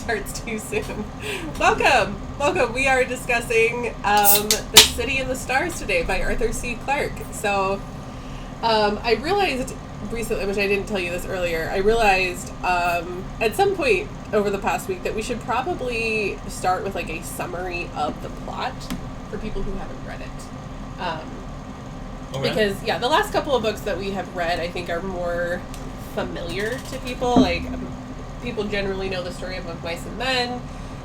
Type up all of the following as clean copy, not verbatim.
starts too soon. Welcome. We are discussing The City in the Stars today by Arthur C. Clarke. So, I realized recently, which I didn't tell you this earlier, I realized at some point over the past week that we should probably start with like a summary of the plot for people who haven't read it. Okay. Because, yeah, the last couple of books that we have read, I think, are more familiar to people. Like, people generally know the story of Mice and Men.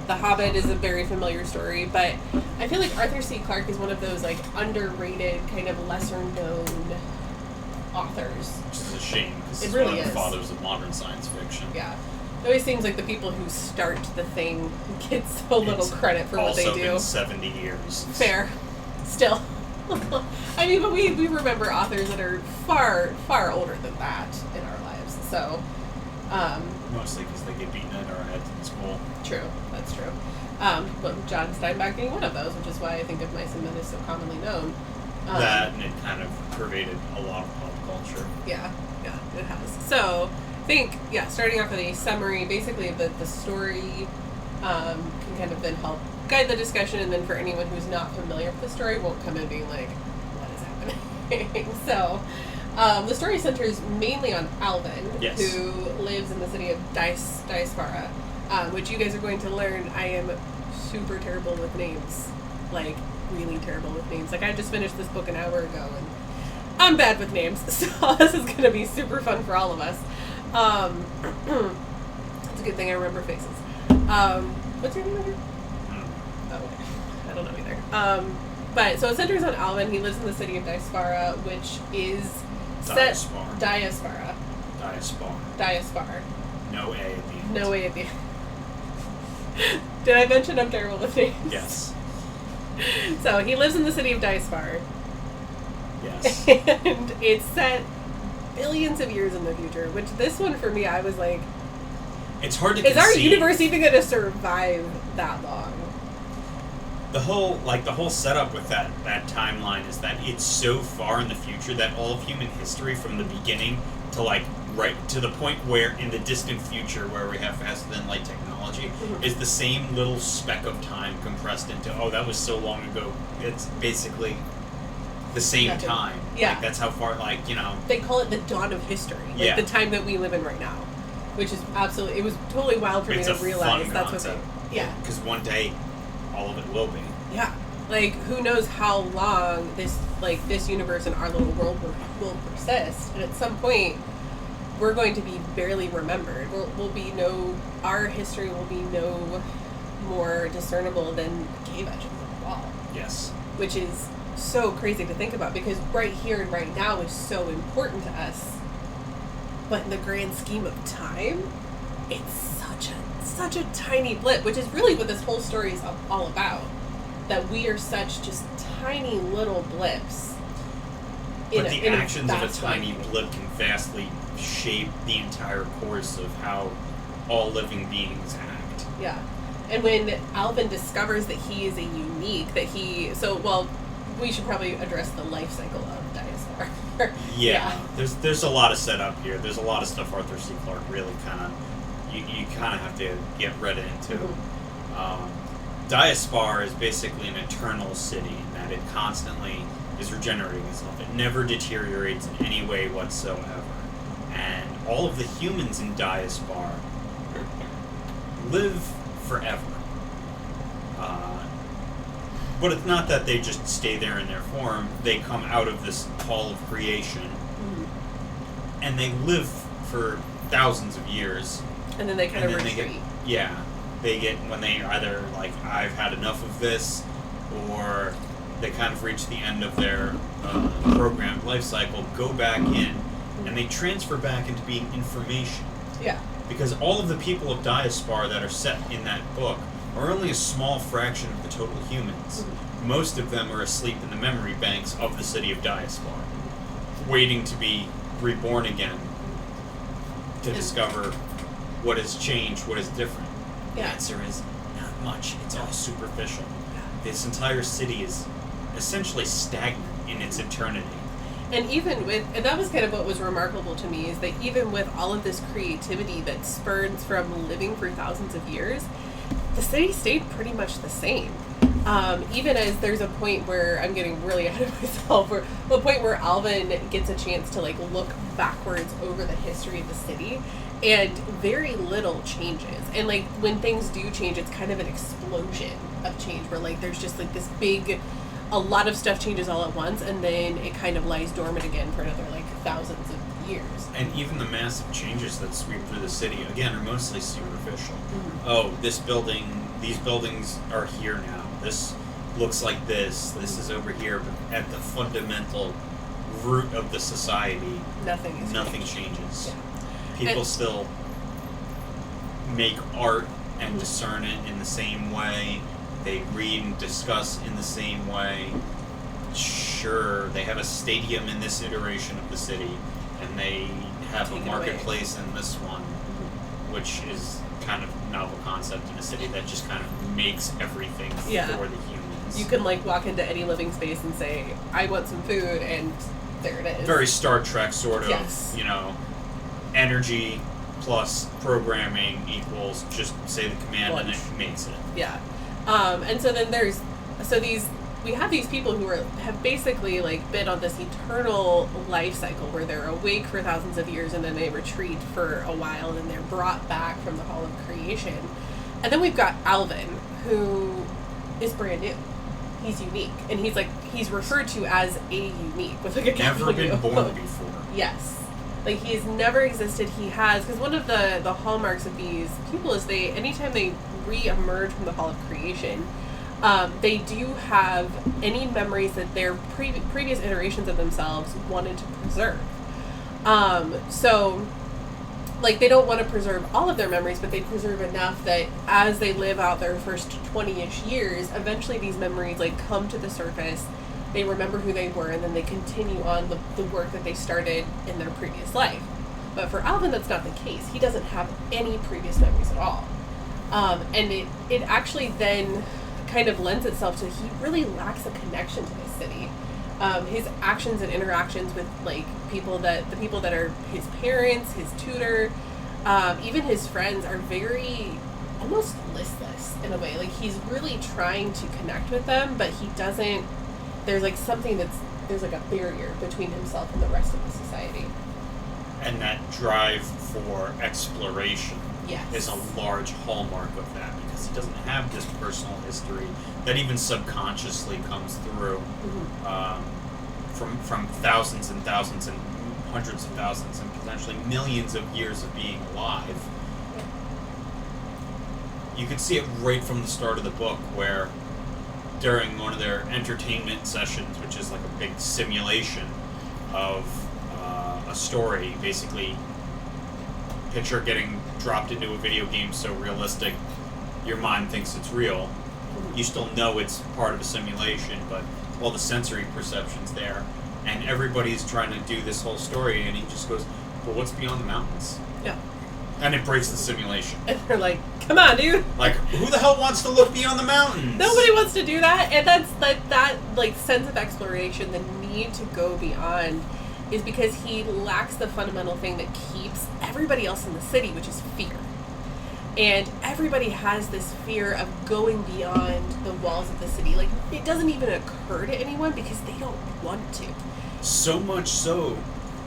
The Hobbit is a very familiar story, but I feel like Arthur C. Clarke is one of those, like, underrated, kind of lesser-known authors. Which is a shame, because It he's really one of the is. fathers of modern science fiction. Yeah. It always seems like the people who start the thing get so little credit for what they Also do. been 70 years. Fair. Still. I mean, but we remember authors that are far, far older than that in our lives. So, Mostly because they get beaten in our heads in school. true. That's true. But John Steinbeck being one of those, which is why I think of Mice and Men is so commonly known. That, and it kind of pervaded a lot of pop culture. Yeah, it has. So, I think, starting off with a summary, basically, of the story can kind of then help guide the discussion, and then for anyone who's not familiar with the story, won't come in being like, what is happening? So, the story centers mainly on Alvin, Yes. who lives in the city of Diaspora, which you guys are going to learn I am super terrible with names. Like, really terrible with names. Like, I just finished this book an hour ago, and I'm bad with names, so this is going to be super fun for all of us. It's a good thing I remember faces. What's your name again? Oh, okay. I don't know either. But, so it centers on Alvin. He lives in the city of Diaspora, which is Diaspar. Diaspora. Diaspar. Diaspar. No A at the end. No way at the end. Did I mention I'm terrible with names? Yes. So, he lives in the city of Diaspar. Yes. And it's set billions of years in the future, which this one for me, I was like, It's hard to is our conceive. universe even going to survive that long? The whole setup with that timeline is that it's so far in the future that all of human history from the beginning to like right to the point where in the distant future where we have faster than light technology is the same little speck of time compressed into, that was so long ago. It's basically the same Nothing. time. Yeah. Like, that's how far, like, you know. They call it the dawn of history. Like Yeah. the time that we live in right now. Which is absolutely, it was totally wild for me It's to a realize fun that's concept. what they, yeah. Because one day, all of it will be. Yeah. Like, who knows how long this universe and our little world will persist. And at some point, we're going to be barely remembered. Our history will be no more discernible than cave etchings on the wall. Yes. Which is so crazy to think about, because right here and right now is so important to us. But in the grand scheme of time, it's such a tiny blip, which is really what this whole story is all about. That we are such just tiny little blips. But the actions of a vast tiny life. blip can vastly shape the entire course of how all living beings act. Yeah. And when Alvin discovers that he is a unique, we should probably address the life cycle of Diaspora. Yeah. There's a lot of setup here. There's a lot of stuff Arthur C. Clarke really kind of, you kind of have to get read into. Mm-hmm. Diaspar is basically an eternal city in that it constantly is regenerating itself. It never deteriorates in any way whatsoever. And all of the humans in Diaspar live forever. But it's not that they just stay there in their form. They come out of this hall of creation, and they live for thousands of years. And then they kind of then retreat. they get when they either like, I've had enough of this, or they kind of reach the end of their programmed life cycle, go back in, and they transfer back into being information. Yeah. Because all of the people of Diaspar that are set in that book are only a small fraction of the total humans. Mm-hmm. Most of them are asleep in the memory banks of the city of Diaspar, waiting to be reborn again to discover what has changed, what is different. The Yeah. answer is not much. It's all superficial. This entire city is essentially stagnant in its eternity. And and that was kind of what was remarkable to me, is that even with all of this creativity that spurns from living for thousands of years, the city stayed pretty much the same. Even as there's a point where I'm getting really ahead of myself, where the point where Alvin gets a chance to like look backwards over the history of the city, and very little changes. And like when things do change, it's kind of an explosion of change where like there's just like this big, a lot of stuff changes all at once, and then it kind of lies dormant again for another like thousands of years. And even the massive changes that sweep through the city, again, are mostly superficial. Mm-hmm. Oh, these buildings are here now. This looks like this is over here. But at the fundamental root of the society, nothing changes. Yeah. People still make art and discern it in the same way. They read and discuss in the same way. Sure, they have a stadium in this iteration of the city, and they have a marketplace in this one, which is kind of a novel concept in a city that just kind of makes everything for the humans. You can like walk into any living space and say, I want some food, and there it is. Very Star Trek sort of, yes. Energy plus programming equals just say the command and it makes it. Yeah. And so then we have these people who have basically like been on this eternal life cycle where they're awake for thousands of years, and then they retreat for a while, and then they're brought back from the Hall of Creation. And then we've got Alvin, who is brand new. He's unique, and he's referred to as a unique with like a capital U. Never been born before. Yes. Like, he has never existed. He has, because one of the hallmarks of these people is anytime they re-emerge from the Hall of Creation, they do have any memories that their previous iterations of themselves wanted to preserve. So, like, they don't want to preserve all of their memories, but they preserve enough that as they live out their first 20-ish years, eventually these memories, like, come to the surface. They remember who they were, and then they continue on the work that they started in their previous life. But for Alvin, that's not the case. He doesn't have any previous memories at all. And it actually then kind of lends itself to he really lacks a connection to this city. His actions and interactions with like the people that are his parents, his tutor, even his friends are very almost listless in a way. Like, he's really trying to connect with them, but he doesn't. There's like there's like a barrier between himself and the rest of the society. And that drive for exploration is a large hallmark of that, because he doesn't have this personal history that even subconsciously comes through from thousands and thousands and hundreds of thousands and potentially millions of years of being alive. You can see it right from the start of the book, where during one of their entertainment sessions, which is like a big simulation of a story, basically picture getting dropped into a video game so realistic your mind thinks it's real. You still know it's part of a simulation, but all the sensory perception's there, and everybody's trying to do this whole story, and he just goes, but what's beyond the mountains? Yeah. And it breaks the simulation. And they're like, come on, dude. Like, who the hell wants to look beyond the mountains? Nobody wants to do that. And that's that like sense of exploration, the need to go beyond, is because he lacks the fundamental thing that keeps everybody else in the city, which is fear. And everybody has this fear of going beyond the walls of the city. Like, it doesn't even occur to anyone because they don't want to. So much so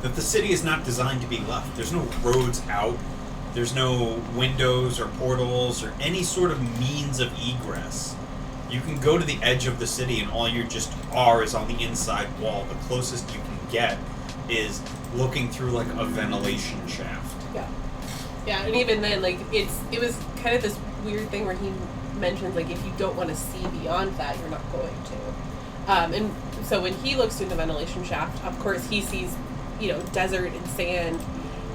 that the city is not designed to be left. There's no roads out. There's no windows or portals or any sort of means of egress. You can go to the edge of the city and all you just are is on the inside wall. The closest you can get is looking through like a ventilation shaft. Yeah. Yeah, and even then, like, it was kind of this weird thing where he mentions, like, if you don't want to see beyond that, you're not going to. And so when he looks through the ventilation shaft, of course, he sees, desert and sand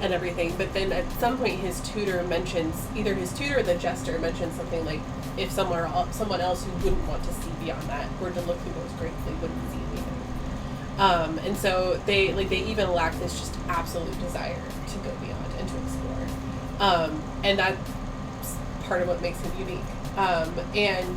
and everything. But then at some point, his tutor mentions, either his tutor or the jester mentions something like, if someone else who wouldn't want to see beyond that were to look through those grates, they wouldn't see anything. And so they even lack this just absolute desire to go beyond and to explore. And that's part of what makes him unique. And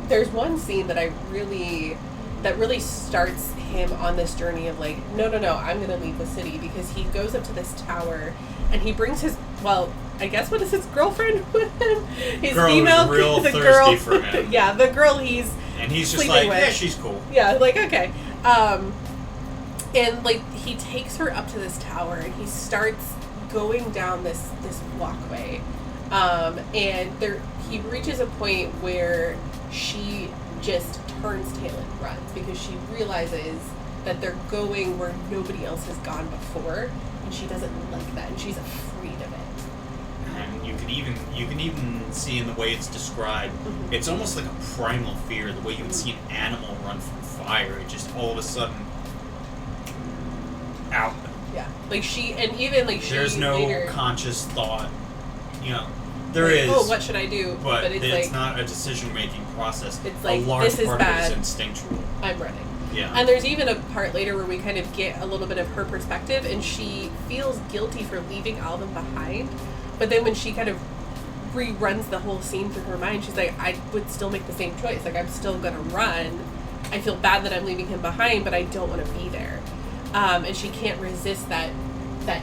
there's one scene that I really that really starts him on this journey of like, no, I'm going to leave the city, because he goes up to this tower and he brings his, well, I guess what is his girlfriend with him? His girl female, who's real the thirsty girl, for him. yeah, the girl he's and he's just sleeping like, with. yeah, she's cool. Yeah, like, okay. And like he takes her up to this tower and he starts going down this walkway, and he reaches a point where she just turns tail and runs, because she realizes that they're going where nobody else has gone before, and she doesn't like that, and she's afraid of it. And you can even see in the way it's described, it's almost like a primal fear, the way you would see an animal run from fire. It just all of a sudden out. Yeah, like she, and even like she. There's no later, conscious thought, There like, is. oh, what should I do? But it's it's like, not a decision-making process. It's like, a large this is part bad. of it is instinctual. I'm running. Yeah. And there's even a part later where we kind of get a little bit of her perspective, and she feels guilty for leaving Alvin behind. But then when she kind of reruns the whole scene through her mind, she's like, I would still make the same choice. Like, I'm still going to run. I feel bad that I'm leaving him behind, but I don't want to be there. And she can't resist that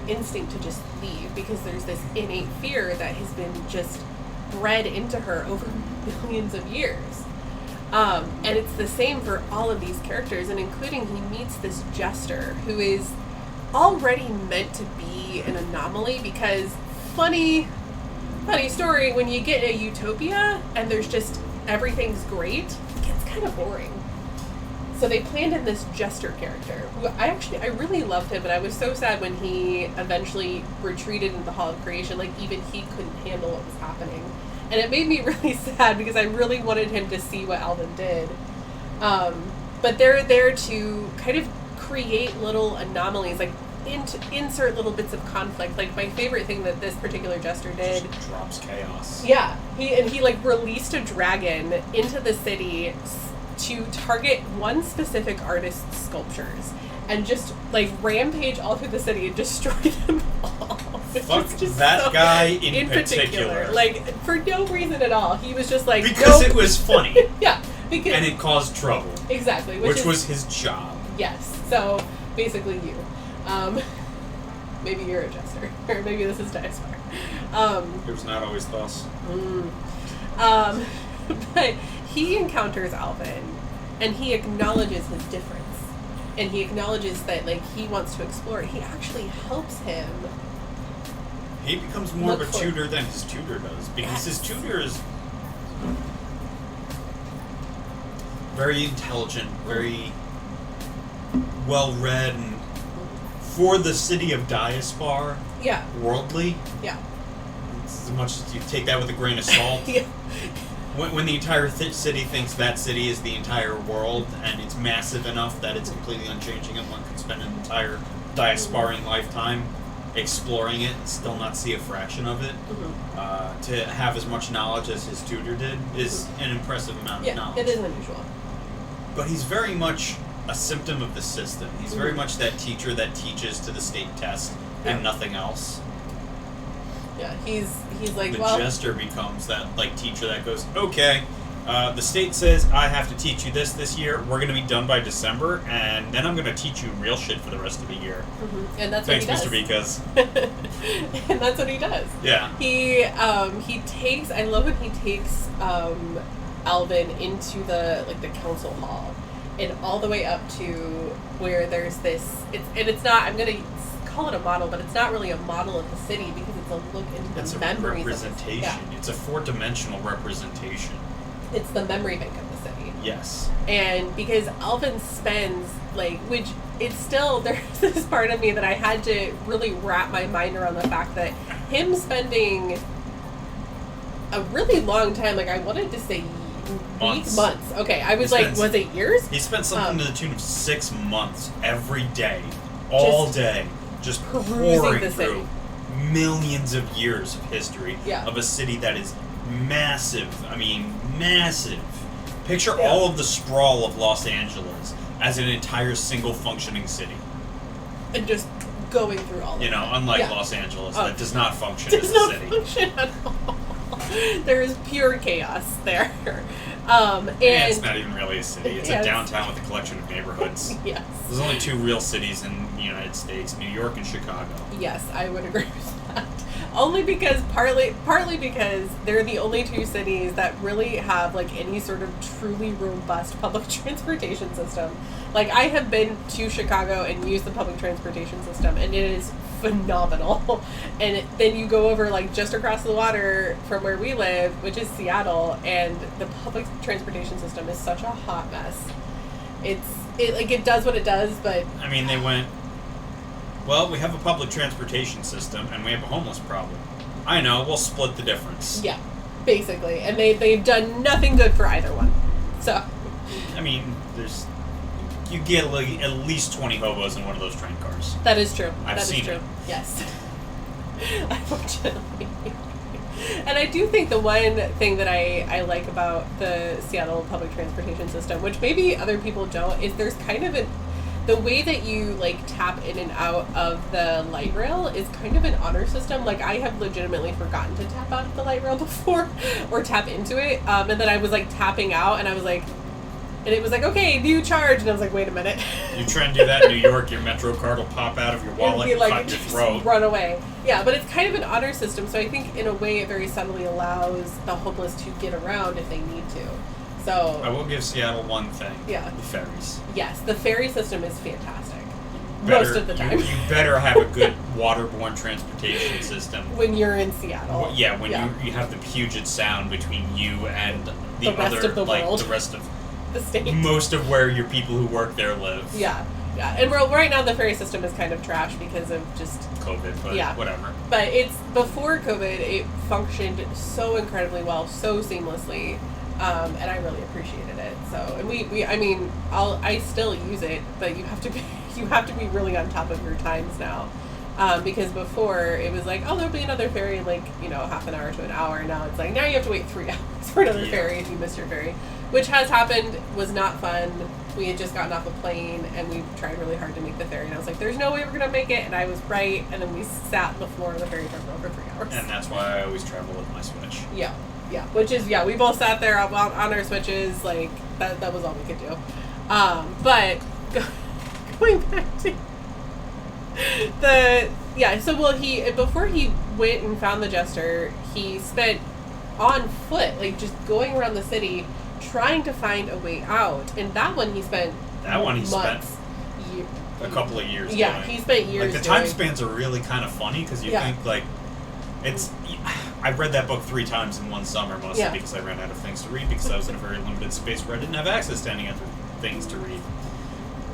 instinct to just leave, because there's this innate fear that has been just bred into her over millions of years. And it's the same for all of these characters, and including he meets this jester who is already meant to be an anomaly, because funny story, when you get a utopia and there's just everything's great, it gets kind of boring. So they planned in this jester character, who I really loved him, but I was so sad when he eventually retreated into the Hall of Creation. Like, even he couldn't handle what was happening. And it made me really sad, because I really wanted him to see what Alvin did. But they're there to kind of create little anomalies, like insert little bits of conflict. Like, my favorite thing that this particular jester did, just drops chaos. Yeah, he like released a dragon into the city to target one specific artist's sculptures, and just like rampage all through the city and destroy them all. Fuck that guy in particular. Like, for no reason at all. He was just like, because nope. it was funny. Yeah, because, and it caused trouble. Exactly. Which was his job. Yes. So basically you. Maybe you're a jester. Or maybe this is Dinosaur. It was not always thus. But he encounters Alvin, and he acknowledges his difference. And he acknowledges that, like, he wants to explore it. He actually helps him. He becomes more of a tutor than his tutor does, because his tutor is very intelligent, very well-read, and for the city of Diaspar, yeah, worldly. Yeah. As much as you take that with a grain of salt. Yeah. When the entire city thinks that city is the entire world, and it's massive enough that it's completely unchanging, and one could spend an entire Diasparian lifetime exploring it and still not see a fraction of it, to have as much knowledge as his tutor did is an impressive amount of knowledge. It is unusual. But he's very much a symptom of the system. He's very much that teacher that teaches to the state test and nothing else. Yeah, he's like, the well... The jester becomes that, like, teacher that goes, okay, the state says I have to teach you this year. We're going to be done by December, and then I'm going to teach you real shit for the rest of the year. And that's Thanks, what he does. Mr. Vikas. And that's what he does. Yeah. He takes... I love when he takes Alvin into the council hall, and all the way up to where there's this... It's not... I'm going to call it a model, but it's not really a model of the city, because it's a look into the memories. It's a representation. It's a four-dimensional representation. It's the memory bank of the city. Yes. And because Alvin spends, like, which it's still, there's this part of me that I had to really wrap my mind around the fact that him spending a really long time, like, I wanted to say months. Okay, I was like, was it years? He spent something to the tune of 6 months every day, all day, just pouring through millions of years of history of a city that is massive. I mean, massive. Picture all of the sprawl of Los Angeles as an entire single functioning city. And just going through all of it. Unlike Los Angeles, that does not function as a city. Function at all. There is pure chaos there. And it's not even really a city. It's a downtown with a collection of neighborhoods. Yes. There's only two real cities in the United States, New York and Chicago. Yes, I would agree with that. Only because, partly because they're the only two cities that really have, like, any sort of truly robust public transportation system. Like, I have been to Chicago and used the public transportation system, and it is phenomenal. And then you go over, like, just across the water from where we live, which is Seattle, and the public transportation system is such a hot mess. It does what it does, but... I mean, they went, well, we have a public transportation system, and we have a homeless problem. I know, we'll split the difference. Yeah, basically. And they've done nothing good for either one. So... I mean, you get like at least 20 hobos in one of those train cars. That is true. I've seen it. Yes. Unfortunately. And I do think the one thing that I like about the Seattle public transportation system, which maybe other people don't, is there's kind of the way that you, like, tap in and out of the light rail is kind of an honor system. Like, I have legitimately forgotten to tap out of the light rail before, or tap into it, and then I was, like, tapping out, and I was like, and it was like, okay, new charge, and I was like, wait a minute. You try and do that in New York, your Metro card will pop out of your wallet and cut your throat. Run away. Yeah, but it's kind of an honor system, so I think in a way it very subtly allows the homeless to get around if they need to. So I will give Seattle one thing. Yeah. The ferries. Yes, the ferry system is fantastic. Most of the time. You better have a good waterborne transportation system. When you're in Seattle. Well, yeah, when you have the Puget Sound between you and the rest other, of the like, world. the rest of the state. Most of where your people who work there live. Yeah. Yeah. And right now the ferry system is kind of trash because of just COVID, but whatever. But it's before COVID, it functioned so incredibly well, so seamlessly. And I really appreciated it. So, and I still use it, but you have to be really on top of your times now. Because before it was like, oh, there'll be another ferry in, like, half an hour to an hour. Now it's like, now you have to wait 3 hours for another ferry if you missed your ferry, which has happened, was not fun. We had just gotten off a plane and we tried really hard to make the ferry, and I was like, there's no way we're going to make it, and I was right, and then we sat on the floor of the ferry terminal for 3 hours. And that's why I always travel with my Switch. Yeah. Yeah, which is, we both sat there on our Switches, like, that was all we could do. But, going back to before he went and found the Jester, he spent on foot, like, just going around the city, trying to find a way out. And that one he spent months. A couple of years doing. He spent years like, the time spans are really kind of funny, because you think, like, I read that book 3 times in one summer, mostly because I ran out of things to read, because I was in a very limited space where I didn't have access to any other things to read.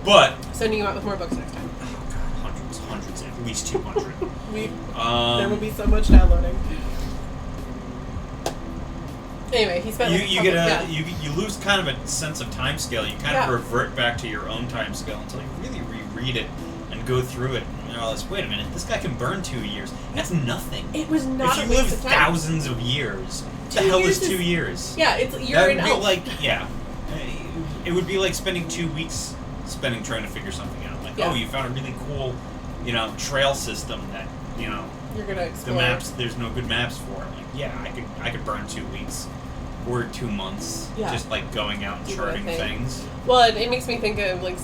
But... Sending you out with more books next time. Oh, God, hundreds, at least 200. There will be so much downloading. Anyway, he spent... You lose kind of a sense of time scale. You kind of revert back to your own time scale until you really reread it and go through it. Wait a minute, this guy can burn 2 years. That's nothing. It was not if you live thousands of years, what the hell is 2 years? Yeah, you're an elf. It would be like spending 2 weeks trying to figure something out. Like, oh, you found a really cool, trail system that, you're gonna explore. The maps, there's no good maps for it. Like, I could burn 2 weeks or 2 months just, like, going out and charting things. Well, it makes me think of, like,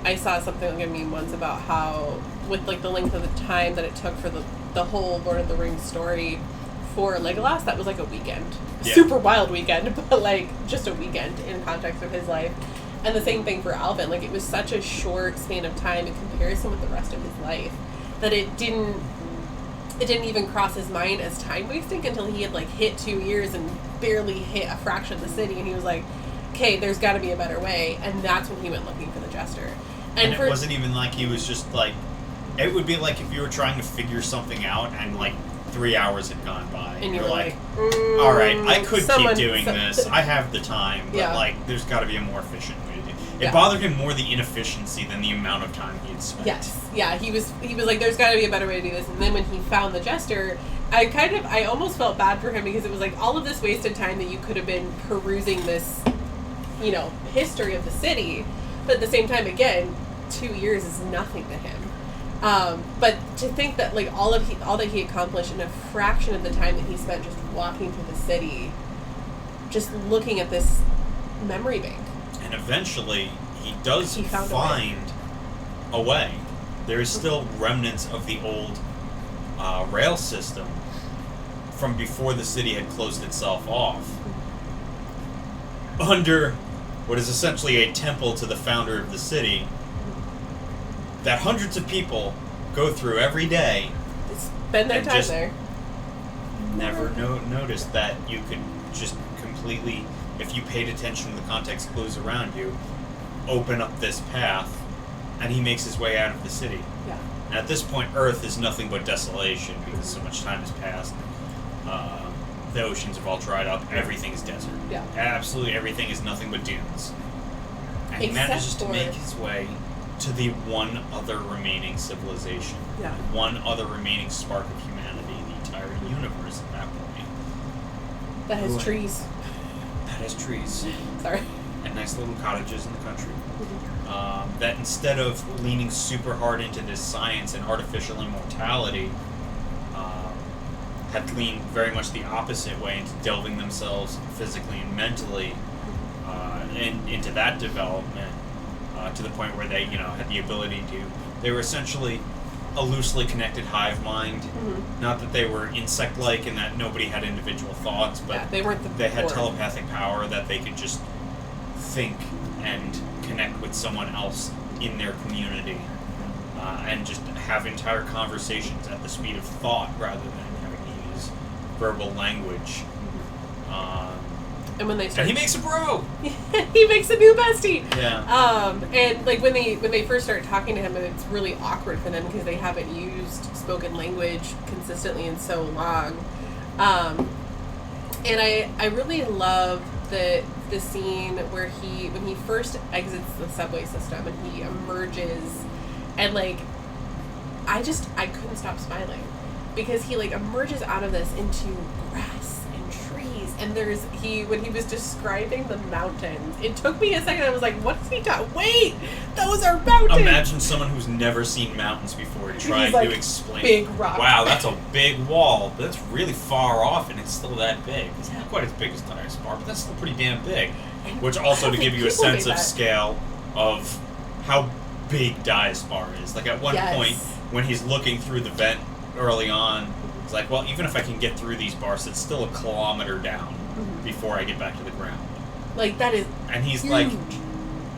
I saw something like a meme once about how, with, like, the length of the time that it took for the whole Lord of the Rings story for Legolas, that was like a weekend. Yeah. Super wild weekend, but, like, just a weekend in context of his life. And the same thing for Alvin. Like, it was such a short span of time in comparison with the rest of his life that it didn't even cross his mind as time wasting until he had, like, hit 2 years and barely hit a fraction of the city, and he was like, okay, there's got to be a better way, and that's when he went looking for the Jester. And it wasn't even like he was just, like, it would be like if you were trying to figure something out and, like, 3 hours had gone by, and you're like, all right, I could keep doing this, I have the time, but, like, there's got to be a more efficient way to do it. It bothered him more the inefficiency than the amount of time he had spent. Yes, yeah, he was like, there's got to be a better way to do this, and then when he found the Jester, I almost felt bad for him, because it was like all of this wasted time that you could have been perusing this, history of the city, but at the same time, again, 2 years is nothing to him. But to think that like all that he accomplished in a fraction of the time that he spent just walking through the city, just looking at this memory bank. And eventually, he does found find a way. There is still remnants of the old rail system from before the city had closed itself off. Under what is essentially a temple to the founder of the city, that hundreds of people go through every day. Spend their time there. Never noticed that you could just completely, if you paid attention to the context clues around you, open up this path, and he makes his way out of the city. Yeah. And at this point, Earth is nothing but desolation because so much time has passed. The oceans have all dried up. Everything is desert. Yeah. Absolutely everything is nothing but dunes. And he Except manages to for- make his way to the one other remaining civilization. Yeah. One other remaining spark of humanity in the entire universe at that point. That has Ooh. trees. That has trees. Sorry. And nice little cottages in the country. That instead of leaning super hard into this science and artificial immortality, had leaned very much the opposite way into delving themselves physically and mentally into that development to the point where they, had the ability to. They were essentially a loosely connected hive mind. Mm-hmm. Not that they were insect-like and that nobody had individual thoughts, but Yeah, they weren't they had orb. telepathic power that they could just think and connect with someone else in their community and just have entire conversations at the speed of thought rather than having to use verbal language. And when they start, And he makes a bro! he makes a new bestie. Yeah. And like when they first start talking to him, it's really awkward for them because they haven't used spoken language consistently in so long. And I really love the scene where when he first exits the subway system and he emerges, and like I couldn't stop smiling because he like emerges out of this into grass and trees, and when he was describing the mountains, it took me a second. I was like, what is he talking? Wait, those are mountains. Imagine someone who's never seen mountains before trying like, to explain. big rock. Wow, that's a big wall, but that's really far off, and it's still that big. It's not quite as big as Diaspar, but that's still pretty damn big. Which also to give you a sense of scale of how big Diaspar is. Like at one point, when he's looking through the vent early on, it's like, well, even if I can get through these bars, it's still a kilometer down before I get back to the ground. Like that is And he's huge. like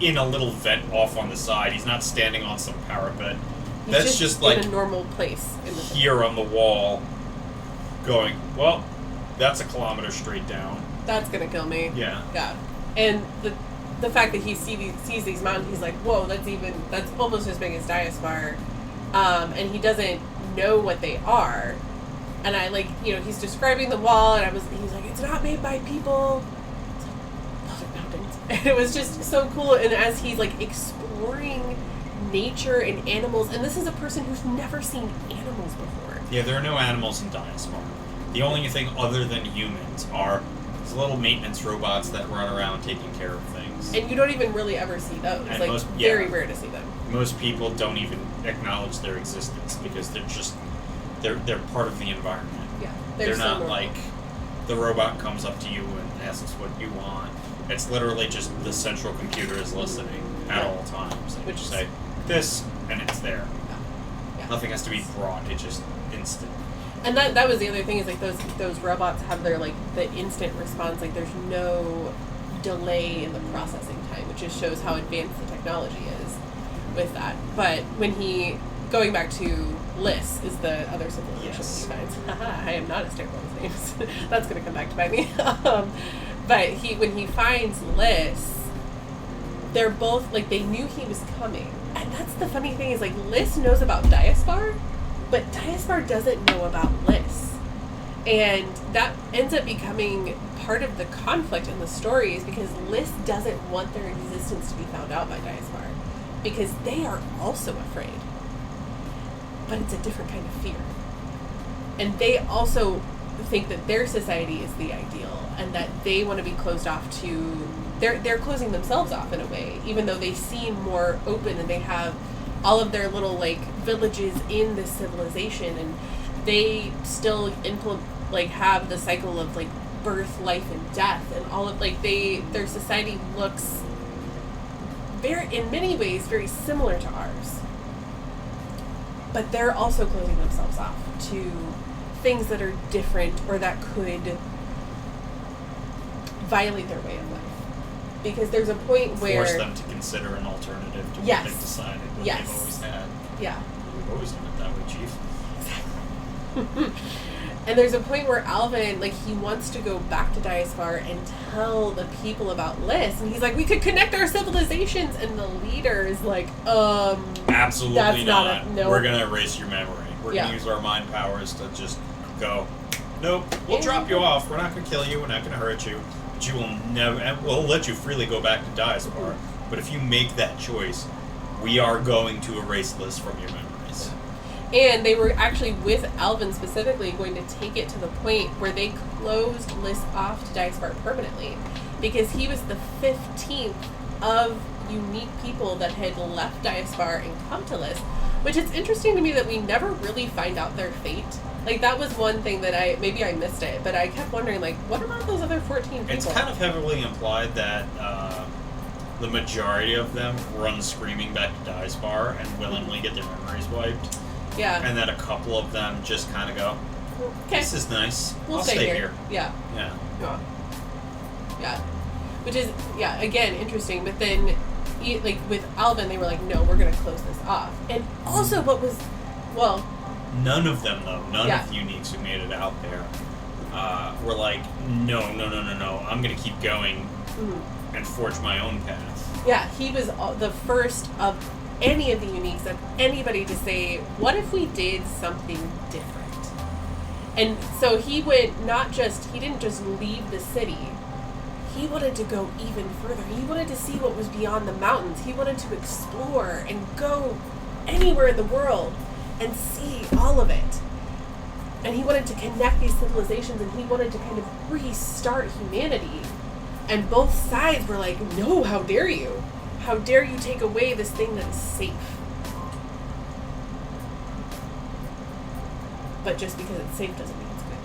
in a little vent off on the side. He's not standing on some parapet. He's That's just like in a normal place in the here on the wall going, well, that's a kilometer straight down. That's gonna kill me. Yeah. Yeah. And the fact that he sees these mountains, he's like, whoa, that's almost as big as Diaspar. And he doesn't know what they are. And I like, he's describing the wall, and he's like, it's not made by people. It's like, those are mountains. And it was just so cool. And as he's like exploring nature and animals, and this is a person who's never seen animals before. Yeah, there are no animals in Diaspar. The only thing other than humans are these little maintenance robots that run around taking care of things. And you don't even really ever see those. And Like, very rare to see them. Most people don't even acknowledge their existence because they're part of the environment. Yeah. They're so not normal. like the robot comes up to you and asks what you want. It's literally just the central computer is listening at all times. And Which you is- say this, and it's there. Yeah. Nothing has to be brought. It's just instant. And that was the other thing is like those robots have their like the instant response. Like there's no delay in the processing time, which just shows how advanced the technology is with that. But when going back to Liss is the other civilization Yes. he finds. I am not as terrible as names. That's gonna come back to bite me. But when he finds Liss, they're both like they knew he was coming. And that's the funny thing is like Liss knows about Diaspar, but Diaspar doesn't know about Liss. And that ends up becoming part of the conflict in the stories because Liss doesn't want their existence to be found out by Diaspar because they are also afraid. But it's a different kind of fear. And they also think that their society is the ideal and that they want to be closed off to... They're closing themselves off in a way, even though they seem more open and they have all of their little like villages in this civilization, and they still have the cycle of like birth, life, and death, and all of like their society looks very, in many ways, very similar to ours. But they're also closing themselves off to things that are different or that could violate their way of life. Because there's a point where... Force them to consider an alternative to Yes. what they've decided that Yes. they've always had. Yeah. We've always done it that way, Chief. Exactly. And there's a point where Alvin, like, he wants to go back to Diaspar and tell the people about Lys. And he's like, we could connect our civilizations. And the leader is like, Absolutely that's not. no. We're going to erase your memory. We're Yeah. going to use our mind powers to just go, nope, we'll drop you off. We're not going to kill you. We're not going to hurt you. But you will never, and we'll let you freely go back to Diaspar. But if you make that choice, we are going to erase Lys from your memories. And they were actually, with Alvin specifically, going to take it to the point where they closed Lys off to Diaspar permanently. Because he was the 15th of unique people that had left Diaspar and come to Lys. Which it's interesting to me that we never really find out their fate. Like, that was one thing that maybe I missed it, but I kept wondering, like, what about those other 14 people? It's kind of heavily implied that the majority of them run screaming back to Diaspar and willingly get their memories wiped. Yeah. And that a couple of them just kind of go, okay, this is nice. we'll I'll stay here. Yeah. Yeah. Yeah. Yeah. Which is, yeah, again, interesting. But then, like, with Alvin, they were like, no, we're going to close this off. And also what was, well... None of them, though, none Yeah. of the uniques who made it out there were like, no, I'm going to keep going and forge my own path. Yeah, he was the first of any of the uniques, of anybody to say, what if we did something different? And so he didn't just leave the city. He wanted to go even further. He wanted to see what was beyond the mountains. He wanted to explore and go anywhere in the world and see all of it. And he wanted to connect these civilizations, and he wanted to kind of restart humanity. And both sides were like, no, how dare you? How dare you take away this thing that is safe? But just because it's safe doesn't mean it's good.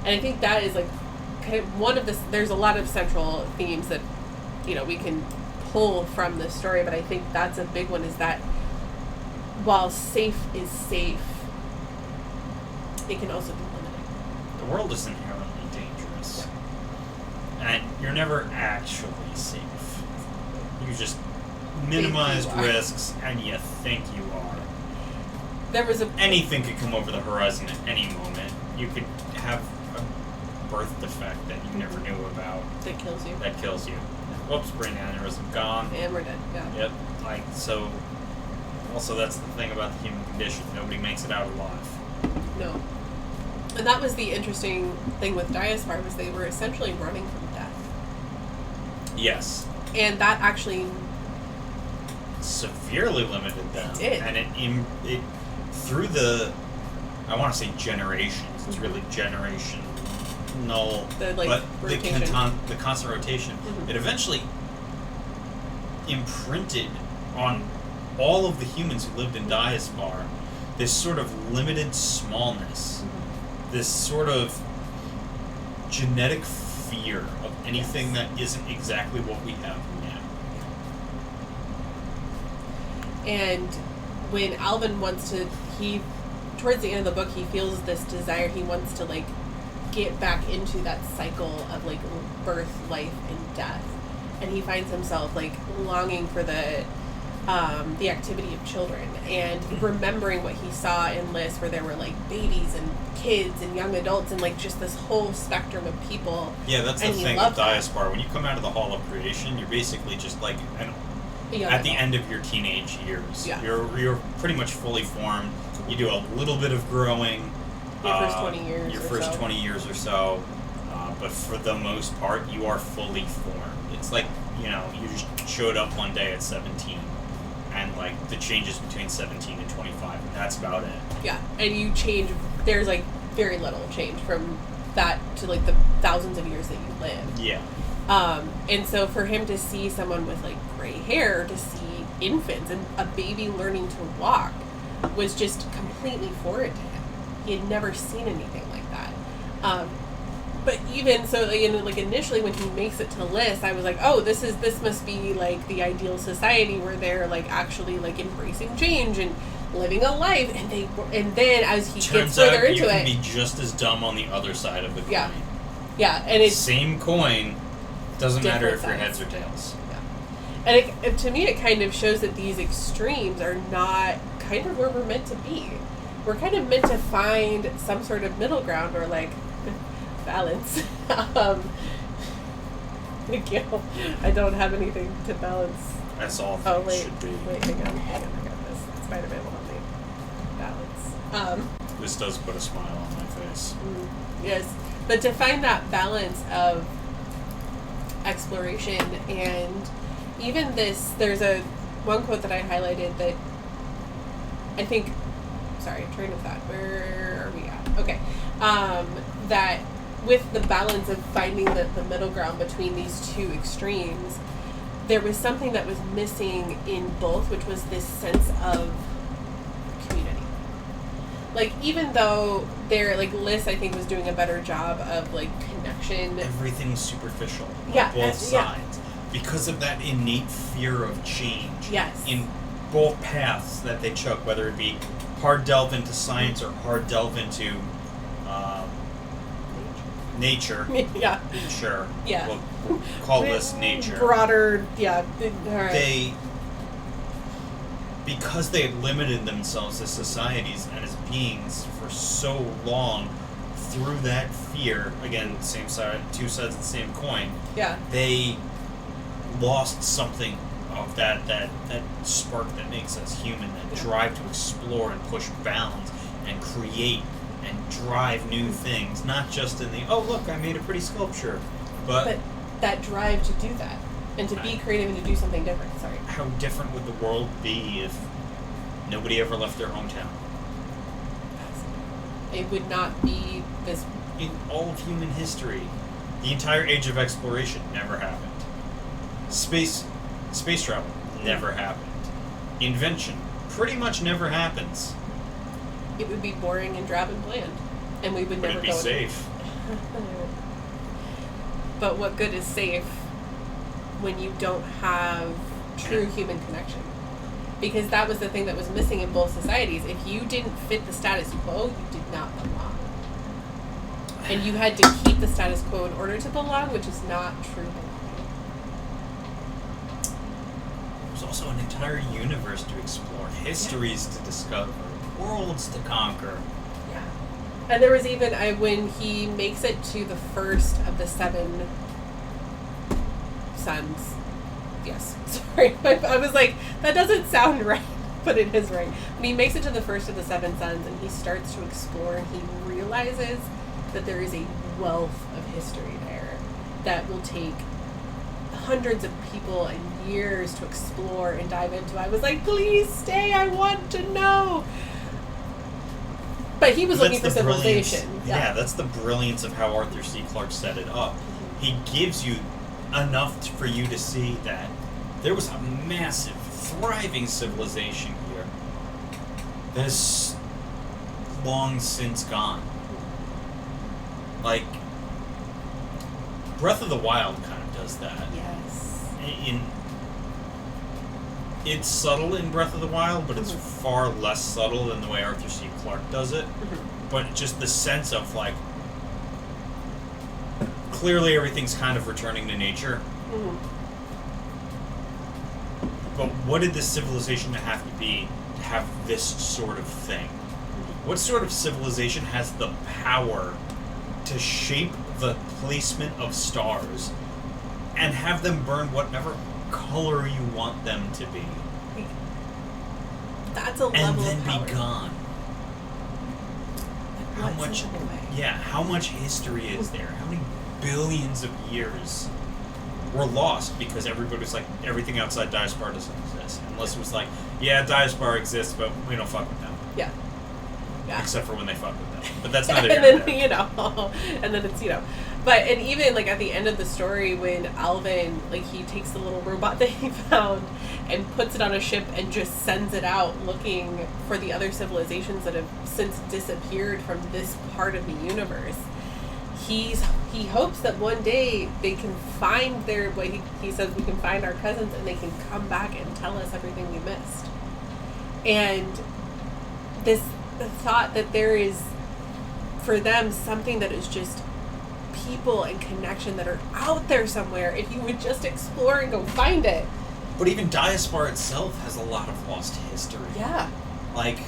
And I think that is like kind of one of the, there's a lot of central themes that, you know, we can pull from this story, but I think that's a big one, is that while safe is safe, it can also be limiting. The world is inherently dangerous. And you're never actually safe. You just minimize you are. risks, and you think you are. There was Anything could come over the horizon at any moment. You could have a birth defect that you never knew about. that kills you. That kills you. Whoops, brain aneurysm, gone. And we're dead, yeah. Yep. Like, so... Also, that's the thing about the human condition. Nobody makes it out alive. No. And that was the interesting thing with Diaspar, was they were essentially running from death. Yes. And that actually... Severely limited them. It did. And it through the, I want to say generations, it's really generational, The, like, but rotation. the constant rotation, Mhm. it eventually imprinted on all of the humans who lived in Diaspar this sort of limited smallness, this sort of genetic fear of anything that isn't exactly what we have now. And when Alvin wants to, towards the end of the book, he feels this desire, he wants to, like, get back into that cycle of, like, birth, life, and death. And he finds himself, like, longing for the activity of children, and remembering what he saw in Lys, where there were, like, babies and kids and young adults, and, like, just this whole spectrum of people. Yeah, that's the And he thing loved with that. Diaspar. When you come out of the Hall of Creation, you're basically just like at the end of your teenage years. Yeah. You're pretty much fully formed. You do a little bit of growing. Your first 20 years Your or first so. 20 years or so. But for the most part, you are fully formed. It's like, you know, you just showed up one day at 17. And, like, the changes between 17 and 25, and that's about it. Yeah, and you change, there's, like, very little change from that to, like, the thousands of years that you live. Yeah. And so for him to see someone with, like, gray hair, to see infants, and a baby learning to walk was just completely foreign to him. He had never seen anything like that. But even so, like initially when he makes it to Lys, I was like, oh, this must be like the ideal society where they're like actually like embracing change and living a life, and then as he gets further into you can be just as dumb on the other side of the coin. Yeah, and it's same coin. Doesn't matter if your sides. heads or tails. Yeah, and to me, it kind of shows that these extremes are not kind of where we're meant to be. We're kind of meant to find some sort of middle ground or like balance. Thank you. I don't have anything to balance. That's all things should be. Wait, hang on. I got this. Spider-Man will help me balance. This does put a smile on my face. Yes, but to find that balance of exploration, and even this, there's one quote that I highlighted that I think, sorry, train of thought, where are we at? Okay. That with the balance of finding the middle ground between these two extremes, there was something that was missing in both, which was this sense of community. Like, even though they're, like, Lys, I think, was doing a better job of, like, connection. Everything's superficial on both sides. Yeah. Because of that innate fear of change. Yes. In both paths that they took, whether it be hard delve into science or hard delve into nature. Yeah. Sure. Yeah. We'll call this nature. Broader, yeah. All right. Because they had limited themselves as societies and as beings for so long, through that fear, again, same side, two sides of the same coin. Yeah. They lost something of that spark that makes us human, that drive to explore and push bounds and create and drive new things, not just in the, oh look, I made a pretty sculpture, but that drive to do that and to be creative and to do something different. Sorry. How different would the world be if nobody ever left their hometown? It would not be this. In all of human history, the entire age of exploration never happened. Space travel never happened. Invention pretty much never happens. It would be boring and drab and bland, and we would never it'd be go safe. But what good is safe when you don't have true human connection? Because that was the thing that was missing in both societies. If you didn't fit the status quo, you did not belong. And you had to keep the status quo in order to belong, which is not true belonging. There's also an entire universe to explore, histories to discover, worlds to conquer. Yeah. And there was even, when he makes it to the first of the 7 sons. Yes, sorry. I was like, that doesn't sound right, but it is right. When he makes it to the first of the 7 sons and he starts to explore and he realizes that there is a wealth of history there that will take hundreds of people and years to explore and dive into. I was like, please stay, I want to know. But he was looking for civilization. Yeah, that's the brilliance of how Arthur C. Clarke set it up. He gives you enough for you to see that there was a massive, thriving civilization here that is long since gone. Like, Breath of the Wild kind of does that. Yes. It's subtle in Breath of the Wild, but it's far less subtle than the way Arthur C. Clarke does it. But just the sense of, like, clearly everything's kind of returning to nature. But what did this civilization have to be to have this sort of thing? What sort of civilization has the power to shape the placement of stars and have them burn whatever color you want them to be? That's a level and then of power. Be gone. How much? Yeah, how much history is there? How many billions of years were lost because everybody's like, everything outside Diospar doesn't exist, unless it was like, yeah, Diospar exists, but we don't fuck with them. Yeah. Except for when they fuck with them, but that's not and then and then it's But, and even, like, at the end of the story, when Alvin, like, he takes the little robot that he found and puts it on a ship and just sends it out looking for the other civilizations that have since disappeared from this part of the universe, he hopes that one day they can find their, what he says, we can find our cousins and they can come back and tell us everything we missed. And the thought that there is, for them, something that is just people and connection that are out there somewhere, if you would just explore and go find it. But even Diaspar itself has a lot of lost history. Yeah. Like,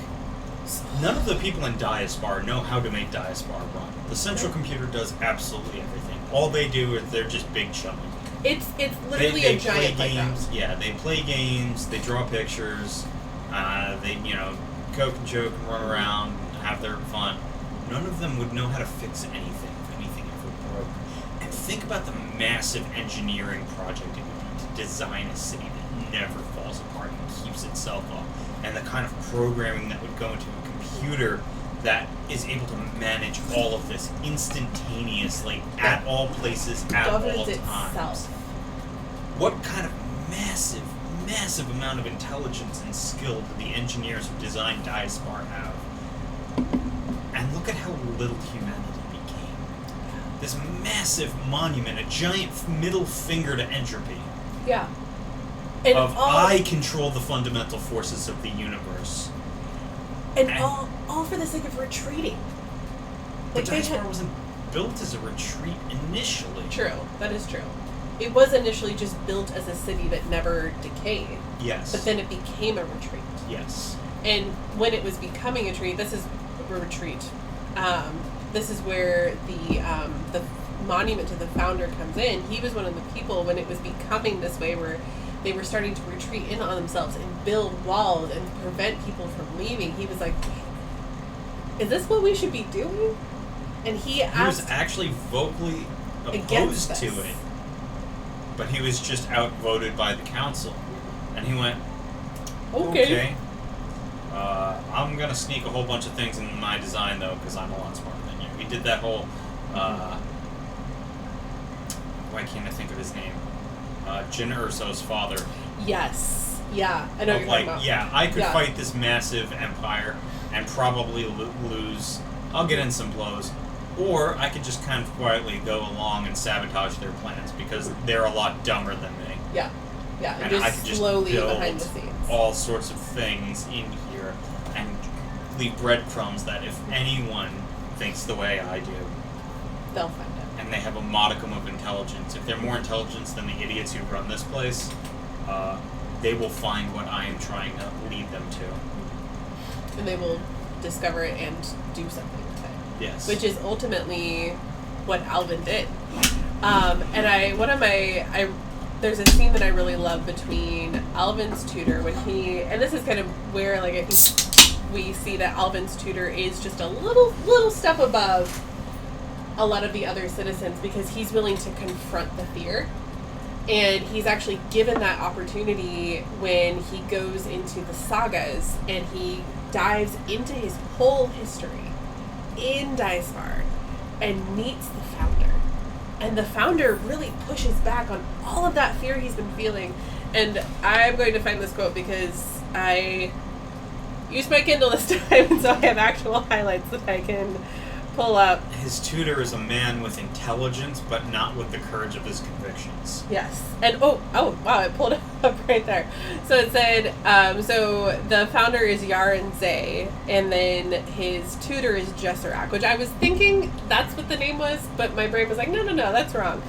none of the people in Diaspar know how to make Diaspar run. The central computer does absolutely everything. All they do is they're just big chummy. It's literally a giant play playground. games. Yeah, they play games, they draw pictures, they, coke and joke and run around and have their fun. None of them would know how to fix anything if anything ever broke. And think about the massive engineering project it would be to design a city that never falls apart and keeps itself up. And the kind of programming that would go into a computer that is able to manage all of this instantaneously at all places at all Governs times. itself. What kind of massive amount of intelligence and skill do the engineers who designed Diaspar have? And look at how little humanity became. This massive monument, a giant middle finger to entropy. Yeah. And I control the fundamental forces of the universe. And all for the sake of retreating. But Diaspar wasn't built as a retreat initially. True, that is true. It was initially just built as a city that never decayed. Yes. But then it became a retreat. Yes. And when it was becoming a retreat, this is a retreat. This is where the monument to the founder comes in. He was one of the people when it was becoming this way where they were starting to retreat in on themselves and build walls and prevent people from leaving. He was like, is this what we should be doing? And he was actually vocally opposed to it. But he was just outvoted by the council. And he went, okay. I'm going to sneak a whole bunch of things in my design, though, because I'm a lot smarter than you. He did that whole, why can't I think of his name? Jin Urso's father. Yes. Yeah. I know what you're talking about. Yeah, I could fight this massive empire and probably lose. I'll get in some blows. Or I could just kind of quietly go along and sabotage their plans because they're a lot dumber than me. Yeah. Yeah. And just I could just slowly build behind the scenes. all sorts of things in here and leave breadcrumbs that if anyone thinks the way I do, they'll find it. And they have a modicum of intelligence. If they're more intelligent than the idiots who run this place, they will find what I am trying to lead them to. And they will discover it and do something with it. Yes. Which is ultimately what Alvin did. There's a scene that I really love between Alvin's tutor when and this is kind of where, like, I think we see that Alvin's tutor is just a little step above a lot of the other citizens because he's willing to confront the fear. And he's actually given that opportunity when he goes into the sagas and he dives into his whole history in Diaspar and meets the founder. And the founder really pushes back on all of that fear he's been feeling. And I'm going to find this quote because I used my Kindle this time, and so I have actual highlights that I can pull up. His tutor is a man with intelligence, but not with the courage of his convictions. Yes. And oh wow, it pulled up right there. So it said, so the founder is Yaron Zay, and then his tutor is Jesserak, which I was thinking that's what the name was, but my brain was like, no, that's wrong.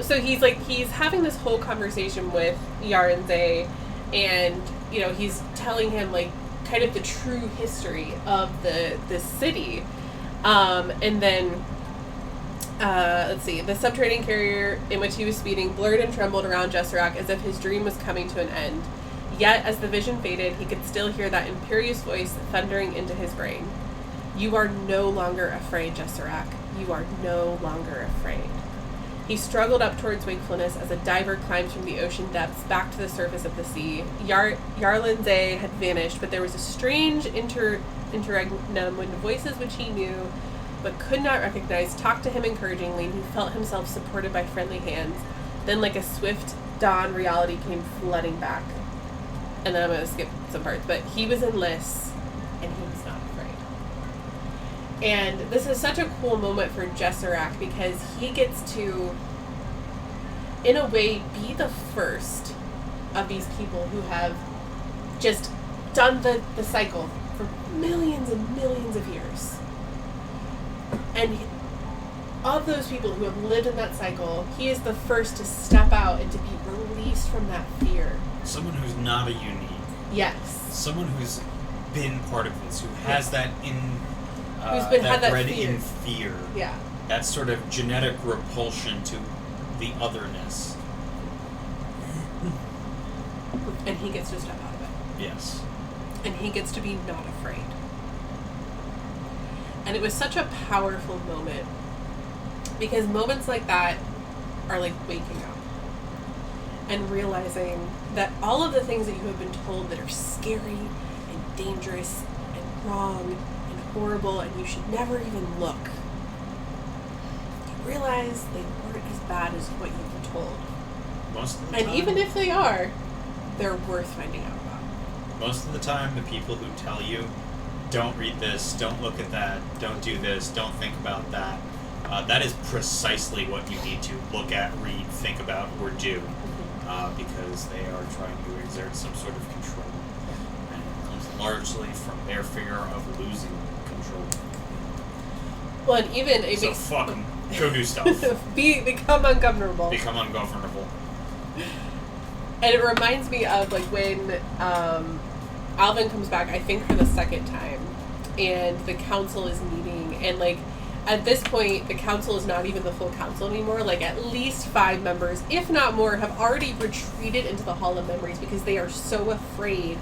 So he's having this whole conversation with Yaron Zay, and, he's telling him, like, kind of the true history of the city. And then, let's see, the subterranean carrier in which he was speeding blurred and trembled around Jesserak as if his dream was coming to an end. Yet, as the vision faded, he could still hear that imperious voice thundering into his brain. You are no longer afraid, Jesserak. You are no longer afraid. He struggled up towards wakefulness as a diver climbs from the ocean depths back to the surface of the sea. Yarlan Zay had vanished, but there was a strange interregnum when voices which he knew but could not recognize, talked to him encouragingly, and he felt himself supported by friendly hands. Then, like a swift dawn, reality came flooding back. And then I'm going to skip some parts, but he was in lists, and he was not afraid. And this is such a cool moment for Jesserac, because he gets to, in a way, be the first of these people who have just done the cycle for millions and millions of years. And of those people who have lived in that cycle, he is the first to step out and to be released from that fear. Someone who's not a unique. Yes. Someone who's been part of this, who has that had that bred fear. in fear. Yeah. That sort of genetic repulsion to the otherness. And he gets to step out of it. Yes. And he gets to be not afraid. And it was such a powerful moment, because moments like that are like waking up and realizing that all of the things that you have been told that are scary and dangerous and wrong and horrible and you should never even look, you realize they weren't as bad as what you've been told. Most of the And time, even if they are, they're worth finding out about. most of the time, the people who tell you, don't read this, don't look at that, don't do this, don't think about that, that is precisely what you need to look at, read, think about, or do, because they are trying to exert some sort of control. And it comes largely from their fear of losing control. Well, and even it So makes fuck 'em. Go do stuff. become ungovernable. Become ungovernable. And it reminds me of like when Alvin comes back, I think for the second time, and the council is meeting, and like at this point the council is not even the full council anymore. Like at least 5 members, if not more, have already retreated into the Hall of Memories because they are so afraid,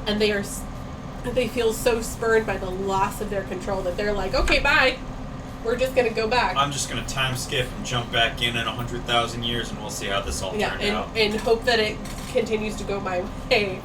and they feel so spurned by the loss of their control that they're like, okay, bye. We're just going to go back. I'm just going to time skip and jump back in 100,000 years, and we'll see how this all turned out. And hope that it continues to go my way.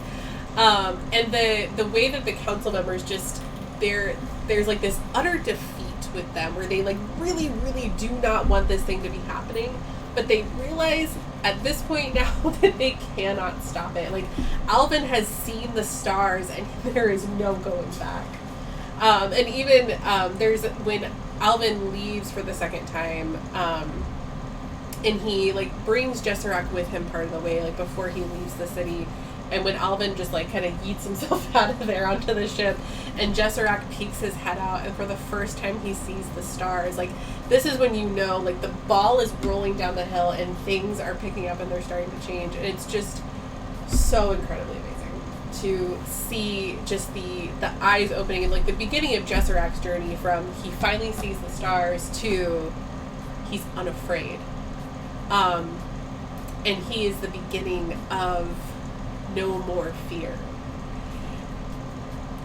And the way that the council members just, there's like this utter defeat with them, where they like really, really do not want this thing to be happening, but they realize at this point now that they cannot stop it. Like, Alvin has seen the stars, and there is no going back. And even there's when Alvin leaves for the second time, and he like brings Jesserac with him part of the way, like before he leaves the city. And when Alvin just like kind of yeets himself out of there onto the ship, and Jesserac peeks his head out, and for the first time he sees the stars. Like, this is when you know, like, the ball is rolling down the hill and things are picking up and they're starting to change. And it's just so incredibly amazing to see just the eyes opening, and like the beginning of Jesserac's journey from he finally sees the stars to he's unafraid. And he is the beginning of no more fear.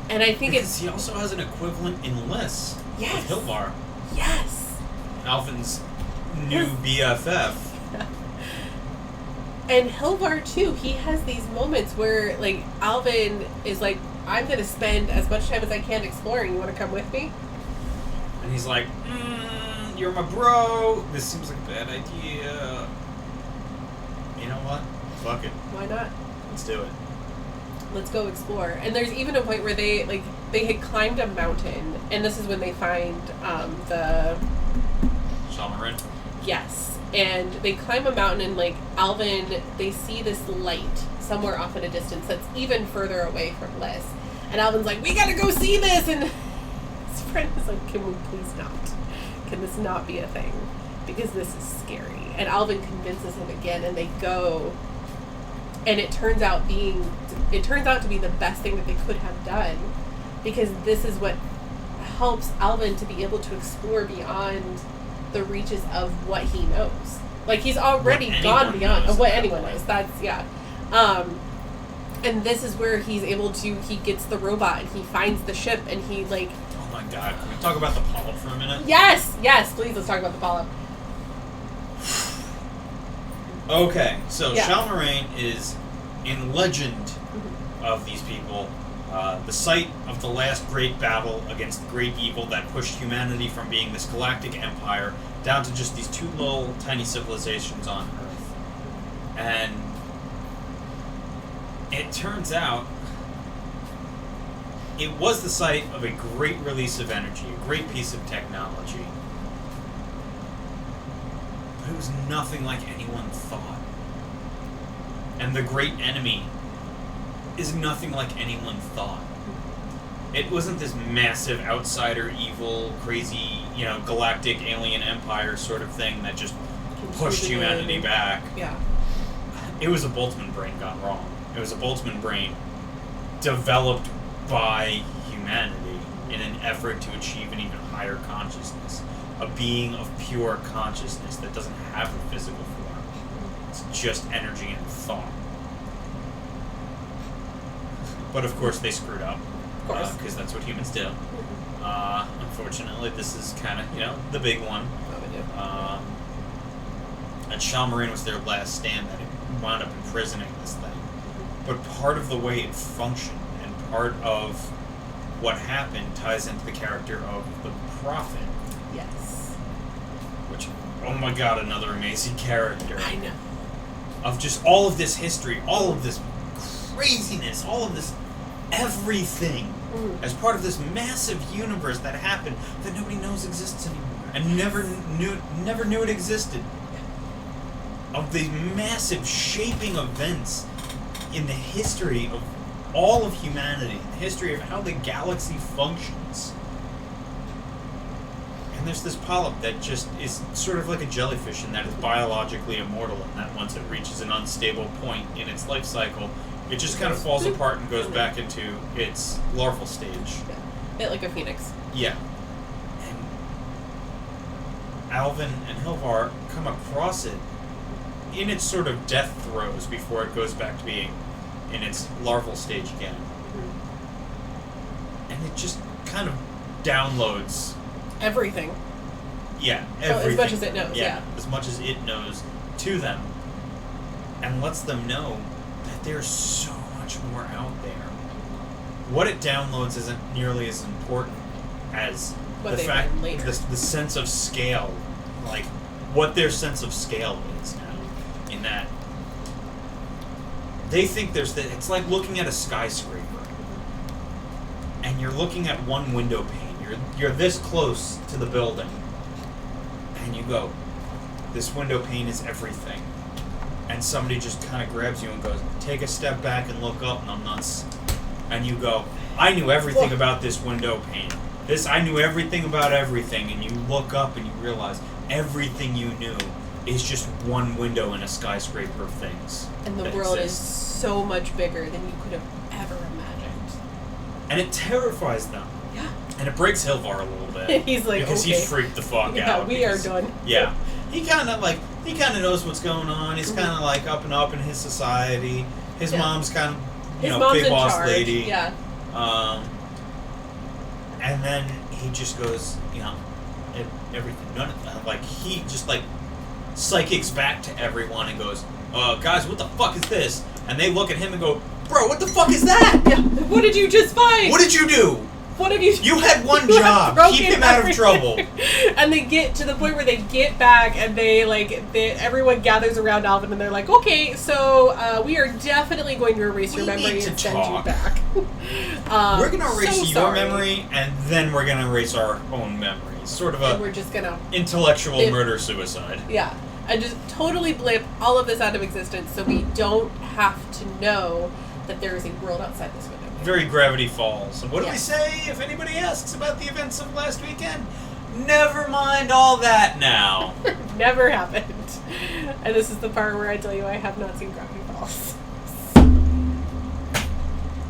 And I think because he also has an equivalent in Liss. Yes. With Hilvar. Yes. Alvin's new BFF. And Hilvar too, he has these moments where like Alvin is like, I'm gonna spend as much time as I can exploring. You wanna come with me? And he's like, you're my bro. This seems like a bad idea. You know what? Fuck it. Why not? Let's do it. Let's go explore. And there's even a point where they had climbed a mountain, and this is when they find the Shamarin? Yes. And they climb a mountain, and like Alvin, they see this light somewhere off in a distance that's even further away from Liss. And Alvin's like, we gotta go see this, and his friend is like, can we please not? Can this not be a thing? Because this is scary. And Alvin convinces him again, and they go. And it turns out to be the best thing that they could have done, because this is what helps Alvin to be able to explore beyond the reaches of what he knows. Like, he's already gone beyond what anyone knows. That's, yeah. And this is where he's able to, he gets the robot, and he finds the ship, and he, like... Oh my god, can we talk about the polyp for a minute? Yes! Yes, please, let's talk about the polyp. Okay, so Yeah. Shamarin is, in legend of these people, The site of the last great battle against the great evil that pushed humanity from being this galactic empire down to just these two little tiny civilizations on Earth. And it turns out it was the site of a great release of energy, a great piece of technology. But it was nothing like anyone thought. And the great enemy is nothing like anyone thought. It wasn't this massive outsider, evil, crazy, galactic alien empire sort of thing that just pushed humanity back. Yeah. It was a Boltzmann brain gone wrong. It was a Boltzmann brain developed by humanity in an effort to achieve an even higher consciousness. A being of pure consciousness that doesn't have a physical form. It's just energy and thought. But of course they screwed up. Of course. Because that's what humans do. Unfortunately, this is kind of, the big one. And Shaw Marine was their last stand that it wound up imprisoning this thing. But part of the way it functioned and part of what happened ties into the character of the Prophet. Yes. Which, oh my god, another amazing character. I know. Of just all of this history, all of this craziness, all of this everything as part of this massive universe that happened that nobody knows exists anymore and never knew it existed. Of these massive shaping events in the history of all of humanity, the history of how the galaxy functions. And there's this polyp that just is sort of like a jellyfish and that is biologically immortal, and that once it reaches an unstable point in its life cycle, it just kind of falls apart and goes back into its larval stage. Yeah. Bit like a phoenix. Yeah. And Alvin and Hilvar come across it in its sort of death throes before it goes back to being in its larval stage again. And it just kind of downloads everything. Yeah, everything. As much as it knows, yeah. As much as it knows to them. And lets them know that there's so much more out there. What it downloads isn't nearly as important as what the fact, later. the sense of scale, like what their sense of scale is now. In that they think it's like looking at a skyscraper, and you're looking at one window pane. You're this close to the building, and you go, this window pane is everything. And somebody just kind of grabs you and goes, take a step back and look up, numbnuts. And you go, I knew everything about this window pane. I knew everything about everything. And you look up and you realize everything you knew is just one window in a skyscraper of things. And the world is so much bigger than you could have ever imagined. And it terrifies them. Yeah. And it breaks Hilvar a little bit. He's like, because he's freaked the fuck out. Yeah, we are done. Yeah. He kind of knows what's going on. He's kind of like up and up in his society. His mom's kind of, big boss lady. Yeah. And then he just goes, everything. He just psychics back to everyone and goes, guys, what the fuck is this? And they look at him and go, bro, what the fuck is that? Yeah. What did you just find? What did you do? What have you... You had one job. Keep him out of trouble. And they get to the point where they get back and everyone gathers around Alvin and they're like, okay, so we are definitely going to erase your memory and send you back. We're going to erase your memory and then we're going to erase our own memories. Sort of we're just gonna intellectual murder-suicide. Yeah. And just totally blip all of this out of existence so we don't have to know that there is a world outside this window. Very Gravity Falls. And what do we say if anybody asks about the events of last weekend? Never mind all that now. Never happened. And this is the part where I tell you I have not seen Gravity Falls.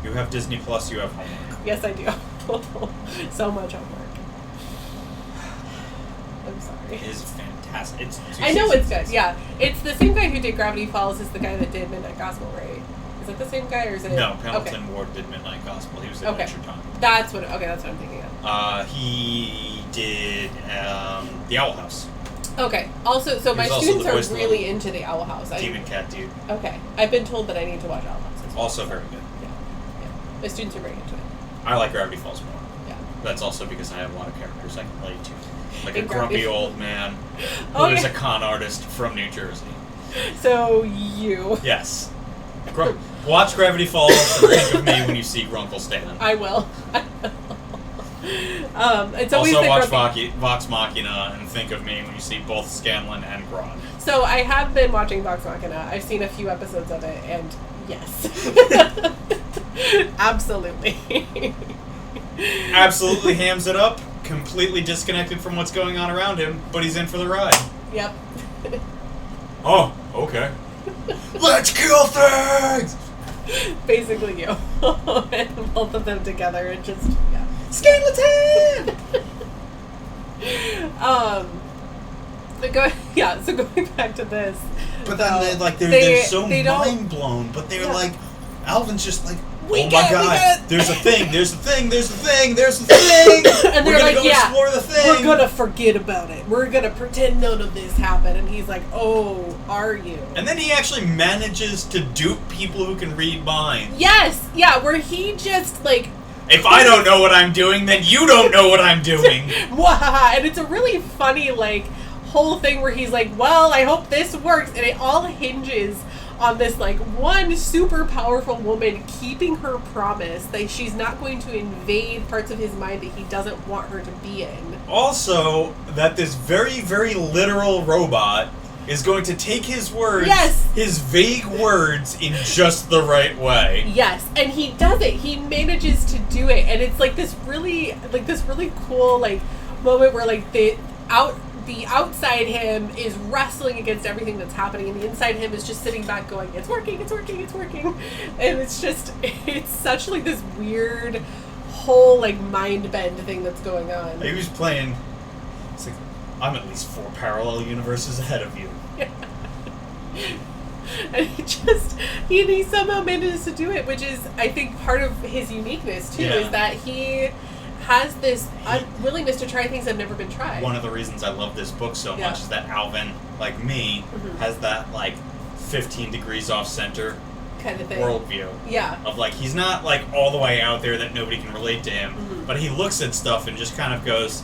You have Disney Plus, you have homework. Yes, I do. So much homework. I'm sorry. It is fantastic. I know it's good, yeah. It's the same guy who did Gravity Falls as the guy that did Midnight Gospel, right? Is it the same guy, or is it... No, Hamilton Ward did Midnight Gospel. He was in Adventure Time. That's what I'm thinking of. He did The Owl House. Okay. Also, so my students are really into The Owl House. Demon Cat Dude. Okay. I've been told that I need to watch Owl House. Also very good. Yeah. The students are very into it. I like Gravity Falls more. Yeah. That's also because I have a lot of characters I can relate to. Like In a grumpy Gravity- old man Oh, who is yeah. a con artist from New Jersey. So you. Yes. Watch Gravity Falls and think of me when you see Grunkle Stan. I will. It's always Also the watch grumpy- Vox Machina and think of me when you see both Scanlan and Grodd. So I have been watching Vox Machina. I've seen a few episodes of it, and yes. Absolutely. Absolutely hams it up, completely disconnected from what's going on around him, but he's in for the ride. Yep. Oh, okay. Let's kill things! Basically you. And both of them together, it just, yeah. Skeleton! So going back to this. But then they're so mind blown, but they're like, Alvin's just like, oh my god, there's a thing, there's a thing, there's a thing, there's a thing! And we're they're gonna like, go explore the thing! We're gonna forget about it. We're gonna pretend none of this happened. And he's like, oh, are you? And then he actually manages to dupe people who can read minds. Yes! Yeah, where he just, like... If I don't know what I'm doing, then you don't know what I'm doing. And it's a really funny, like, whole thing where he's like, well, I hope this works. And it all hinges on this, like, one super powerful woman keeping her promise that she's not going to invade parts of his mind that he doesn't want her to be in. Also, that this very, very literal robot is going to take his words, Yes. his vague words, in just the right way. Yes, and he does it. He manages to do it, and it's like this really cool, like, moment where, like, the outside him is wrestling against everything that's happening, and the inside him is just sitting back going, it's working, it's working, it's working. And it's such, like, this weird whole, like, mind bend thing that's going on. He was playing, it's like, I'm at least 4 parallel universes ahead of you. And he somehow manages to do it, which is, I think, part of his uniqueness, too, is that he has this willingness to try things that have never been tried. One of the reasons I love this book so much is that Alvin, like me, has that, like, 15 degrees off center kind of thing. Worldview. Yeah. Of, like, he's not, like, all the way out there that nobody can relate to him, but he looks at stuff and just kind of goes,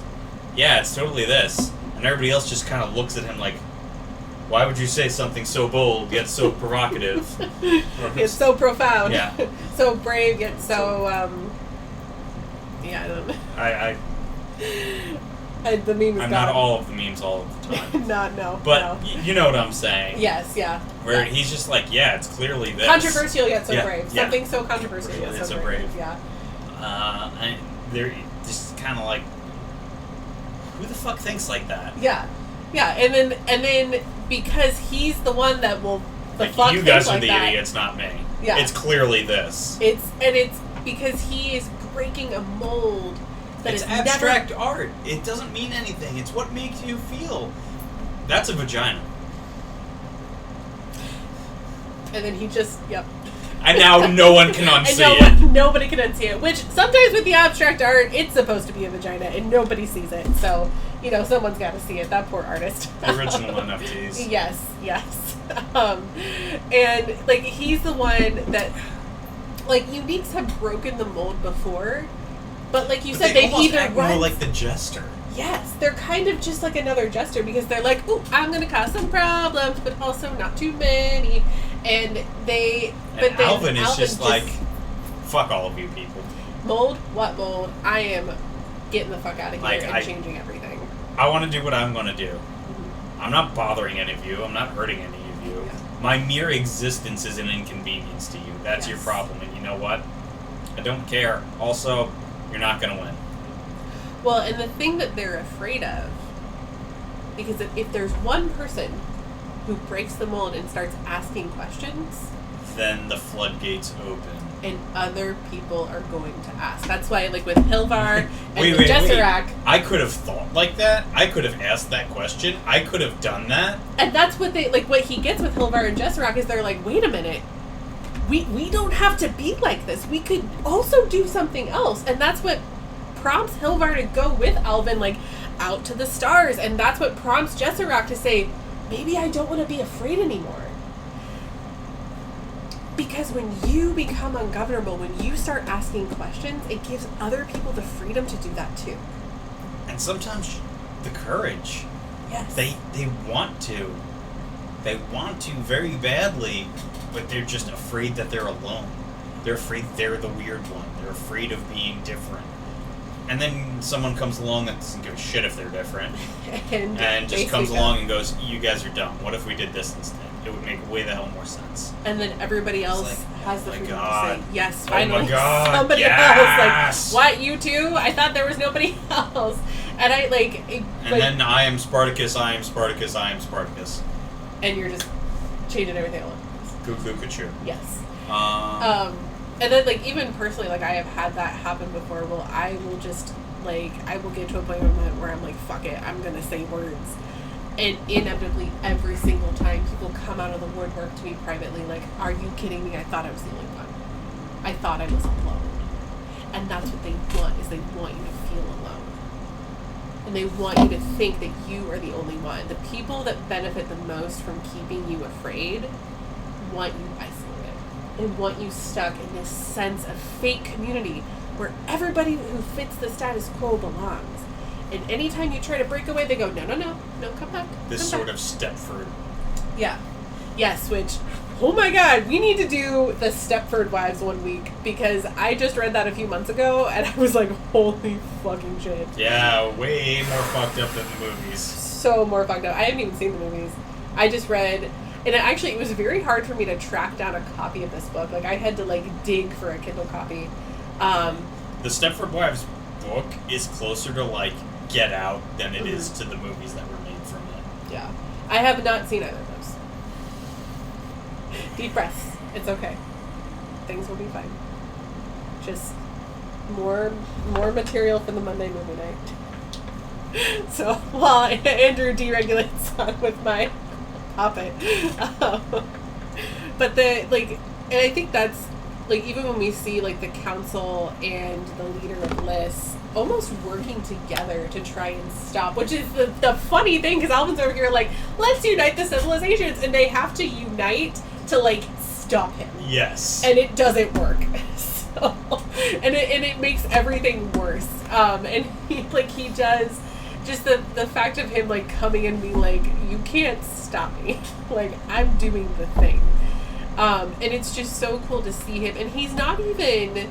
yeah, it's totally this. And everybody else just kind of looks at him like, why would you say something so bold, yet so provocative? It's so profound. Yeah. So brave, yet so, I don't know. And the meme is I'm gone. not all of the memes all of the time. No. But you know what I'm saying. Yes, yeah. Where he's just like, yeah, it's clearly this. Controversial yet so brave. Yeah. Something so controversial yet so brave. Yeah. And they're just kind of like, who the fuck thinks like that? Yeah. Yeah, and then because he's the one that will like, fuck you guys like are the that, idiots, not me. Yeah. It's clearly this. It's because he is breaking a mold that it's is abstract never... art. It doesn't mean anything. It's what makes you feel. That's a vagina. And then he just, yep. And now no one can unsee and it. Nobody can unsee it. Which, sometimes with the abstract art, it's supposed to be a vagina, and nobody sees it. So, someone's got to see it. That poor artist. Original NFTs. Yes. And, like, he's the one that... Like, Uniques have broken the mold before, but like you said, they've either act more like the Jester. Yes, they're kind of just like another Jester because they're like, ooh, I'm going to cause some problems, but also not too many. And Alvin is just like, fuck all of you people. Mold? What mold? I am getting the fuck out of here Like, and changing everything. I want to do what I'm going to do. I'm not bothering any of you. I'm not hurting any of you. Yeah. My mere existence is an inconvenience to you. That's your problem. And you know what? I don't care. Also, you're not going to win. Well, and the thing that they're afraid of, because if there's one person who breaks the mold and starts asking questions, then the floodgates open. And other people are going to ask. That's why, like, with Hilvar and wait, Jesserac... I could have thought like that. I could have asked that question. I could have done that. And that's what what he gets with Hilvar and Jesserac is they're like, wait a minute. We don't have to be like this. We could also do something else. And that's what prompts Hilvar to go with Alvin, like, out to the stars. And that's what prompts Jesserac to say, maybe I don't want to be afraid anymore. Because when you become ungovernable, when you start asking questions, it gives other people the freedom to do that too. And sometimes the courage. Yes. They want to. They want to very badly, but they're just afraid that they're alone. They're afraid they're the weird one. They're afraid of being different. And then someone comes along that doesn't give a shit if they're different. and just comes along and goes, you guys are dumb. What if we did this instead? It would make way the hell more sense. And then everybody else has the freedom to say, yes, finally. Oh my God, somebody yes! else. Like, what, you too? I thought there was nobody else. And I, then I am Spartacus, I am Spartacus, I am Spartacus. And you're just changing everything all at once. Goo goo choo. Yes. And then, even personally, I have had that happen before. Well, I will just, I will get to a point where I'm like, fuck it, I'm going to say words. And inevitably, every single time, people come out of the woodwork to me privately, are you kidding me? I thought I was the only one. I thought I was alone. And that's what they want, is they want you to feel alone. And they want you to think that you are the only one. The people that benefit the most from keeping you afraid want you isolated. They want you stuck in this sense of fake community where everybody who fits the status quo belongs. And anytime you try to break away, they go, no, come back. This come sort back. of Stepford. Yeah. Yes, which, oh my God, we need to do the Stepford Wives one week, because I just read that a few months ago, and I was like, holy fucking shit. Yeah, way more fucked up than the movies. So more fucked up. I haven't even seen the movies. I just read, and it was very hard for me to track down a copy of this book. I had to, dig for a Kindle copy. The Stepford Wives book is closer to, Get Out than it is to the movies that were made from it. Yeah. I have not seen either of those. Deep breaths. It's okay. Things will be fine. Just more material for the Monday movie night. So, while Andrew deregulates on with my puppet. But and I think that's, even when we see, the council and the leader of Lys almost working together to try and stop, which is the funny thing, because Alvin's over here let's unite the civilizations, and they have to unite to stop him. Yes. And it doesn't work. So, and it makes everything worse. And he does, just the fact of him coming and being you can't stop me. I'm doing the thing. And it's just so cool to see him, and he's not even,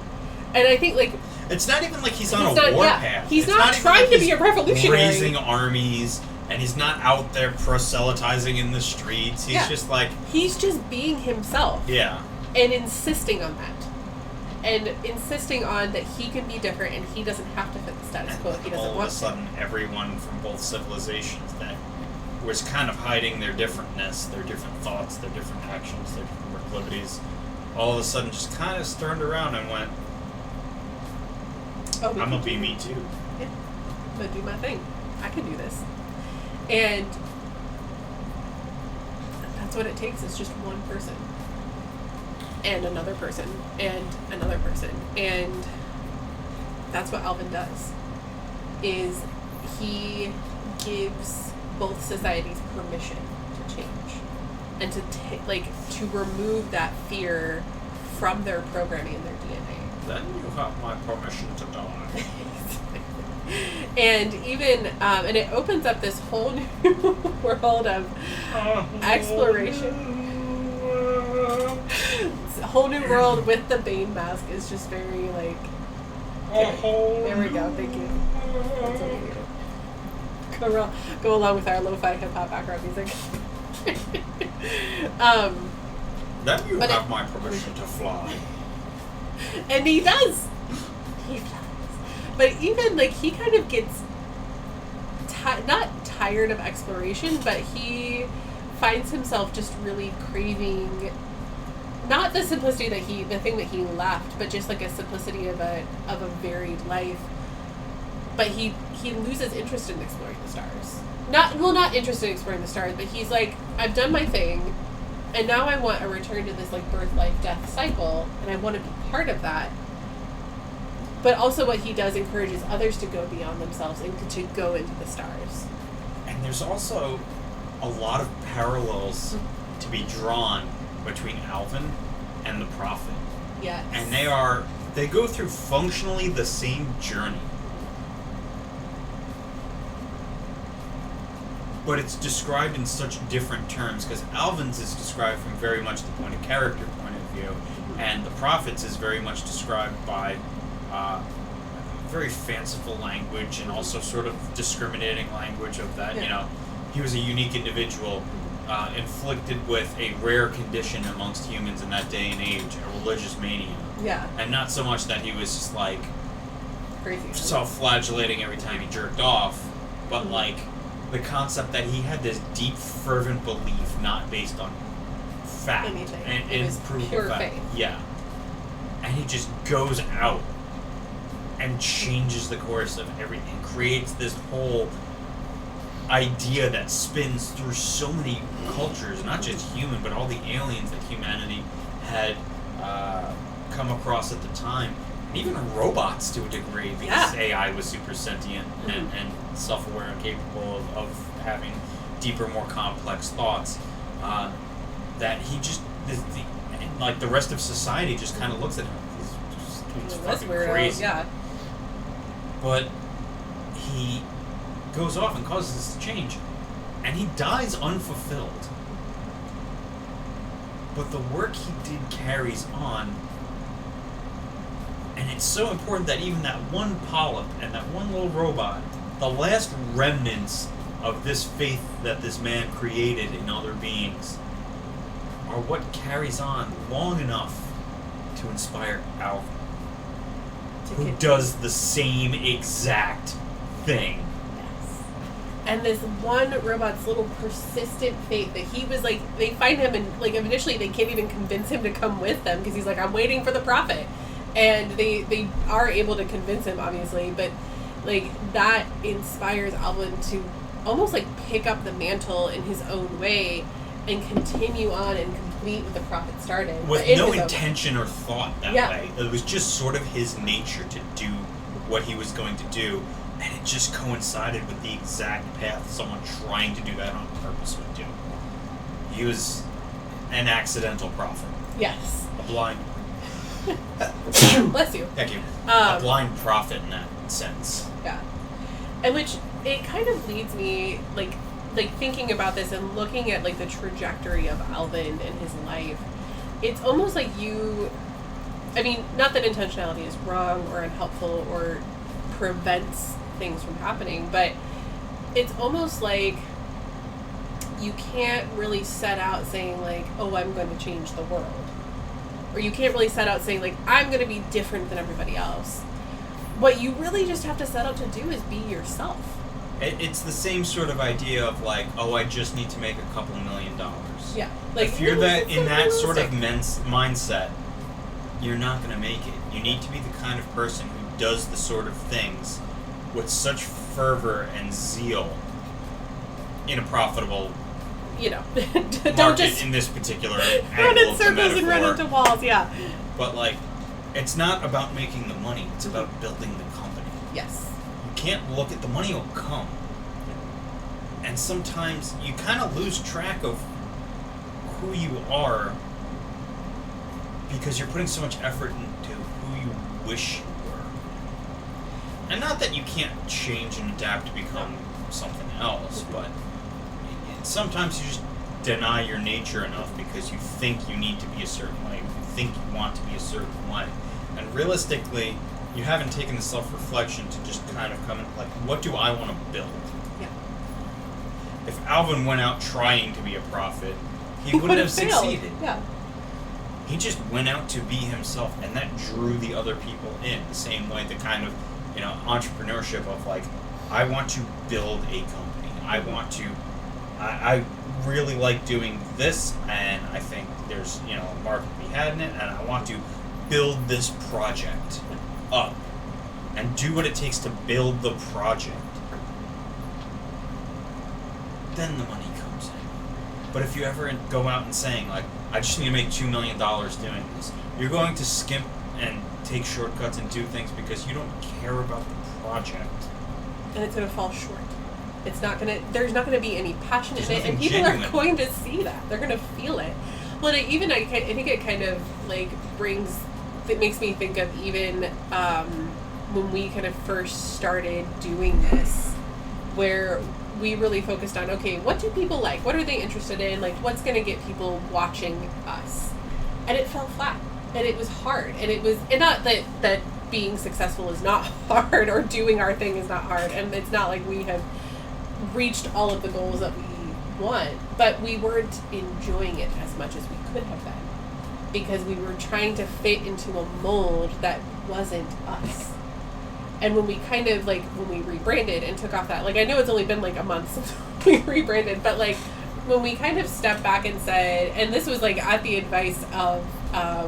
and I think it's not even he's on a warpath. He's not trying to be a revolutionary. Raising armies, and he's not out there proselytizing in the streets. He's just he's just being himself. Yeah. And insisting on that. And insisting on that he can be different, and he doesn't have to fit the status quo if he doesn't want to. All of a sudden, everyone from both civilizations that was kind of hiding their differentness, their different thoughts, their different actions, their different proclivities, all of a sudden just kind of turned around and went, I'm going to be me too. Yeah. I'm going to do my thing. I can do this. And that's what it takes, is just one person. And another person. And another person. And that's what Alvin does. Is he gives both societies permission to change. And to to remove that fear from their programming and their DNA. Then you have my permission to die. And even, and it opens up this whole new world of exploration. It's a whole new world with the Bane mask is just very okay. There we go, thank you. That's what we needed. Go along with our lo-fi hip-hop background music. Then you have my permission to fly. And he does. He does. But even, he kind of gets not tired of exploration, but he finds himself just really craving not the simplicity the thing that he left, but just a simplicity of a varied life. But he loses interest in exploring the stars. Not interested in exploring the stars, but he's I've done my thing, and now I want a return to this birth, life, death cycle, and I want to be part of that. But also what he does encourages others to go beyond themselves and to go into the stars. And there's also a lot of parallels to be drawn between Alvin and the Prophet. Yes. And they go through functionally the same journey. But it's described in such different terms, because Alvin's is described from very much the point of character point of view, and the Prophet's is very much described by very fanciful language and also sort of discriminating language of that, he was a unique individual inflicted with a rare condition amongst humans in that day and age, a religious mania. Yeah. And not so much that he was just like crazy self-flagellating every time he jerked off, but like the concept that he had this deep, fervent belief not based on fact and proof pure of fact. faith. Yeah. And he just goes out and changes the course of everything, creates this whole idea that spins through so many cultures, not just human, but all the aliens that humanity had come across at the time, and even robots to a degree, because AI was super sentient and self-aware and capable of having deeper, more complex thoughts, that he just, like the rest of society just kind of looks at him. He's fucking crazy. Yeah. But he goes off and causes this to change, and he dies unfulfilled. But the work he did carries on, and it's so important that even that one polyp and that one little robot, the last remnants of this faith that this man created in other beings, are what carries on long enough to inspire Alvin, who does the same exact thing. Yes. And this one robot's little persistent faith that he was like, they find him and like initially they can't even convince him to come with them because he's like, I'm waiting for the Prophet. And they are able to convince him, obviously, but like that inspires Alvin to almost like pick up the mantle in his own way and continue on and complete what the Prophet started. With no intention or thought that way. It was just sort of his nature to do what he was going to do, and it just coincided with the exact path someone trying to do that on purpose would do. He was an accidental prophet. Yes. A blind... Bless you. Thank you. A blind prophet in that sense. Yeah. And which, it kind of leads me, like thinking about this and looking at like the trajectory of Alvin and his life, it's almost like not that intentionality is wrong or unhelpful or prevents things from happening, but it's almost like you can't really set out saying like, oh, I'm going to change the world. Or you can't really set out saying like, I'm going to be different than everybody else. What you really just have to set out to do is be yourself. It's the same sort of idea of like, oh, I just need to make a couple $1 million. Yeah. Like, if you're in that sort of mindset, you're not going to make it. You need to be the kind of person who does the sort of things with such fervor and zeal in a profitable don't market just in this particular run angle in circles and run into walls, yeah. But like, it's not about making the money, it's about building the company. Yes. You can't look at the money will come. And sometimes you kind of lose track of who you are because you're putting so much effort into who you wish you were. And not that you can't change and adapt to become something else, but sometimes you just deny your nature enough because you think you need to be a certain way, you think you want to be a certain way. And realistically, you haven't taken the self-reflection to just kind of come in, like, what do I want to build? Yeah. If Alvin went out trying to be a prophet, he wouldn't have succeeded. Yeah. He just went out to be himself, and that drew the other people in. The same way the kind of, entrepreneurship of like, I want to build a company. I really like doing this, and I think there's, a market to be had in it, and I want to build this project up and do what it takes to build the project. Then the money comes in. But if you ever go out and saying, like, I just need to make $2 million doing this, you're going to skimp and take shortcuts and do things because you don't care about the project. And it's going to fall short. There's not going to be any passion in it, and people genuine. are going to see that. They're going to feel it. Well, I think it kind of like it makes me think of even when we kind of first started doing this, where we really focused on, okay, what do people like? What are they interested in? Like, what's going to get people watching us? And it fell flat. And it was hard. And it was, and not that being successful is not hard or doing our thing is not hard. And it's not like we have reached all of the goals that we want, but we weren't enjoying it as much as we could have been because we were trying to fit into a mold that wasn't us. And when we kind of like, when we rebranded and took off that, like, I know it's only been like a month since we rebranded, but like when we kind of stepped back and said, and this was like at the advice of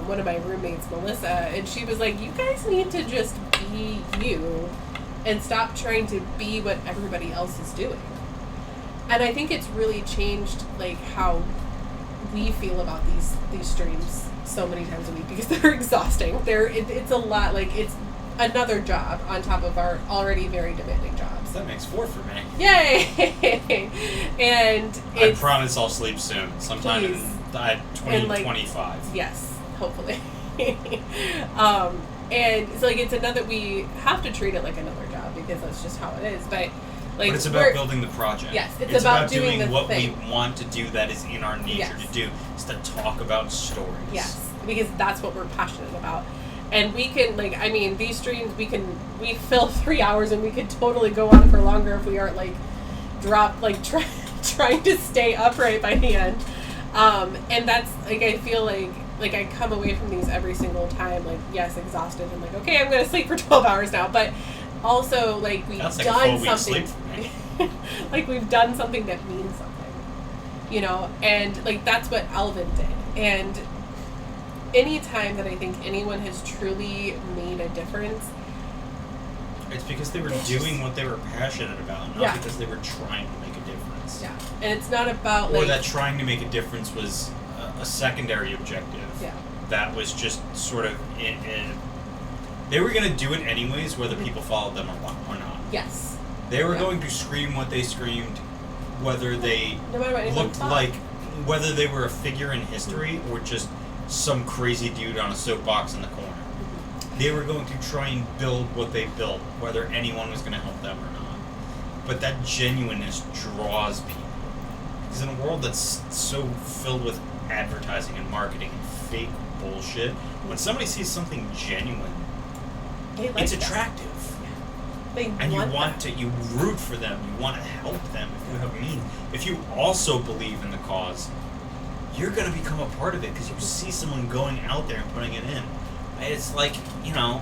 one of my roommates, Melissa, and she was like, you guys need to just be you and stop trying to be what everybody else is doing. And I think it's really changed like how we feel about these streams so many times a week because they're exhausting. It's a lot, like it's another job on top of our already very demanding jobs. That makes 4 for me. Yay! And I promise I'll sleep soon. Sometime please. in 2025. Yes, hopefully. And it's like it's another. We have to treat it like another job because that's just how it is. But it's about building the project. Yes, it's about doing the what thing. we want to do. That is in our nature to do. Is to talk about stories. Yes, because that's what we're passionate about. And we can, like, I mean, these streams, we fill 3 hours and we could totally go on for longer if we aren't, like, trying to stay upright by the end. And that's, like, I feel like I come away from these every single time, like, yes, exhausted and like, okay, I'm going to sleep for 12 hours now. But also, like, we've that's done like something. Like, we've done something that means something, you know? And, like, that's what Alvin did. And any time that I think anyone has truly made a difference, it's because they were doing what they were passionate about, not because they were trying to make a difference. Yeah, and it's not about or that trying to make a difference was a secondary objective. Yeah, that was just sort of they were going to do it anyways, whether people followed them or not. Yes, they were going to scream what they screamed, whether they no matter what looked like, whether they were a figure in history or just some crazy dude on a soapbox in the corner. They were going to try and build what they built, whether anyone was going to help them or not. But that genuineness draws people. Because in a world that's so filled with advertising and marketing and fake bullshit, when somebody sees something genuine, it's attractive. And you root for them, you want to help them if you have means. If you also believe in the cause, you're going to become a part of it because you see someone going out there and putting it in. It's like, you know,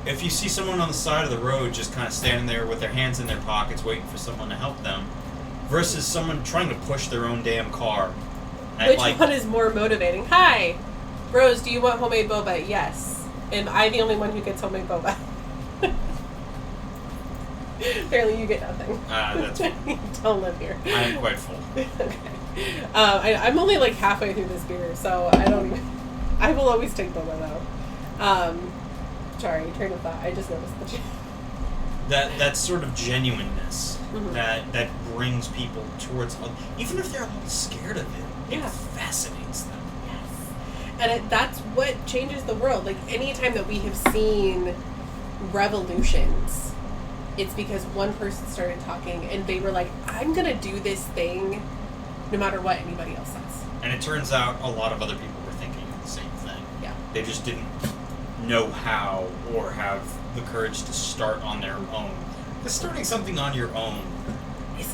if you see someone on the side of the road just kind of standing there with their hands in their pockets waiting for someone to help them versus someone trying to push their own damn car. Which one is more motivating? Hi, Rose, do you want homemade boba? Yes. Am I the only one who gets homemade boba? Apparently you get nothing. That's fine. You don't live here. I am quite full. Okay. I'm only like halfway through this beer, so I will always take boba though. Sorry, train of thought. I just noticed that sort of genuineness that brings people towards, even if they're a little scared of it, it fascinates them. Yes, and that's what changes the world. Like anytime that we have seen revolutions, it's because one person started talking and they were like, I'm gonna do this thing no matter what anybody else says. And it turns out a lot of other people were thinking of the same thing. Yeah. They just didn't know how or have the courage to start on their own. Because starting something on your own is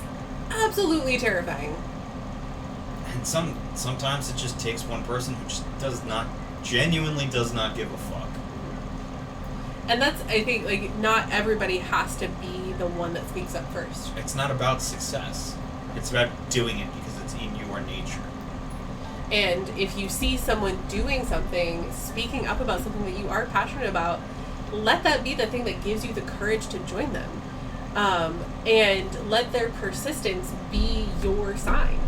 absolutely terrifying. And sometimes it just takes one person who just genuinely does not give a fuck. And that's, I think, like, not everybody has to be the one that speaks up first. It's not about success. It's about doing it because it's in your nature. And if you see someone doing something, speaking up about something that you are passionate about, let that be the thing that gives you the courage to join them. And let their persistence be your sign.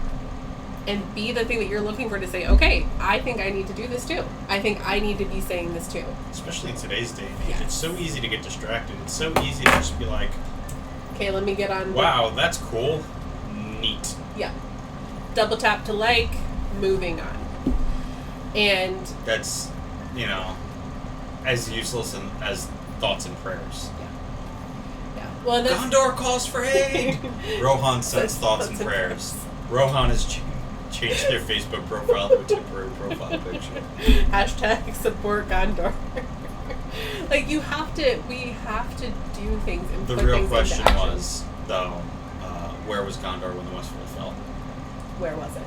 And be the thing that you're looking for to say, okay, I think I need to do this too. I think I need to be saying this too. Especially in today's day and age. Yes. It's so easy to get distracted. It's so easy to just be like, okay, let me get on. Wow, that's cool. Neat. Yeah. Double tap to like, moving on. And that's, as useless as thoughts and prayers. Yeah. Well, Gondor calls for aid! Rohan sends thoughts and prayers. Rohan has changed their Facebook profile to a temporary profile picture. Hashtag support Gondor. Like, we have to do things and the put real things question into action. was, though, where was Gondor when the Westfold fell? Where was it?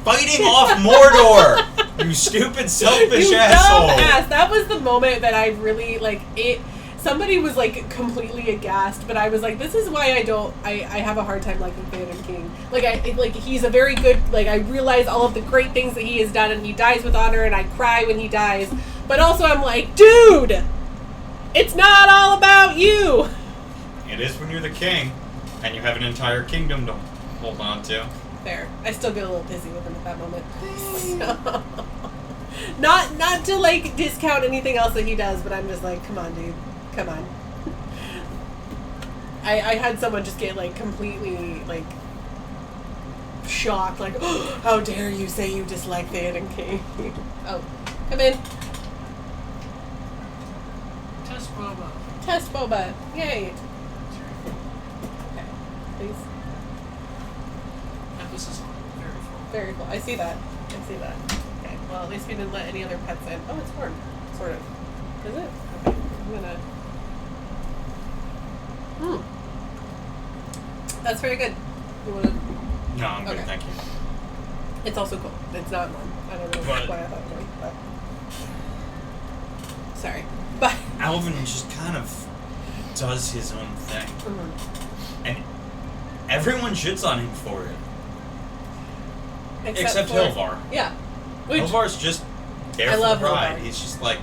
Fighting off Mordor! You stupid, selfish You asshole! dumb ass. That was the moment that I really, somebody was, completely aghast, but I was like, this is why I have a hard time liking Theoden King. He's a very good, I realize all of the great things that he has done, and he dies with honor, and I cry when he dies. But also I'm like, dude! It's not all about you! It is when you're the king, and you have an entire kingdom to hold on to. Fair. I still get a little pissy with him at that moment. So, not to, discount anything else that he does, but I'm just like, come on, dude. Come on. I had someone just get, completely, shocked, oh, how dare you say you dislike Theoden King. Oh, come in. Test boba. Yay. Okay. Please. Emphasis on very full. Very full. I see that. Okay. Well, at least we didn't let any other pets in. Oh, it's warm. Sort of. Is it? Okay. I'm gonna... That's very good. You wanna... No, I'm good, Okay. thank you. It's also cold. It's not warm. I don't know But- why I thought it was, but... Sorry. But... Alvin just kind of does his own thing. Mhm. And everyone shits on him for it. Except for- Hilvar. Yeah. Which, Hilvar's just there I for love the ride. Hilvar. He's just like,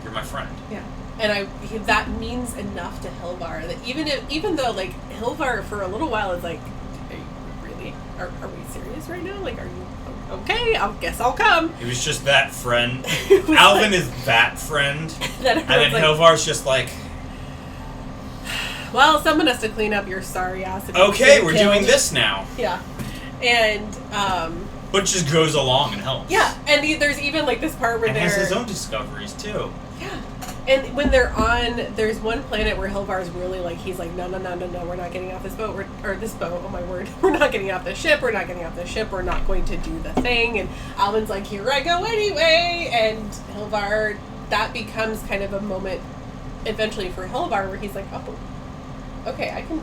you're my friend. yeah. And that means enough to Hilvar that even though Hilvar for a little while is like, are you really? Are we serious right now? Are you okay? I guess I'll come. He was just that friend. It was Alvin is that friend. That And then everyone's Hilvar's just like, well, someone has to clean up your sorry ass. if you okay, get we're killed. doing this now. Yeah. And But just goes along and helps. yeah, and there's even this part where And they're has his own discoveries too. yeah. And when they're on, there's one planet where Hilvar's really he's like, no, we're not getting off this boat, or this boat, oh my word, we're not getting off the ship, we're not going to do the thing, and Alvin's like, here I go anyway, and Hilvar, that becomes kind of a moment, eventually for Hilvar, where he's like, oh, okay, I can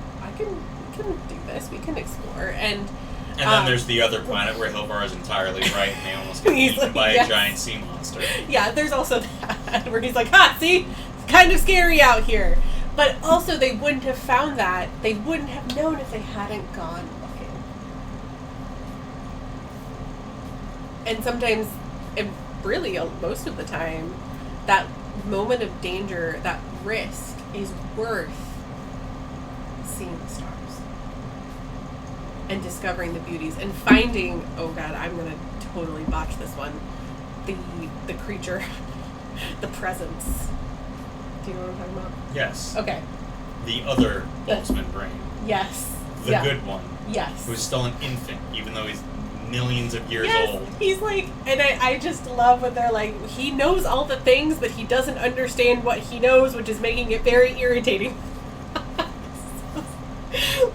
do this, we can explore, and then there's the other planet where Hilvar is entirely right and they almost get He's eaten like, by yes. a giant sea monster. yeah, there's also that, where he's like, see, it's kind of scary out here. But also, they wouldn't have found that. They wouldn't have known if they hadn't gone looking. And sometimes, and really most of the time, that moment of danger, that risk, is worth seeing the stars. And discovering the beauties. And finding, oh god, I'm going to totally botch this one. The creature, the presence. Do you know what I'm talking about? Yes. Okay. The other Boltzmann brain. Yes. The yeah. good one. Yes. Who's still an infant, even though he's millions of years yes. old. He's and I just love when they're he knows all the things, but he doesn't understand what he knows, which is making it very irritating.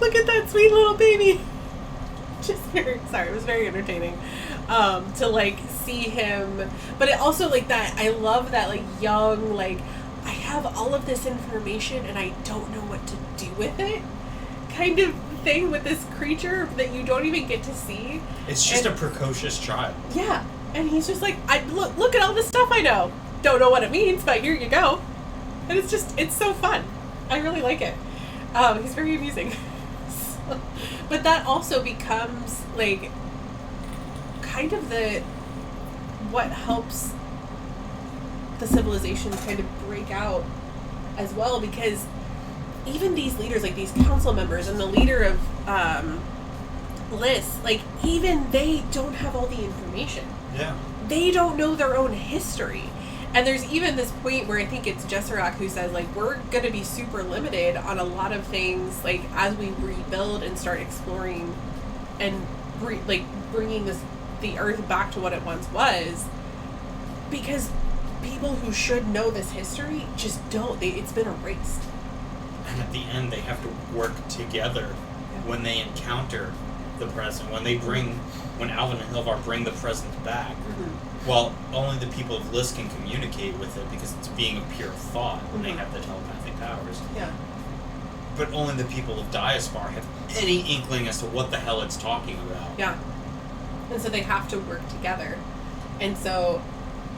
Look at that sweet little baby. Just it was very entertaining to see him, but it also that I love that young I have all of this information and I don't know what to do with it kind of thing with this creature that you don't even get to see. It's just a precocious child. Yeah, and he's just look at all this stuff I know. Don't know what it means, but here you go. And it's so fun. I really like it. He's very amusing. But that also becomes kind of what helps the civilizations kind of break out as well, because even these leaders, these council members and the leader of Lys, even they don't have all the information. Yeah. They don't know their own history. And there's even this point where I think it's Jesserak who says, we're going to be super limited on a lot of things, as we rebuild and start exploring and, bringing this the Earth back to what it once was, because people who should know this history just don't. It's been erased. And at the end, they have to work together when they encounter the present. When Alvin and Hilvar bring the present back, well, only the people of Lys can communicate with it because it's being a pure thought when they have the telepathic powers. Yeah. But only the people of Diaspar have any inkling as to what the hell it's talking about. Yeah. And so they have to work together. And so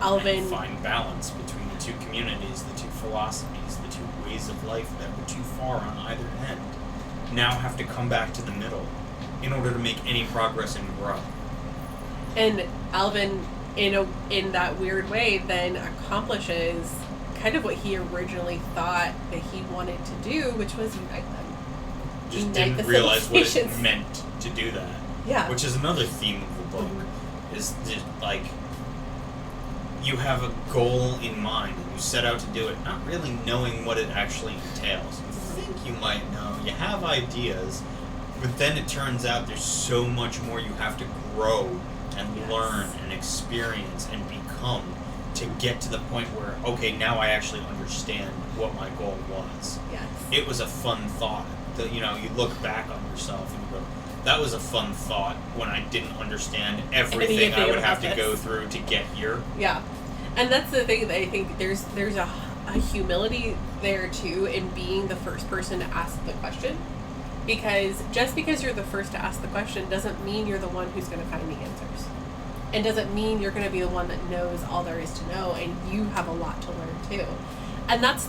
Alvin... And find balance between the two communities, the two philosophies, the two ways of life that were too far on either end. Now have to come back to the middle in order to make any progress and grow. And Alvin, in that weird way, then accomplishes kind of what he originally thought that he wanted to do, which was unite them. Just didn't realize what it meant to do that. Yeah. Which is another theme of the book. Is just like, you have a goal in mind and you set out to do it, not really knowing what it actually entails. You think you might know, you have ideas, but then it turns out there's so much more you have to grow and learn and experience and become to get to the point where, okay, now I actually understand what my goal was. Yes. It was a fun thought. You look back on yourself and you go, that was a fun thought when I didn't understand everything I would have to go through to get here. Yeah. And that's the thing that I think there's a humility there too in being the first person to ask the question. Because just because you're the first to ask the question doesn't mean you're the one who's going to find the answers. And doesn't mean you're going to be the one that knows all there is to know, and you have a lot to learn too. And that's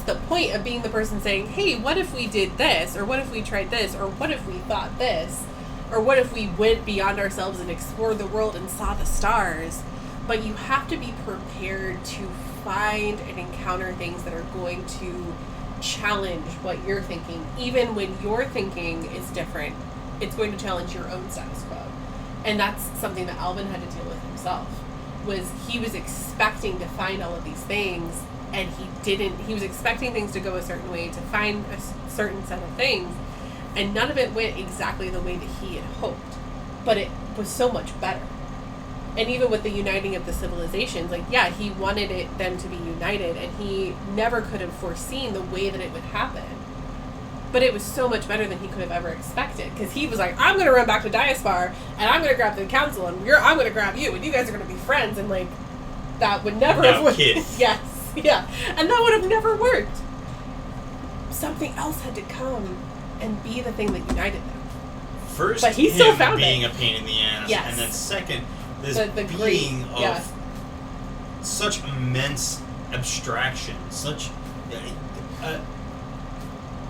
the point of being the person saying, hey, what if we did this? Or what if we tried this? Or what if we thought this? Or what if we went beyond ourselves and explored the world and saw the stars? But you have to be prepared to find and encounter things that are going to challenge what you're thinking. Even when your thinking is different, it's going to challenge your own status quo. And that's something that Alvin had to deal with himself. He was expecting to find all of these things, and he didn't. He was expecting things to go a certain way, to find a certain set of things, and none of it went exactly the way that he had hoped. But it was so much better. And even with the uniting of the civilizations, he wanted them to be united, and he never could have foreseen the way that it would happen. But it was so much better than he could have ever expected, because he was like, I'm going to run back to Diaspar, and I'm going to grab the council, and I'm going to grab you, and you guys are going to be friends, and that would never have worked. Yes, yeah. And that would have never worked. Something else had to come and be the thing that united them. First, but he still found being a pain in the ass, and then second, this being of such immense abstraction, such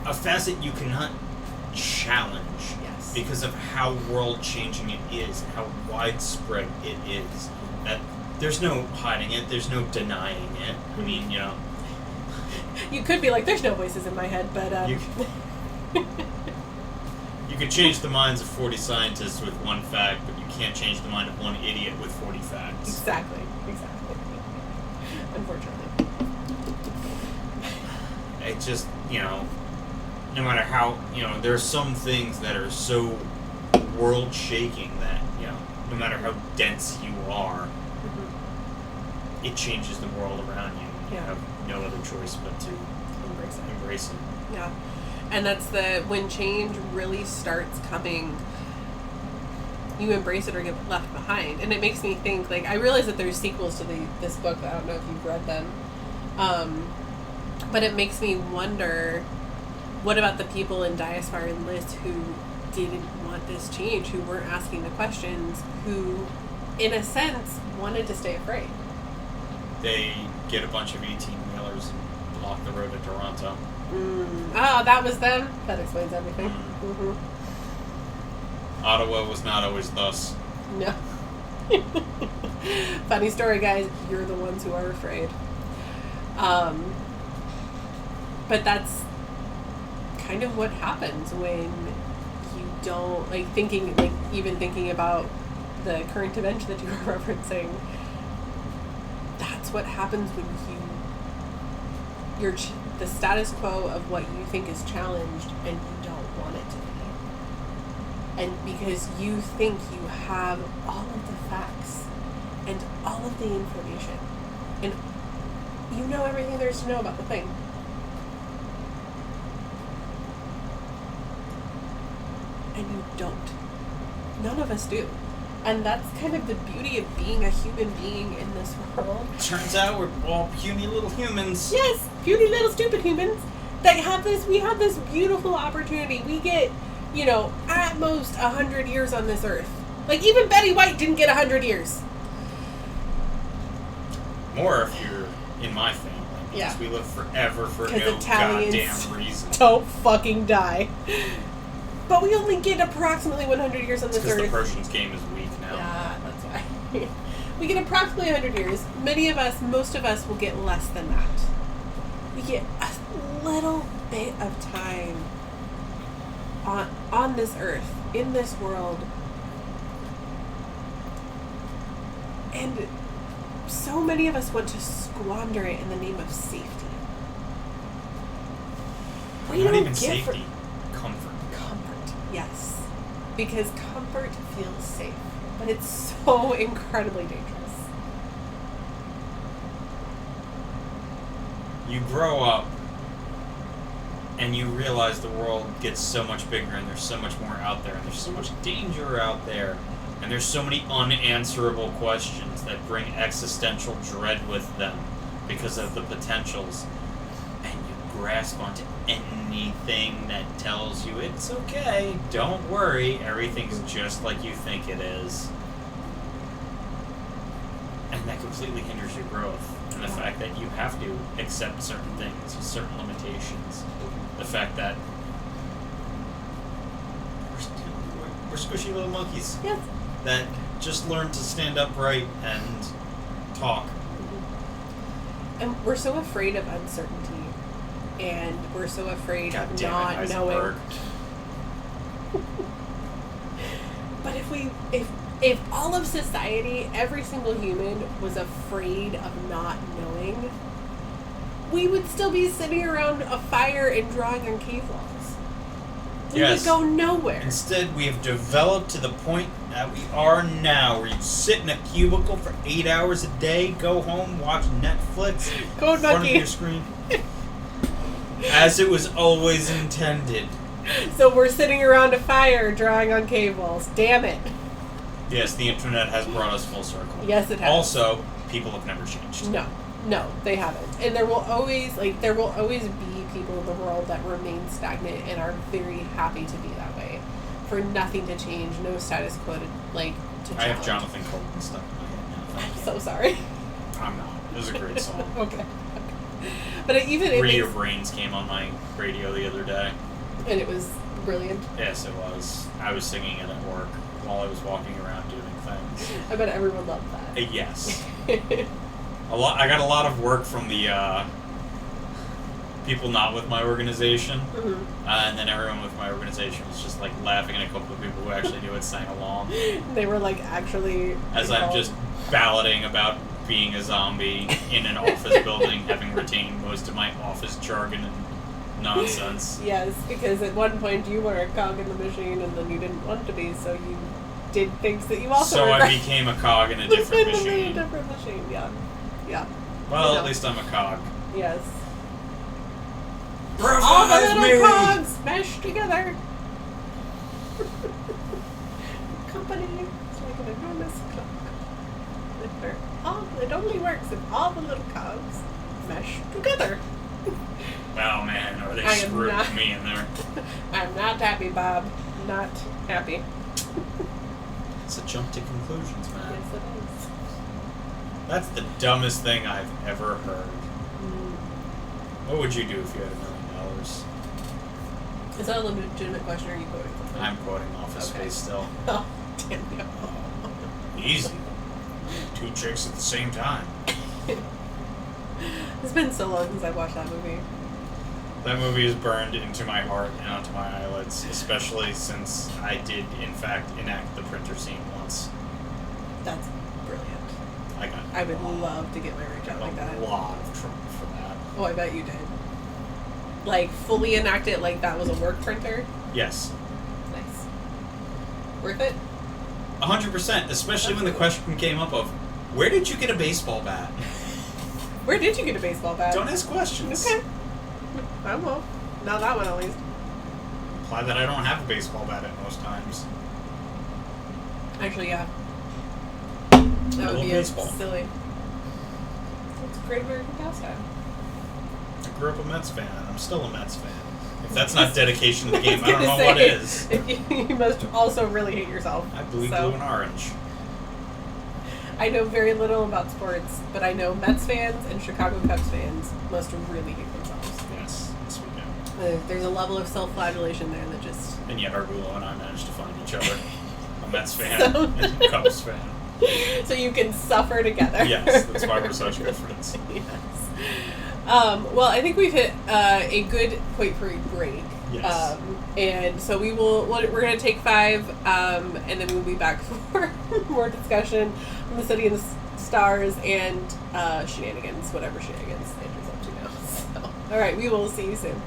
a facet you cannot challenge because of how world-changing it is, how widespread it is. That there's no hiding it, there's no denying it. I mean, you could be like, there's no voices in my head, but you could change the minds of 40 scientists with one fact, but you can't change the mind of one idiot with 40 facts. Exactly. Unfortunately. It just, no matter how, there are some things that are so world-shaking that, no matter how dense you are, it changes the world around you. You have no other choice but to embrace it. Yeah. And that's when change really starts coming, you embrace it or get left behind. And it makes me think, I realize that there's sequels to this book. I don't know if you've read them. But it makes me wonder, what about the people in Diaspar and Lys who didn't want this change, who weren't asking the questions, who, in a sense, wanted to stay afraid? They get a bunch of 18-wheelers and block the road to Toronto. Oh, that was them? That explains everything. Ottawa was not always thus. No. Funny story, guys. You're the ones who are afraid. But that's kind of what happens when you don't, even thinking about the current event that you were referencing. That's what happens when the status quo of what you think is challenged and you don't want it to be. And because you think you have all of the facts and all of the information. And you know everything there is to know about the thing. And you don't. None of us do. And that's kind of the beauty of being a human being in this world. Turns out we're all puny little humans. Yes, puny little stupid humans that we have this beautiful opportunity. We get, at most 100 years on this earth. Like, even Betty White didn't get 100 years. More if you're in my family. Because we live forever for no Italians goddamn reason. Don't fucking die. But we only get approximately 100 years on this earth. Because the Persians game is weak now. Yeah, that's why. We get approximately 100 years. Most of us will get less than that. We get a little bit of time on this earth, in this world. And so many of us want to squander it in the name of safety. Not even safety. Comfort. Yes, because comfort feels safe, but it's so incredibly dangerous. You grow up and you realize the world gets so much bigger and there's so much more out there and there's so much danger out there and there's so many unanswerable questions that bring existential dread with them because of the potentials, and you grasp onto anything that tells you it's okay, don't worry, everything's just like you think it is. And that completely hinders your growth. And the fact that you have to accept certain things, certain limitations. The fact that we're squishy little monkeys. Yes. That just learn to stand upright and talk. And we're so afraid of uncertainty. And we're so afraid of not knowing. But if all of society, every single human, was afraid of not knowing, we would still be sitting around a fire and drawing on cave walls. We would go nowhere. Instead, we have developed to the point that we are now, where you sit in a cubicle for 8 hours a day, go home, watch Netflix Code in front Monkey. of your screen. As it was always intended. So we're sitting around a fire drawing on cave walls. Damn it. Yes, the internet has brought us full circle. Yes, it has. Also, people have never changed. No, they haven't. And there will always be people in the world that remain stagnant and are very happy to be that way. For nothing to change, no status quo to challenge. I have Jonathan Coulton stuck in my head now. I'm so sorry. I'm not. It was a great song. Okay. But Read Your Brains came on my radio the other day. And it was brilliant. Yes, it was. I was singing it at work while I was walking around doing things. I bet everyone loved that. Yes. I got a lot of work from the people not with my organization. Mm-hmm. And then everyone with my organization was just like laughing at a couple of people who actually knew it sang along. They were like actually... As I'm just balloting about being a zombie in an office building, having retained most of my office jargon and nonsense. Yes, because at one point you were a cog in the machine and then you didn't want to be, so you did things that you also So regret. I became a cog in a different machine. A different machine, yeah. Well, at least I'm a cog. Yes. Revive all the little me! cogs smashed together. Company is like an enormous clock. It only works if all the little cogs mesh together. Oh man, are they I am screwed not- me in there? I'm not happy, Bob. Not happy. It's a jump to conclusions, man. Yes, it is. That's the dumbest thing I've ever heard. Mm. What would you do if you had $1 million? Is that a legitimate question or are you quoting something? I'm quoting Office Space still. Oh, damn you. Easy. 2 chicks at the same time. It's been so long since I watched that movie. That movie is burned into my heart and onto my eyelids, especially since I did, in fact, enact the printer scene once. That's brilliant. I would love to get my rage out like that. A lot of trouble for that. Oh, I bet you did. Like, fully enact it like that was a work printer? Yes. Nice. Worth it? 100%, especially when the question came up of, where did you get a baseball bat? Where did you get a baseball bat? Don't ask questions. Okay. I won't. Not that one, at least. Imply that I don't have a baseball bat at most times. Actually, yeah. That I would love be baseball. silly. It's a great American pastime. I grew up a Mets fan, and I'm still a Mets fan. If that's not dedication to the game, I was don't know gonna what say, is. You must also really hate yourself. I bleed So, blue and orange. I know very little about sports, but I know Mets fans and Chicago Cubs fans must really hate themselves. Yes, yes we do. There's a level of self-flagellation there that just... And yet Argulo and I managed to find each other. A Mets fan So- and a Cubs fan. So you can suffer together. Yes, that's why we're such good friends. Yes. Well, I think we've hit a good point for a break. Yes. And so we're going to take 5, and then we'll be back for more discussion on the City and the Stars and shenanigans, whatever shenanigans Andrew's up to now. So, all right, we will see you soon.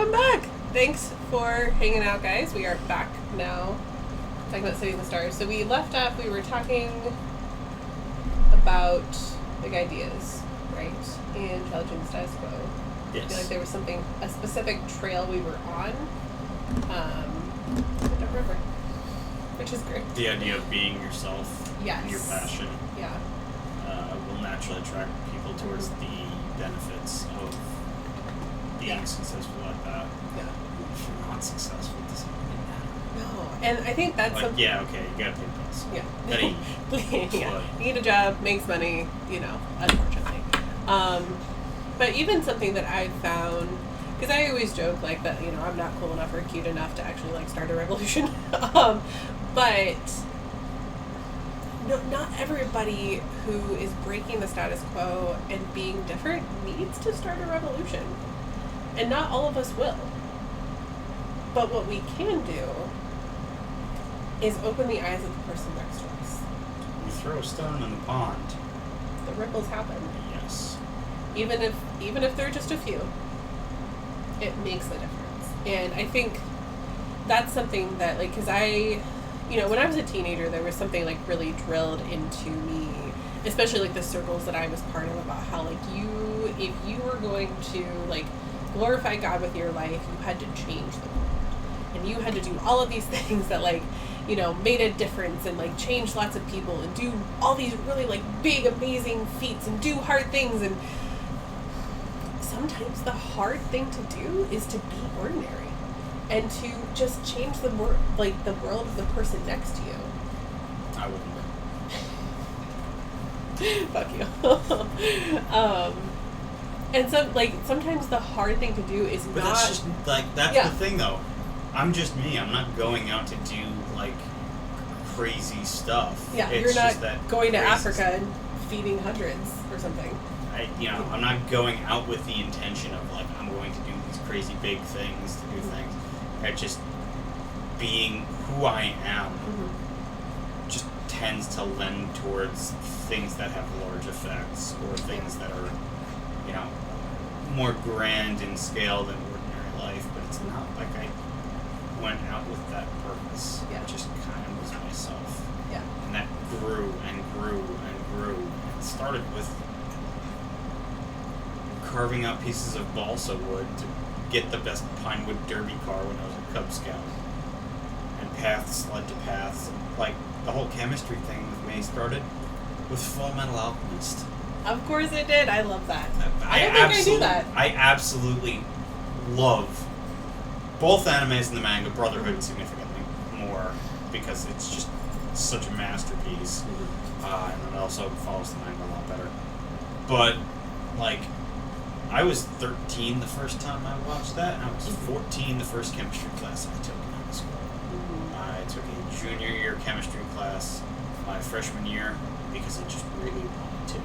Welcome back! Thanks for hanging out, guys. We are back now talking about City of the Stars. So we left off, we were talking about big ideas, right? And challenging the status quo. Yes. I feel like there was something, a specific trail we were on. I don't remember. Which is great. The idea of being yourself Yes. and your passion Yeah. will naturally attract people towards the benefits of being successful at that. Yeah. If you're not successful, it doesn't really matter. No. And I think that's Like, yeah, okay, you gotta pay bills. Yeah. Gotta eat. Yeah. But- You need a job, makes money, unfortunately. But even something that I found, because I always joke like that, I'm not cool enough or cute enough to actually like start a revolution. But no, not everybody who is breaking the status quo and being different needs to start a revolution. And not all of us will. But what we can do is open the eyes of the person next to us. You throw a stone in the pond. The ripples happen. Yes. Even if they're just a few, it makes a difference. And I think that's something that, like, because when I was a teenager, there was something, like, really drilled into me, especially, like, the circles that I was part of, about how, like, if you were going to, like, glorify God with your life, you had to change the world. And you had to do all of these things that, like, made a difference and, like, change lots of people and do all these really, like, big, amazing feats and do hard things. And sometimes the hard thing to do is to be ordinary and to just change the world of the person next to you. I wouldn't. Fuck you. And so, like, sometimes the hard thing to do is But not... that's just, like, that's Yeah. the thing, though. I'm just me. I'm not going out to do, like, crazy stuff. Yeah, It's you're not just that going to crazy Africa and feeding hundreds or something. I'm not going out with the intention of, like, I'm going to do these crazy big things, to do things. It's just being who I am just tends to lend towards things that have large effects or things that are, more grand in scale than ordinary life. But it's not like I went out with that purpose. Yeah. It just kind of was myself. Yeah. And that grew and grew and grew. It started with carving out pieces of balsa wood to get the best pine wood derby car when I was a Cub Scout. And paths led to paths. And, like, the whole chemistry thing with me started with Full Metal Alchemist. Of course it did. I love that. I don't think I knew that. I absolutely love both animes and the manga. Brotherhood significantly more because it's just such a masterpiece, and it also follows the manga a lot better. But, like, I was 13 the first time I watched that, and I was 14 the first chemistry class I took in high school. I took a junior year chemistry class my freshman year because I just really wanted to.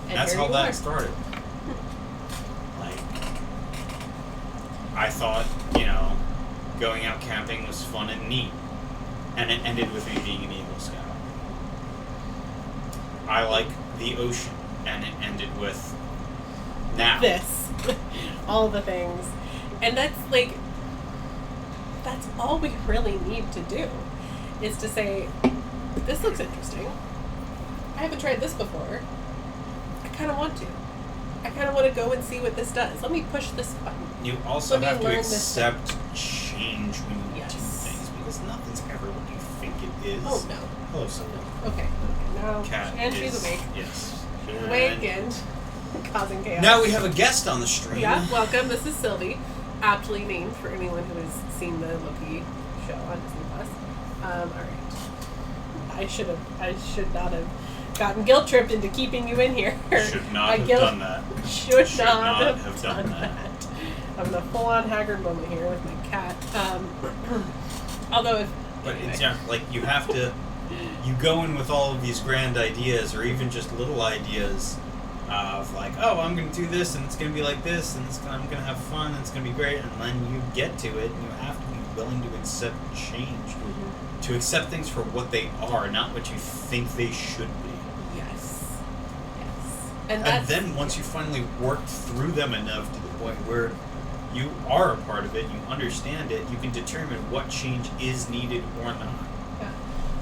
And That's here how you that are. started. Like, I thought, going out camping was fun and neat. And it ended with me being an Eagle Scout. I like the ocean, and it ended with now. This. All the things. And that's all we really need to do, is to say, this looks interesting. I haven't tried this before. I kind of want to. I kind of want to go and see what this does. Let me push this button. You also Let me have to learn this accept change when you Yes. do things, because nothing's ever what you think it is. Oh, no. Hello, Sophie. Okay. Now, Cat and is, she's awake. Yes. She's awake and causing chaos. Now we have a guest on the stream. Yeah, welcome. This is Sylvie, aptly named for anyone who has seen the Loki show on Disney Plus. All right. I should not have gotten guilt tripped into keeping you in here. Should not have done that. Should not have have done done that. that. I'm in a full-on Haggard moment here with my cat. Although, It's like you have to. You go in with all of these grand ideas, or even just little ideas of like, oh, I'm going to do this, and it's going to be like this, and I'm going to have fun, and it's going to be great, and then you get to it, and you have to be willing to accept change, to accept things for what they are, not what you think they should be. Yes. And then once you finally work through them enough to the point where you are a part of it, you understand it, you can determine what change is needed or not. Yeah.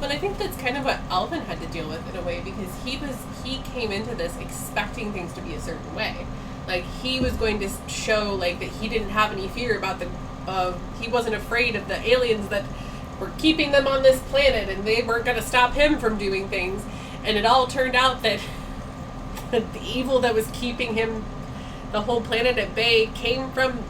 But I think that's kind of what Alvin had to deal with in a way, because he came into this expecting things to be a certain way. Like, he was going to show, like, that he didn't have any fear about he wasn't afraid of the aliens that were keeping them on this planet, and they weren't going to stop him from doing things. And it all turned out that the evil that was keeping him, the whole planet at bay, came from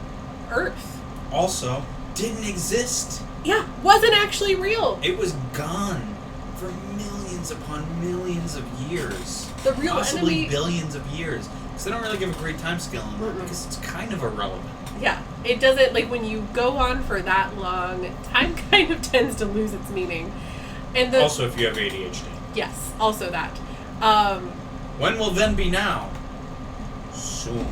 Earth. Also, didn't exist. Yeah, wasn't actually real. It was gone for millions upon millions of years. The real possibly enemy... billions of years. Because they don't really give a great time scale on that, because it's kind of irrelevant. Yeah, it doesn't, like, when you go on for that long, time kind of tends to lose its meaning. And also, if you have ADHD. Yes, also that. When will then be now? Soon.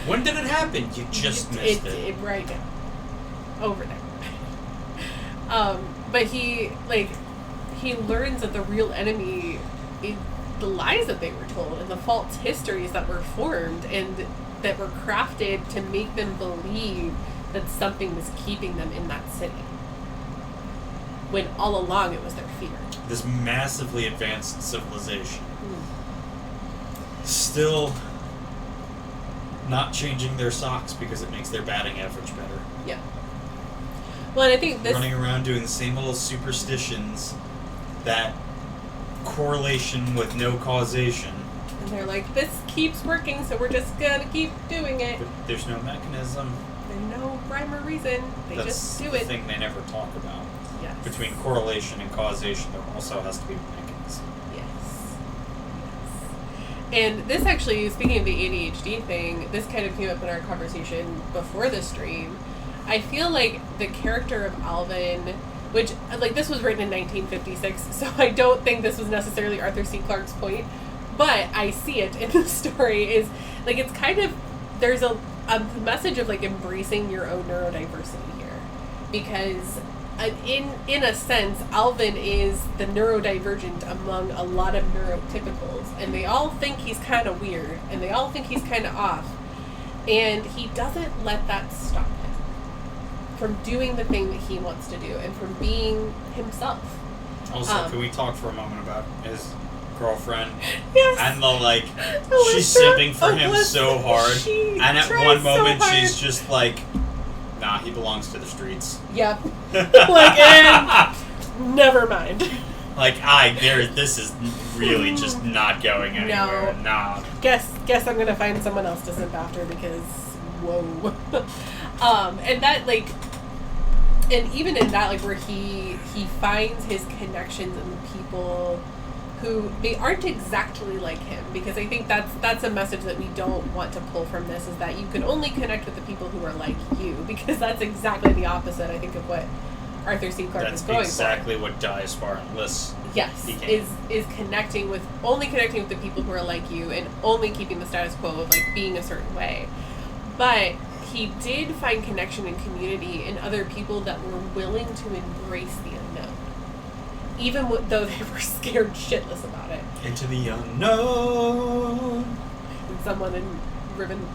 When did it happen? You just missed it. Right now. Over there. But he learns that the real enemy is the lies that they were told and the false histories that were formed and that were crafted to make them believe that something was keeping them in that city. When all along it was their fear. This massively advanced civilization. Still not changing their socks because it makes their batting average better. Yeah. Well, and I think this... Running around doing the same little superstitions, that correlation with no causation. And they're like, this keeps working, so we're just gonna keep doing it. But there's no mechanism. There's no rhyme or reason. That's just do it. That's the thing they never talk about. Yes. Between correlation and causation, there also has to be a mechanism. Yes. And this actually, speaking of the ADHD thing, this kind of came up in our conversation before the stream. I feel like the character of Alvin, which, like, this was written in 1956, so I don't think this was necessarily Arthur C. Clarke's point, but I see it in the story, is, like, it's kind of, there's a message of, like, embracing your own neurodiversity here. Because in a sense, Alvin is the neurodivergent among a lot of neurotypicals, and they all think he's kind of weird, and they all think he's kind of off, and he doesn't let that stop him from doing the thing that he wants to do, and from being himself. Also, can we talk for a moment about his girlfriend? Yes. And the, like, Alyssa. she's simping for him so hard, She and at tries one moment so hard. she's just like, nah, he belongs to the streets. Yep. Like, and never mind. Like, this is really just not going anywhere. No. Nah. Guess I'm gonna find someone else to simp after, because whoa. And that, like, and even in that, like, where he finds his connections in the people who, they aren't exactly like him, because I think that's a message that we don't want to pull from this, is that you can only connect with the people who are like you, because that's exactly the opposite, I think, of what Arthur C. Clarke is going for. That's exactly what Diaspar enlists. Yes, became. is only connecting with the people who are like you, and only keeping the status quo of, like, being a certain way. But he did find connection and community in other people that were willing to embrace the unknown, even though they were scared shitless about it. Into the unknown. And someone in Arendelle.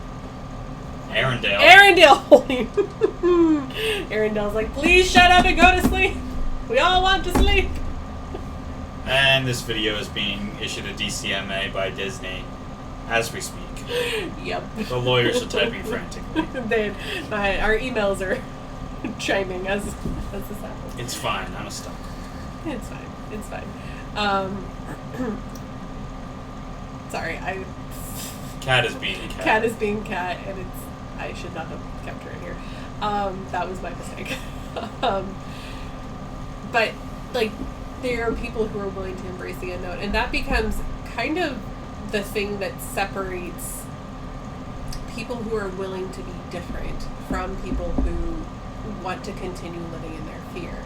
Arendell's like, please shut up and go to sleep. We all want to sleep. And this video is being issued a DCMA by Disney as we speak. Yep. The lawyers are typing frantically. Our emails are chiming as this happens. It's fine. I'm a stalker. It's fine. Sorry, Cat is being cat. Cat is being cat, and I should not have kept her in here. That was my mistake. But, like, there are people who are willing to embrace the unknown, and that becomes kind of the thing that separates people who are willing to be different from people who want to continue living in their fear.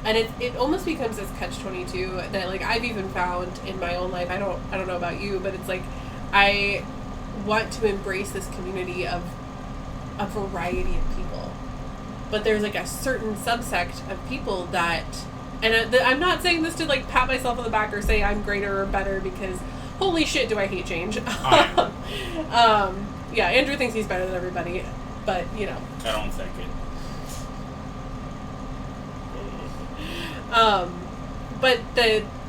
And it almost becomes this catch-22 that, like, I've even found in my own life. I don't know about you, but it's like I want to embrace this community of a variety of people, but there's, like, a certain subsect of people that, and I'm not saying this to, like, pat myself on the back or say I'm greater or better, because holy shit do I hate change. Yeah, Andrew thinks he's better than everybody, but, you know. I don't think it. But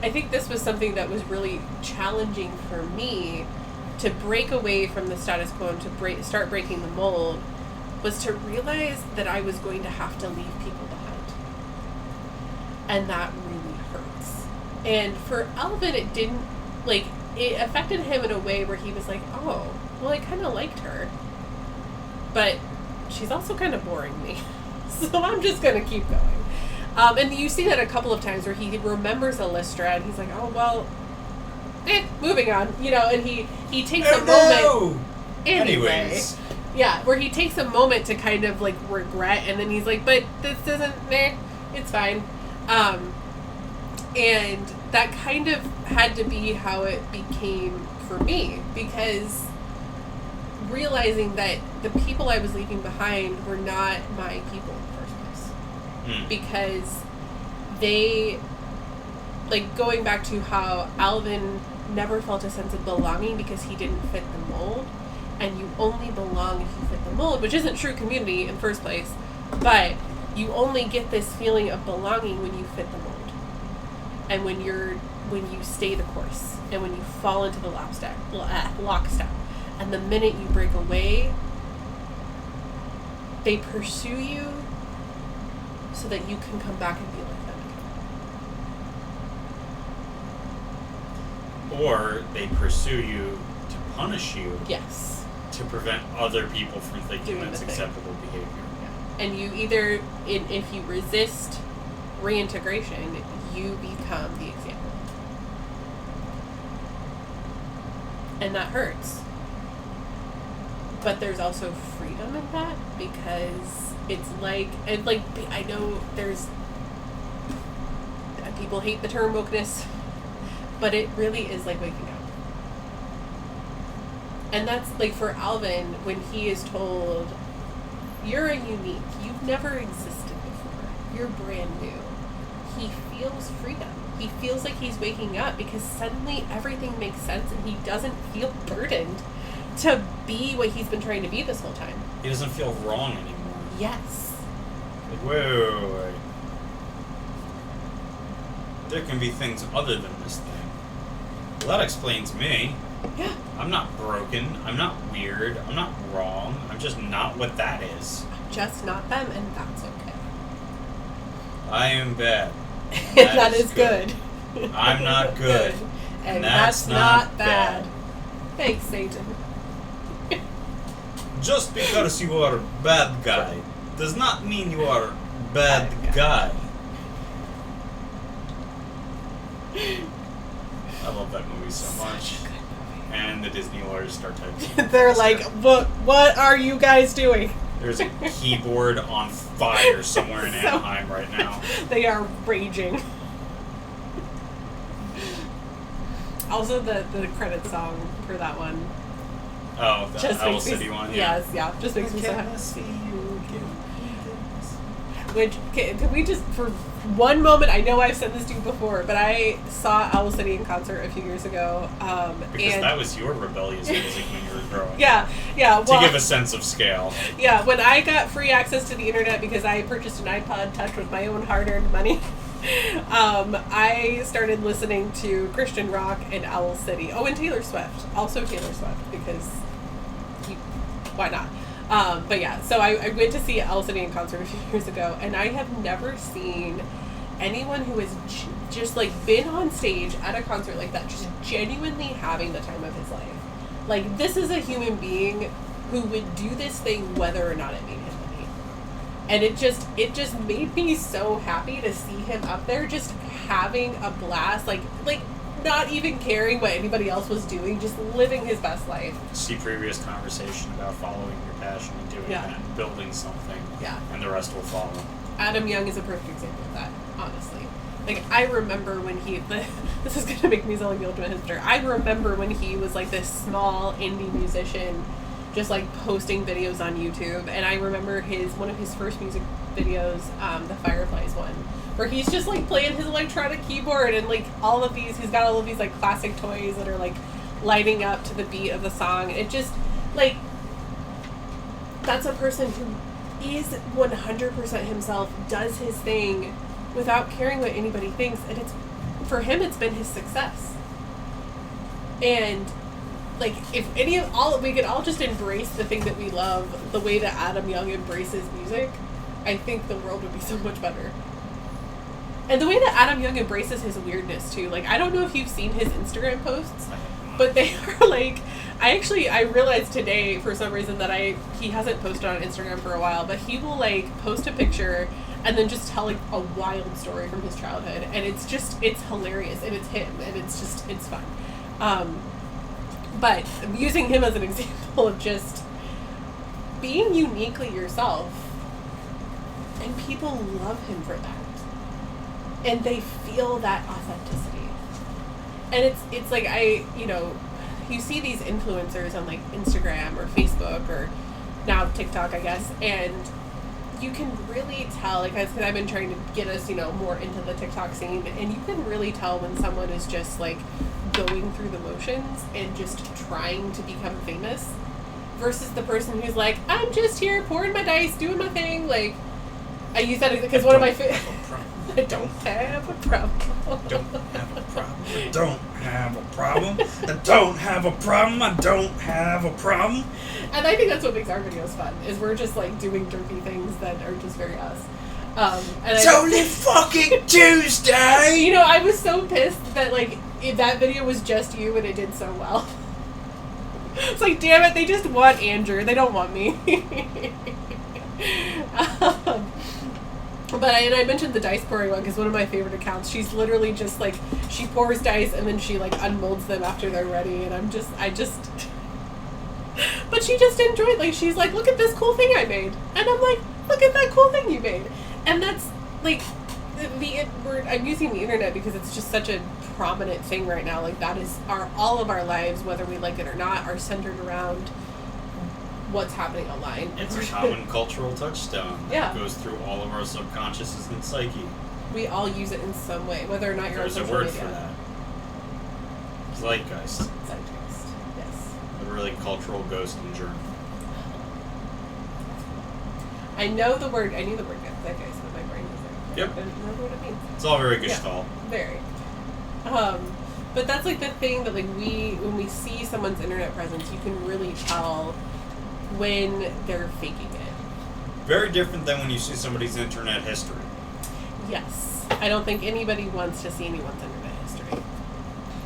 I think this was something that was really challenging for me to break away from the status quo and to start breaking the mold, was to realize that I was going to have to leave people behind. And that really hurts. And for Alvin, it didn't, like, it affected him in a way where he was like, oh, well, I kind of liked her. But she's also kind of boring me. So I'm just going to keep going. And you see that a couple of times where he remembers Alystra and he's like, oh, well, moving on. You know, and he takes a moment. Anyways. Yeah, where he takes a moment to kind of, like, regret, and then he's like, but this isn't, it's fine. And that kind of had to be how it became for me, because realizing that the people I was leaving behind were not my people in the first place. Because they, like, going back to how Alvin never felt a sense of belonging because he didn't fit the mold, and you only belong if you fit the mold, which isn't true community in the first place, but you only get this feeling of belonging when you fit the mold. And when you stay the course, and when you fall into the lockstep. And the minute you break away, they pursue you so that you can come back and be like them again. Or they pursue you to punish you. Yes. To prevent other people from thinking that's acceptable behavior. Yeah. And you either, if you resist reintegration, you become the example. And that hurts. But there's also freedom in that, because it's like, and like, I know people hate the term wokeness, but it really is like waking up. And that's like for Alvin, when he is told, you're a unique, you've never existed before, you're brand new, he feels freedom. He feels like he's waking up because suddenly everything makes sense and he doesn't feel burdened to be what he's been trying to be this whole time. He doesn't feel wrong anymore. Yes. Like, wait. There can be things other than this thing. Well, that explains me. Yeah. I'm not broken. I'm not weird. I'm not wrong. I'm just not what that is. I'm just not them, and that's okay. I am bad. That is good. I'm not good. And that's not bad. Thanks, Satan. Just because you are a bad guy does not mean you are a bad guy. I love that movie so much. And the Disney lawyers start typing. They're like, what are you guys doing? There's a keyboard on fire somewhere in Anaheim right now. They are raging. Also, the credit song for that one. Oh, the Owl City one? Yeah. Yes, yeah. Just makes me so happy. Which, can we just, for one moment, I know I've said this to you before, but I saw Owl City in concert a few years ago. Because that was your rebellious music when you were growing up. Yeah. Well, to give a sense of scale. Yeah, when I got free access to the internet because I purchased an iPod Touch with my own hard-earned money, I started listening to Christian rock and Owl City. Oh, and Taylor Swift. Also Taylor Swift, because why not? But yeah, so I went to see Owl City in concert a few years ago, and I have never seen anyone who has just like been on stage at a concert like that, just genuinely having the time of his life. Like, this is a human being who would do this thing whether or not it made him money. And it just made me so happy to see him up there just having a blast, like not even caring what anybody else was doing, just living his best life. See previous conversation about following your passion and doing that and building something. Yeah. And the rest will follow. Adam Young is a perfect example of that, honestly. Like, I remember when this is going to make me sound like the ultimate hipster. I remember when he was like this small indie musician, just like posting videos on YouTube. And I remember one of his first music videos, the Fireflies one, where he's just like playing his electronic keyboard and like he's got all of these like classic toys that are like lighting up to the beat of the song. It just like, that's a person who is 100% himself, does his thing without caring what anybody thinks, and for him it's been his success. And like, if we could all just embrace the thing that we love the way that Adam Young embraces music, I think the world would be so much better. And the way that Adam Young embraces his weirdness too, like, I don't know if you've seen his Instagram posts, but they are like, I realized today for some reason that he hasn't posted on Instagram for a while, but he will like post a picture and then just tell like a wild story from his childhood, and it's hilarious, and it's him, and it's fun. But I'm using him as an example of just being uniquely yourself, and people love him for that, and they feel that authenticity. And it's like, you see these influencers on like Instagram or Facebook or now TikTok, I guess, and you can really tell, like, because I've been trying to get us, more into the TikTok scene, and you can really tell when someone is just like going through the motions and just trying to become famous versus the person who's like, I'm just here pouring my dice, doing my thing. Like, I use that because one of my I don't have a problem. Don't have a problem. I don't have a problem. I don't have a problem. I don't have a problem. And I think that's what makes our videos fun, is we're just like doing derpy things that are just very us. It's only fucking Tuesday! I was so pissed that like that video was just you and it did so well. It's like, damn it, they just want Andrew. They don't want me. But I mentioned the dice pouring one because one of my favorite accounts, she's literally just like, she pours dice and then she like unmolds them after they're ready, and but she just enjoyed, like, she's like, look at this cool thing I made, and I'm like, look at that cool thing you made. And that's like I'm using the internet because it's just such a prominent thing right now. Like, that is all of our lives, whether we like it or not, are centered around what's happening online. It's a common cultural touchstone that Yeah. goes through all of our subconsciouses and psyche. We all use it in some way, whether or not you're There's on a social word media. for that. Zeitgeist. Zeitgeist. Yes. Literally cultural ghost and germ. I knew the word zeitgeist, but my brain was there. Yep. I don't remember what it means. It's all very Gestalt. Yeah, very. But that's like the thing that like when we see someone's internet presence, you can really tell when they're faking it. Very different than when you see somebody's internet history. Yes. I don't think anybody wants to see anyone's internet history.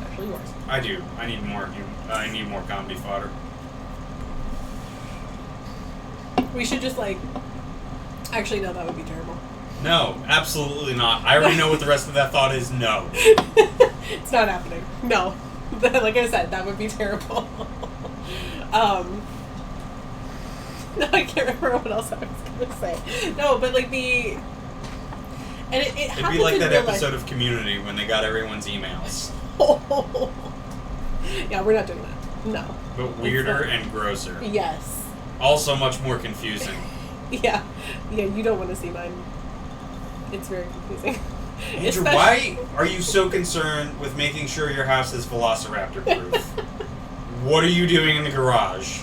Especially yours. I do. I need more comedy fodder. We should just like... Actually, no, that would be terrible. No, absolutely not. I already know what the rest of that thought is. No. It's not happening. No. Like I said, that would be terrible. No, I can't remember what else I was going to say. No, but like the... And it It'd happens be like in that real episode life. of Community when they got everyone's emails. Yeah, we're not doing that. No. But weirder and grosser. Yes. Also much more confusing. Yeah. Yeah, you don't want to see mine. It's very confusing. Andrew, why are you so concerned with making sure your house is Velociraptor proof? What are you doing in the garage?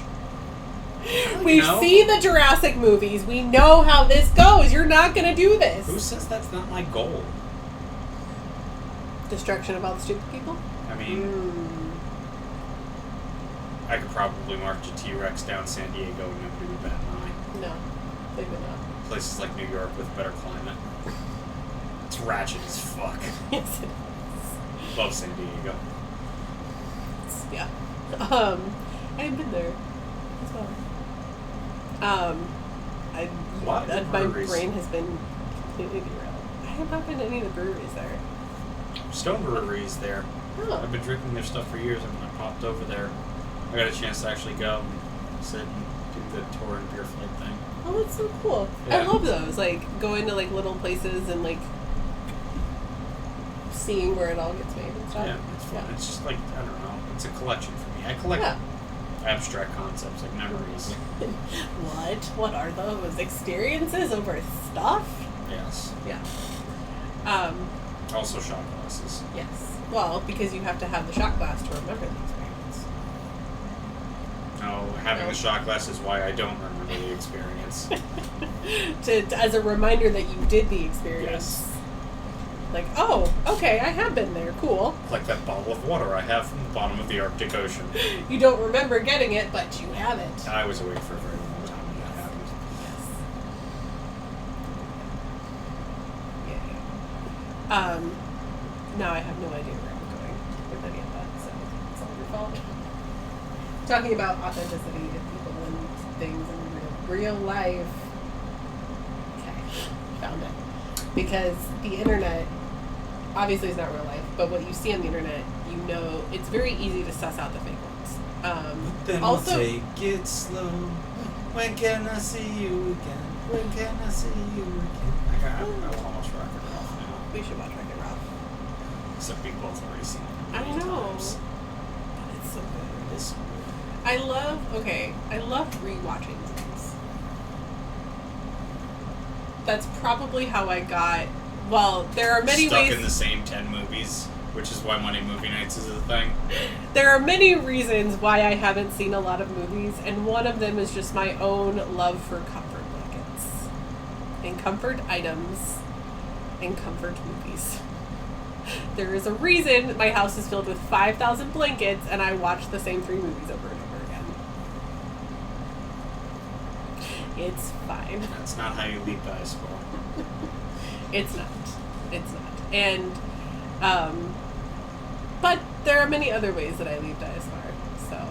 We've seen the Jurassic movies. We know how this goes. You're not going to do this. Who says that's not my goal? Destruction of all the stupid people? I mean, I could probably march a T-Rex down San Diego and nobody would bat an eye. No, they would not. Places like New York with better climate. It's ratchet as fuck. Yes, it is. Love San Diego. Yeah. I haven't been there as well. My brain has been completely derailed. I have not been to any of the breweries there. Stone Brewery is there. Oh. I've been drinking their stuff for years, and when I popped over there, I got a chance to actually go and sit and do the tour and beer flight thing. Oh, that's so cool. Yeah. I love those. Like, going to, like, little places and, like, seeing where it all gets made and stuff. Yeah, it's fun. Yeah. It's just like, I don't know, it's a collection for me. I collect abstract concepts, like memories. What? What are those? Experiences over stuff? Yes. Yeah. Also shot glasses. Yes. Well, because you have to have the shot glass to remember the experience. No, Having the shot glass is why I don't remember the experience. As a reminder that you did the experience. Yes. Like, oh, okay, I have been there. Cool. Like that bottle of water I have from the bottom of the Arctic Ocean. You don't remember getting it, but you have it. I was awake for a very long time when that happened. Yes. Yeah. Now I have no idea where I'm going with any of that, so it's all your fault. Talking about authenticity of people and things in real life. Okay, found it. Because the internet obviously is not real life, but what you see on the internet, you know, it's very easy to suss out the fake ones. But then Also, we'll take it slow. When can I see you again? When can I see you again? I want to watch Wreck-It Ralph now. we should watch Wreck-It Ralph. Except we both already seen it. I many know. times. But it's so good. It is so good. I love rewatching movies. That's probably how I got. Well, there are many Stuck ways. in the same 10 movies, which is why Monday Movie Nights is a thing. There are many reasons why I haven't seen a lot of movies, and one of them is just my own love for comfort blankets, and comfort items, and comfort movies. There is a reason my house is filled with 5,000 blankets, and I watch the same 3 movies over and over again. It's fine. That's not how you lead baseball. It's not. It's not. And, but there are many other ways that I leave Diasmar, so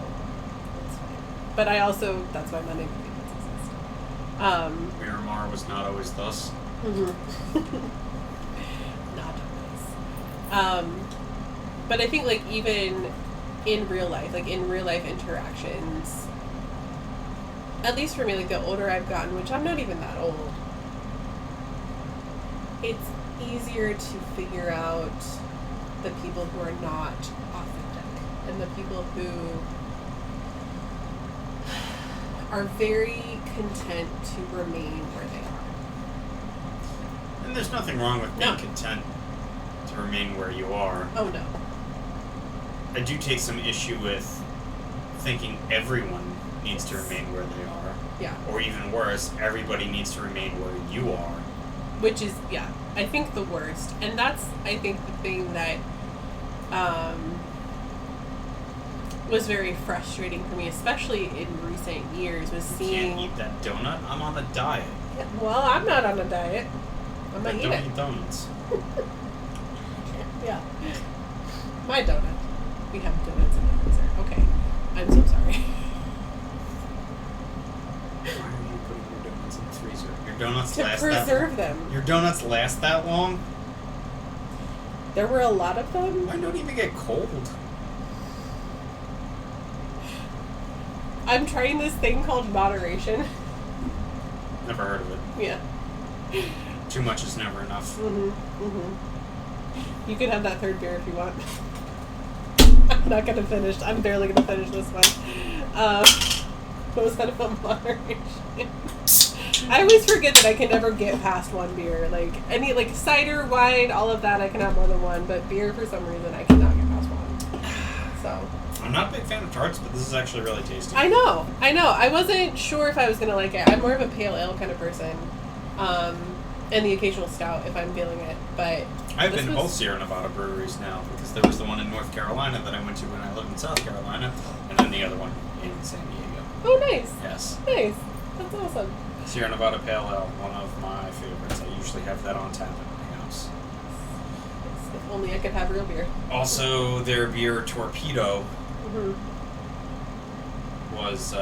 it's fine. But I also, that's why Monday Movie Nights exist. Miramar was not always thus. Not always. But I think, like, even in real life interactions, at least for me, like, the older I've gotten, which I'm not even that old, it's easier to figure out the people who are not authentic and the people who are very content to remain where they are. And there's nothing wrong with being No. content to remain where you are. Oh, no. I do take some issue with thinking everyone needs to remain where they are. Yeah. Or even worse, everybody needs to remain where you are. Which is, yeah, I think the worst. And that's, I think, the thing that was very frustrating for me, especially in recent years, was You seeing... can't eat that donut. I'm on a diet. Yeah, well, I'm not on a diet. I'm not I eating don't it. eat donuts. Yeah. My donut. We have donuts in the freezer. Okay. I'm so sorry. Why are you putting your donuts in the freezer? Your donuts To last preserve that them. Your donuts last that long? There were a lot of them. Mine don't even get cold. I'm trying this thing called moderation. Never heard of it. Yeah. Too much is never enough. You can have that third beer if you want. I'm not gonna finish. I'm barely gonna finish this one. What was that about moderation? I always forget that I can never get past one beer. Like any cider, wine, all of that I can have more than one, but beer for some reason I cannot get past one. So I'm not a big fan of tarts, but this is actually really tasty. I know. I wasn't sure if I was gonna like it. I'm more of a pale ale kind of person. And the occasional stout if I'm feeling it. But I've been to both Sierra Nevada breweries now, because there was the one in North Carolina that I went to when I lived in South Carolina, and then the other one in San Diego. Oh, nice. Yes. Nice. That's awesome. Sierra Nevada Pale Ale, one of my favorites. I usually have that on tap at my house. If only I could have real beer. Also, their beer Torpedo Mm-hmm. was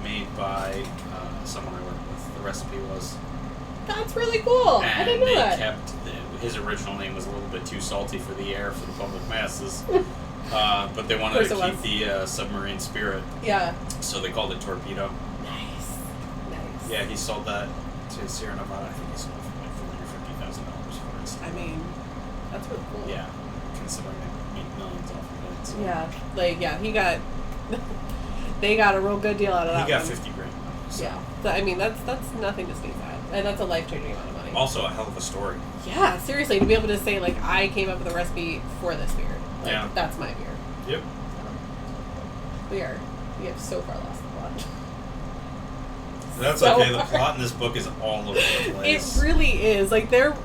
made by someone I worked with. The recipe was. That's really cool. And I didn't know they that. kept his original name was a little bit too salty for the air for the public masses, but they wanted to keep the submarine spirit. Yeah. So they called it Torpedo. Nice. Yeah, he sold that to Sierra Nevada. I think he sold it for like $450,000 for it. I mean, that's really cool. Yeah, considering they made millions off of it. So. Yeah, he got. They got a real good deal out of that. He got one. $50,000. So. Yeah, I mean that's nothing to sneeze at, and that's a life-changing amount of money. Also, a hell of a story. Yeah, seriously, to be able to say like I came up with a recipe for this beer. Like, that's my beer. Yep. So, we have so far lost the plot. That's so okay. The hard. plot in this book is all over the place. It really is. Like, there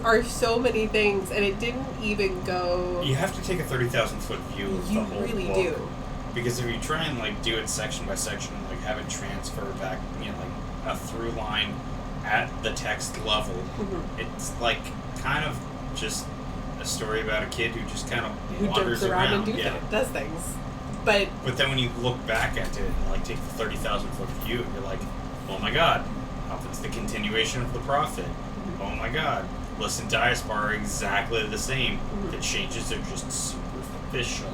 are so many things, and it didn't even go... You have to take a 30,000-foot view of the whole really book. do. Because if you try and, like, do it section by section, like, have it transfer back, you know, like, a through line at the text level, it's, like, kind of just a story about a kid who just kind of Who wanders jumps around and yeah. does things. But then when you look back at it and, like, take the 30,000-foot view, you're like, oh my god, Alvin's the continuation of the Prophet. Oh my god, Bliss and Diaspar are exactly the same. The changes are just superficial.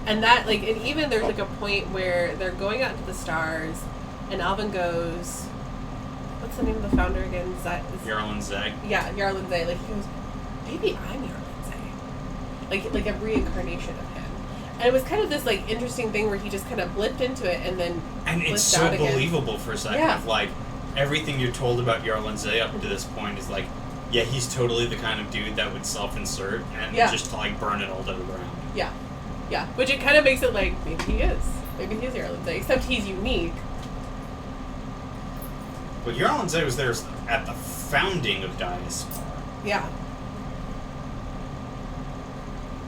And that, like, and even there's, like, a point where they're going out into the stars, and Alvin goes, what's the name of the founder again? Is that... Yarlin Zay. Yeah, Yarlin Zay. Like, he goes, maybe I'm Yarlin Zay. Like a reincarnation of him. And it was kind of this, like, interesting thing where he just kind of blipped into it and then And it's blipped so out again. believable for a second. Yeah. Of, like, everything you're told about Yarlin Zay up to this point is, like, yeah, he's totally the kind of dude that would self-insert and just, like, burn it all to the ground. Yeah. Yeah. Which it kind of makes it like, maybe he is. Maybe he is Yarlin Zay. Except he's unique. But Yarlin Zay was there at the founding of Diaspar. Yeah.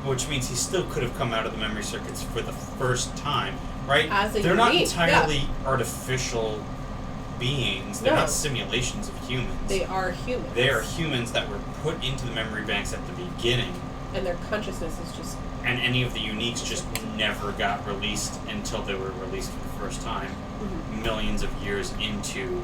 Which means he still could have come out of the memory circuits for the first time, right? As a They're not unique, entirely artificial beings. They're No. not simulations of humans. They are humans. They are humans that were put into the memory banks at the beginning, And their consciousness is just... and any of the uniques just never got released until they were released for the first time, millions of years into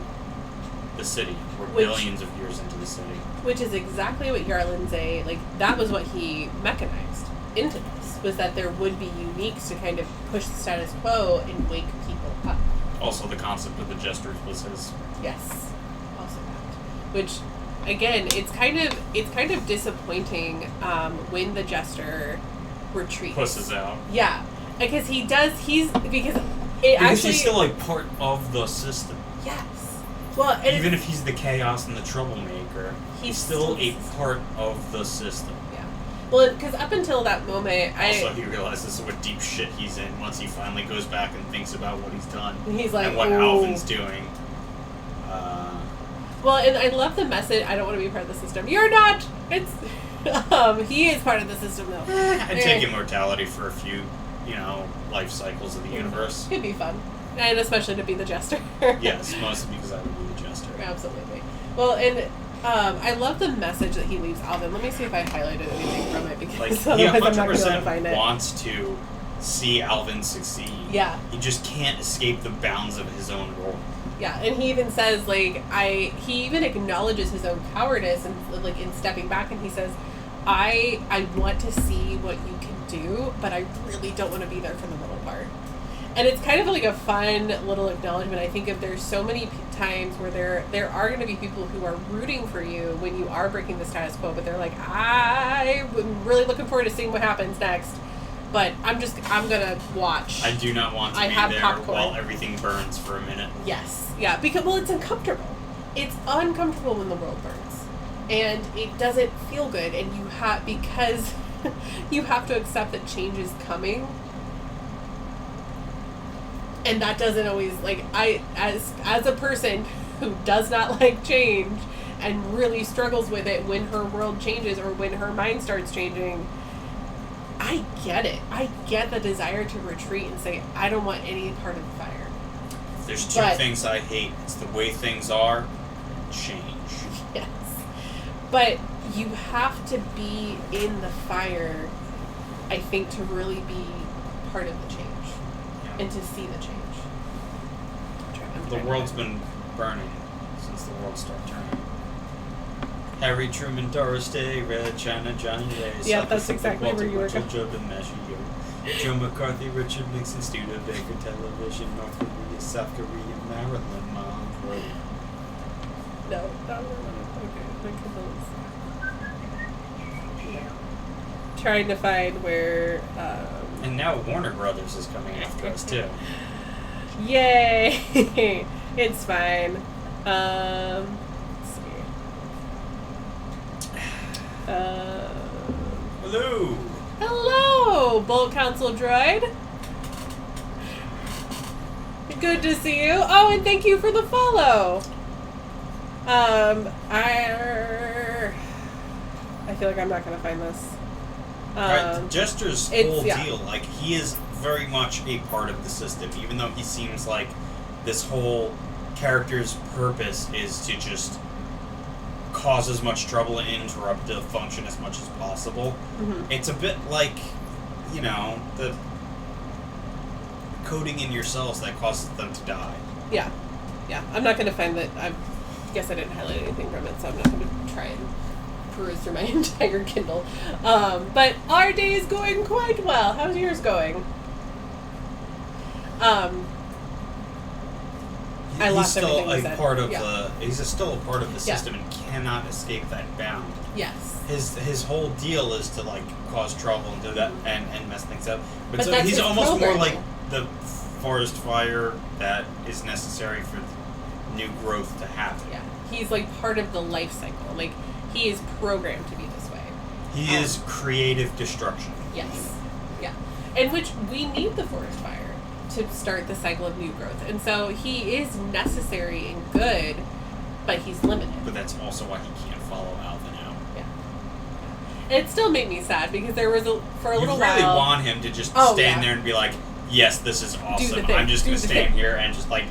the city, or billions of years into the city. Which is exactly what Yarlin Zay, like, that was what he mechanized into this, was that there would be uniques to kind of push the status quo and wake people up. Also, the concept of the jesters was his. Yes, also that. Which, again, it's kind of disappointing when the jester retreats. Pusses out. Yeah, because because Because actually he's still, like, part of the system. yes. Well, and Even if he's the chaos and the troublemaker, he's still a part of the system. Yeah. Well, because up until that moment, Also, he realizes what deep shit he's in once he finally goes back and thinks about what he's done. He's like, and what "Ooh." Alvin's doing. Well, and I love the message. I don't want to be part of the system. You're not. It's. He is part of the system, though. I'd take immortality for a few, life cycles of the universe. It'd be fun, and especially to be the jester. Yes, mostly because I would be the jester. Absolutely. Well, and I love the message that he leaves Alvin. Let me see if I highlighted anything from it because Like, he otherwise I'm not going to be able to 100% find it. wants to see Alvin succeed. Yeah. He just can't escape the bounds of his own role. Yeah, and he even says, like, he even acknowledges his own cowardice and, like, in stepping back, and he says, I want to see what you can do, but I really don't want to be there for the middle part. And it's kind of like a fun little acknowledgement. I think if there's so many times where there are going to be people who are rooting for you when you are breaking the status quo, but they're like, I'm really looking forward to seeing what happens next, but I'm gonna watch. I do not want to be there popcorn. while everything burns for a minute. Yes, yeah, because, well, it's uncomfortable. It's uncomfortable when the world burns. And it doesn't feel good, and because you have to accept that change is coming. And that doesn't always, like, as a person who does not like change and really struggles with it when her world changes or when her mind starts changing, I get it. I get the desire to retreat and say, I don't want any part of the fire. There's two things I hate. It's the way things are, change. Yes. But you have to be in the fire, I think, to really be part of the change. And to see the change. The world's been burning since the world started turning. Harry Truman, Doris Day, Red China, Johnny Ray, Yeah, that's exactly where you were going. Joe McCarthy, Richard Nixon, Studebaker, Television, North Korea, South Korea, Maryland, Monroe. No, that one. Okay, yeah. Trying to find where. And now Warner Brothers is coming after us too. Yay! It's fine. Let's see. Hello! Hello, Bolt Council Droid! Good to see you. Oh, and thank you for the follow. I feel like I'm not going to find this. Right, the Jester's whole yeah. deal, like, he is very much a part of the system, even though he seems like this whole character's purpose is to just cause as much trouble and interrupt the function as much as possible. Mm-hmm. It's a bit like, you know, the coding in your cells that causes them to die. Yeah. Yeah. I'm not going to find that. I guess I didn't highlight anything from it, so I'm not going to try and peruse through my entire Kindle. But our day is going quite well. How's yours going? I lost everything you said. He's still a part of the system and cannot escape that bound. Yes. His whole deal is to like cause trouble and do that and mess things up. But so that's he's his almost programming. more like the forest fire that is necessary for new growth to happen. Yeah. He's like part of the life cycle. Like he is programmed to be this way. He is creative destruction. Yes. Yeah. In which we need the forest fire to start the cycle of new growth. And so he is necessary and good, but he's limited. But that's also why he can't follow Alvin out. Yeah. And it still made me sad because there was for a little while. You really want him to just stand there and be like, yes, this is awesome. I'm just going to stand here and just like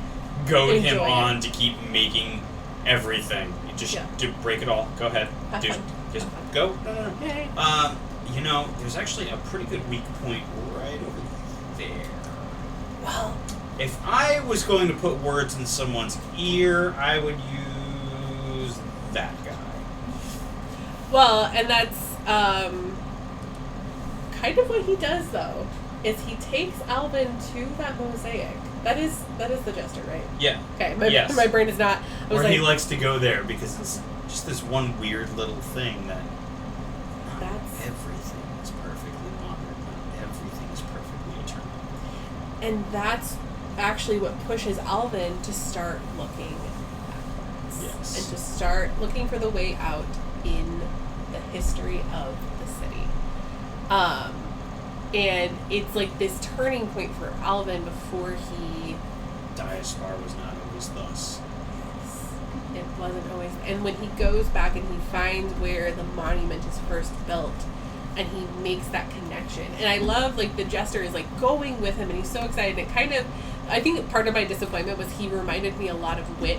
goad him on to keep making everything. Just to break it all. Go ahead. Just go. No. Yay. You know, there's actually a pretty good weak point right over there. Well, if I was going to put words in someone's ear, I would use that guy. Well, and that's kind of what he does, though, is he takes Alvin to that mosaic. That is the Jester, right? Yeah. Okay, my brain is not. Or he likes to go there because it's just this one weird little thing that everything is perfectly modern. Not everything is perfectly eternal. And that's actually what pushes Alvin to start looking backwards. Yes. And to start looking for the way out in the history of the city. And it's like this turning point for Alvin before he... Diospar was not always thus. Yes. It wasn't always... And when he goes back and he finds where the monument is first built, and he makes that connection. And I love, like, the Jester is, like, going with him, and he's so excited. It kind of... I think part of my disappointment was he reminded me a lot of Wit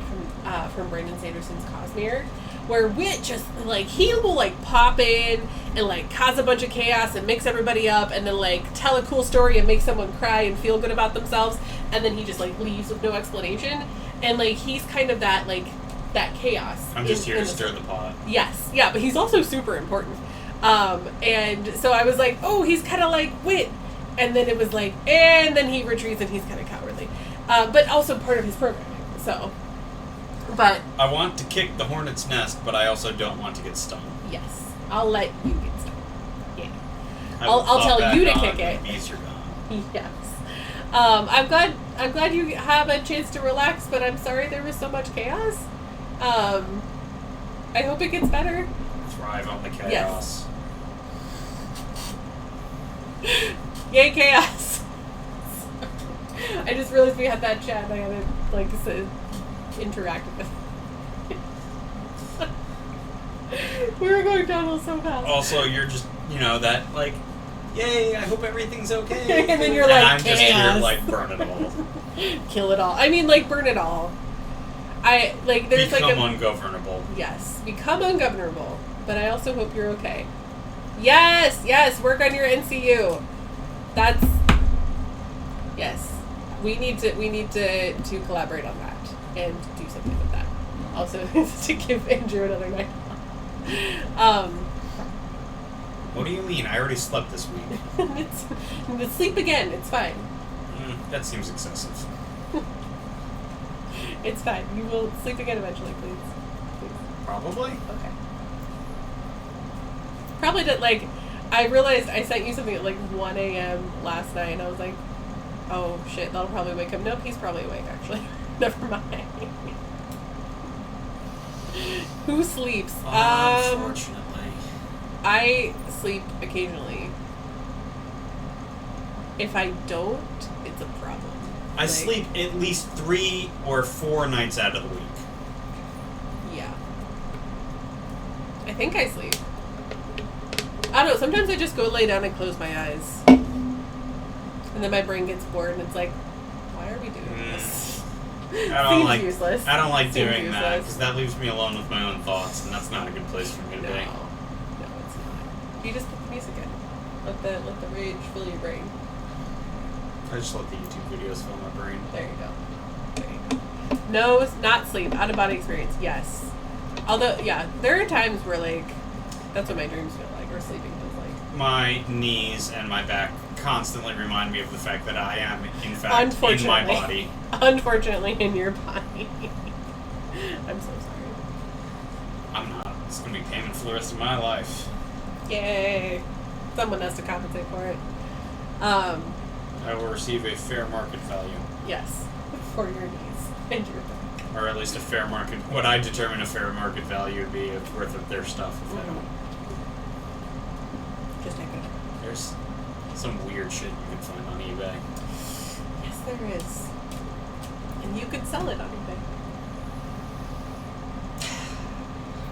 from Brandon Sanderson's Cosmere, where Wit just, like, he will, like, pop in and, like, cause a bunch of chaos and mix everybody up and then, like, tell a cool story and make someone cry and feel good about themselves, and then he just, like, leaves with no explanation. And, like, he's kind of that, like, that chaos. I'm just here to stir the pot. Yes. Yeah, but he's also super important. And so I was like, oh, he's kind of like Wit. And then it was like, and then he retreats and he's kind of cowardly. But also part of his programming, so... But I want to kick the hornet's nest, but I also don't want to get stung. Yes, I'll let you get stung. Yeah, I'll tell you to kick it. Bees are gone. Yes. I'm glad you have a chance to relax, but I'm sorry there was so much chaos. I hope it gets better. Thrive on the chaos. Yes. Yay, chaos! I just realized we had that chat and I had to, like, interact with it. We were going downhill so fast. Also, you're just, that, like, yay, I hope everything's okay. And then you're like, I'm just here, like, burn it all. Kill it all. I mean, like, burn it all. There's Become ungovernable. Yes, become ungovernable. But I also hope you're okay. Yes, work on your NCU. That's... Yes. We need to collaborate on that and do something with that. Also, to give Andrew another night off. What do you mean? I already slept this week. It's sleep again. It's fine. That seems excessive. It's fine. You will sleep again eventually, please. Probably. Okay. Probably did, like, I realized I sent you something at like 1 a.m. last night, and I was like, oh shit, that'll probably wake him. Nope, he's probably awake, actually. Never mind. Who sleeps? Unfortunately. I sleep occasionally. If I don't, it's a problem. I sleep at least 3 or 4 nights out of the week. Yeah. I think I sleep. I don't know, sometimes I just go lay down and close my eyes. And then my brain gets bored and it's like, why are we doing this? Seems useless. I don't like Seems doing useless. that because that leaves me alone with my own thoughts, and that's not a good place for me to No, be. it's not. You just put the music in. Let the rage fill your brain. I just let the YouTube videos fill my brain. There you go. There you go. No, not sleep. Out of body experience. Yes. Although, yeah, there are times where like that's what my dreams feel like, or sleeping feels like. My knees and my back constantly remind me of the fact that I am, in fact, in my body. Unfortunately, in your body. I'm so sorry. I'm not. It's going to be payment for the rest of my life. Yay. Someone has to compensate for it. I will receive a fair market value. Yes. For your knees and your back. Or at least a fair market, what I determine a fair market value would be worth of their stuff. If I don't. Just take it. There's some weird shit you can find on eBay. Yes, there is. And you could sell it on eBay.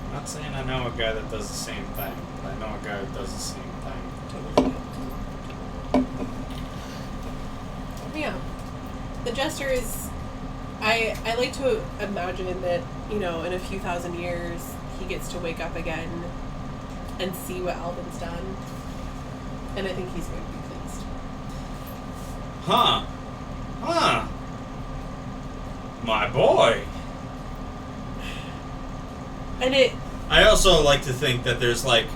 I'm not saying I know a guy that does the same thing, but I know a guy that does the same thing. Totally. Yeah. The Jester is... I like to imagine that, you know, in a few thousand years, he gets to wake up again and see what Alvin's done. And I think he's going to be pleased. Huh. My boy. And it... I also like to think that there's, like,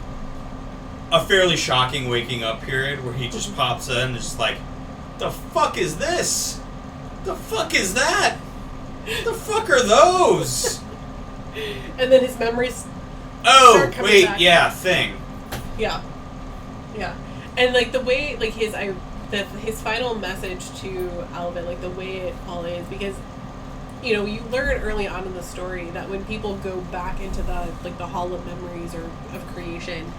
a fairly shocking waking up period where he just pops in and is just like, the fuck is this? The fuck is that? The fuck are those? And then his memories... Oh, wait, back. yeah, thing. Yeah. Yeah. And, like, the way, like, his final message to Alvin, like, the way it all is, because, you know, you learn early on in the story that when people go back into the, like, the Hall of Memories or of creation,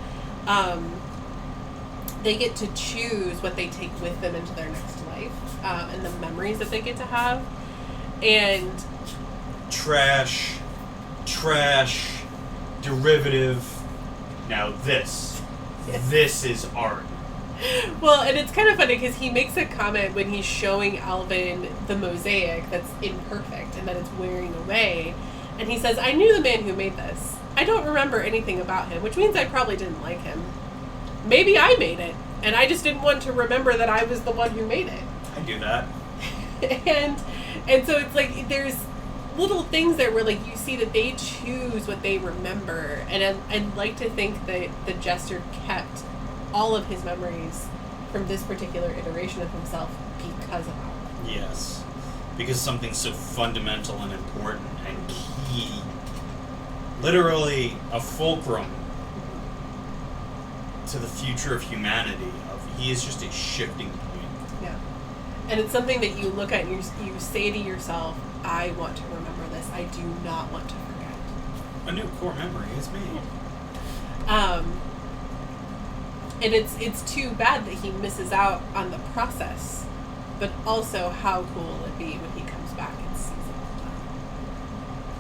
they get to choose what they take with them into their next life, and the memories that they get to have. And... Trash, derivative, now this. Yes. This is art. Well, and it's kind of funny because he makes a comment when he's showing Alvin the mosaic that's imperfect and that it's wearing away. And he says, I knew the man who made this. I don't remember anything about him, which means I probably didn't like him. Maybe I made it, and I just didn't want to remember that I was the one who made it. I do that. and so it's like there's little things there where like you see that they choose what they remember, and I'd like to think that the Jester kept all of his memories from this particular iteration of himself because of Alvin. Yes. Because something so fundamental and important and key, literally a fulcrum to the future of humanity, he is just a shifting point. Yeah. And it's something that you look at and you say to yourself, I want to remember this. I do not want to forget. A new core memory is made. And it's too bad that he misses out on the process, but also how cool will it be when he comes back and sees it all done.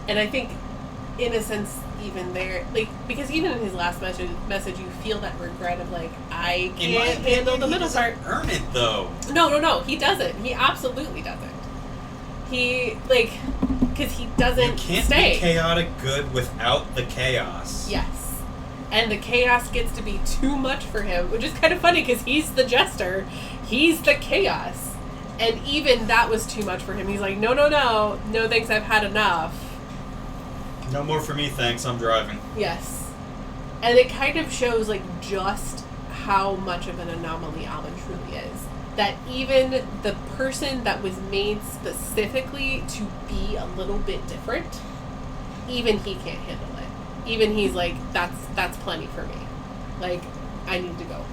And I think, in a sense, even there, like, because even in his last message, you feel that regret of like, I can't handle the middle part. Earn it though. No, he doesn't. He absolutely doesn't. He because he doesn't. You can't stay. be chaotic good without the chaos. Yes. And the chaos gets to be too much for him, which is kind of funny because he's the Jester. He's the chaos. And even that was too much for him. He's like, no, thanks, I've had enough. No more for me, thanks, I'm driving. Yes. And it kind of shows, like, just how much of an anomaly Alvin truly is. That even the person that was made specifically to be a little bit different, even he can't handle it. Even he's like, that's plenty for me. Like, I need to go.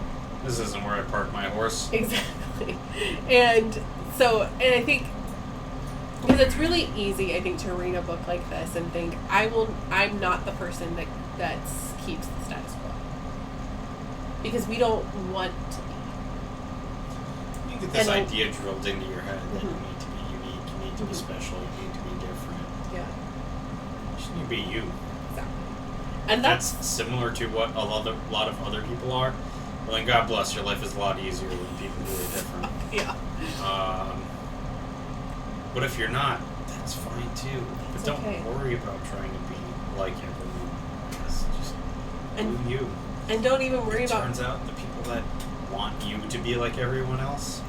This isn't where I park my horse. Exactly. And I think, because it's really easy, I think, to read a book like this and think, I'm not the person that keeps the status quo. Because we don't want to be. You get this idea drilled into your head that you need to be to be special. You need to be different. Yeah. You just need to be you. Exactly. And that's similar to what a lot of other people are. Well, then God bless, your life is a lot easier with people who are different. Yeah. But if you're not, that's fine too. But don't okay. worry about trying to be like everyone. Just do you. And don't even worry about... It turns out the people that want you to be like everyone else,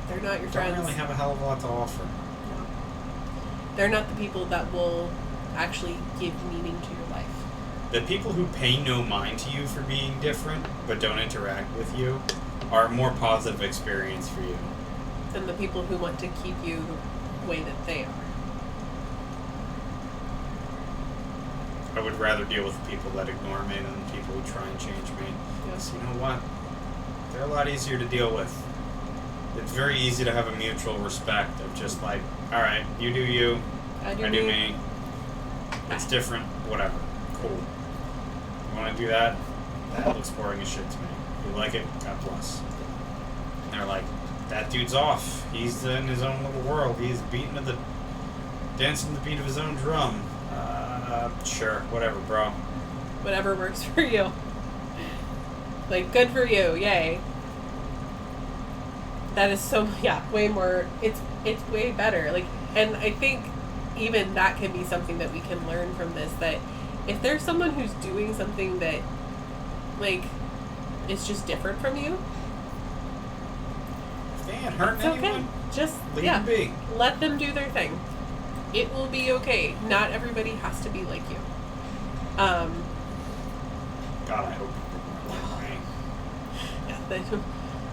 they're not your don't friends. really have a hell of a lot to offer. No. They're not the people that will actually give meaning to your life. The people who pay no mind to you for being different, but don't interact with you, are a more positive experience for you than the people who want to keep you the way that they are. I would rather deal with people that ignore me than people who try and change me. Yes, you know what? They're a lot easier to deal with. It's very easy to have a mutual respect of just like, all right, you do you, I do me. It's different, whatever. Cool. You want to do that? That looks boring as shit to me. If you like it, God bless. And they're like, that dude's off. He's in his own little world. He's dancing to the beat of his own drum. Sure, whatever, bro. Whatever works for you. Like, good for you, yay. That is so, way more, it's way better. Like, and I think even that can be something that we can learn from this, that if there's someone who's doing something that, like, is just different from you, if they ain't hurting anyone, okay. Just, leave them be. Let them do their thing. It will be okay. Not everybody has to be like you. God, I hope people are like me. Yeah,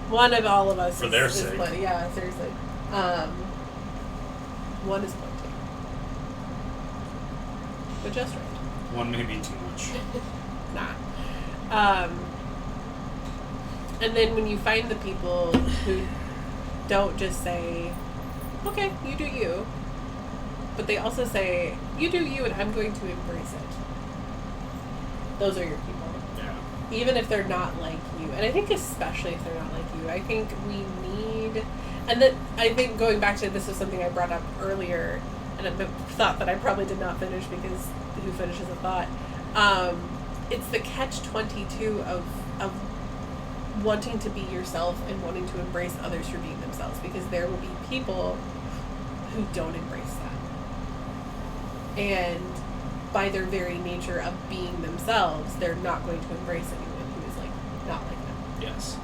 one of all of us for their sake. Plenty. Yeah, seriously. One is plenty. But just right. One may be too much. Nah. And then when you find the people who don't just say, okay, you do you, but they also say, you do you and I'm going to embrace it. Those are your people. Yeah. Even if they're not like you. And I think especially if they're not like you, I think we need, and that I think going back to, this is something I brought up earlier, and a thought that I probably did not finish because who finishes a thought? It's the catch-22 of wanting to be yourself and wanting to embrace others for being themselves, because there will be people who don't embrace that. And by their very nature of being themselves, they're not going to embrace anyone who is like not like them. Yes.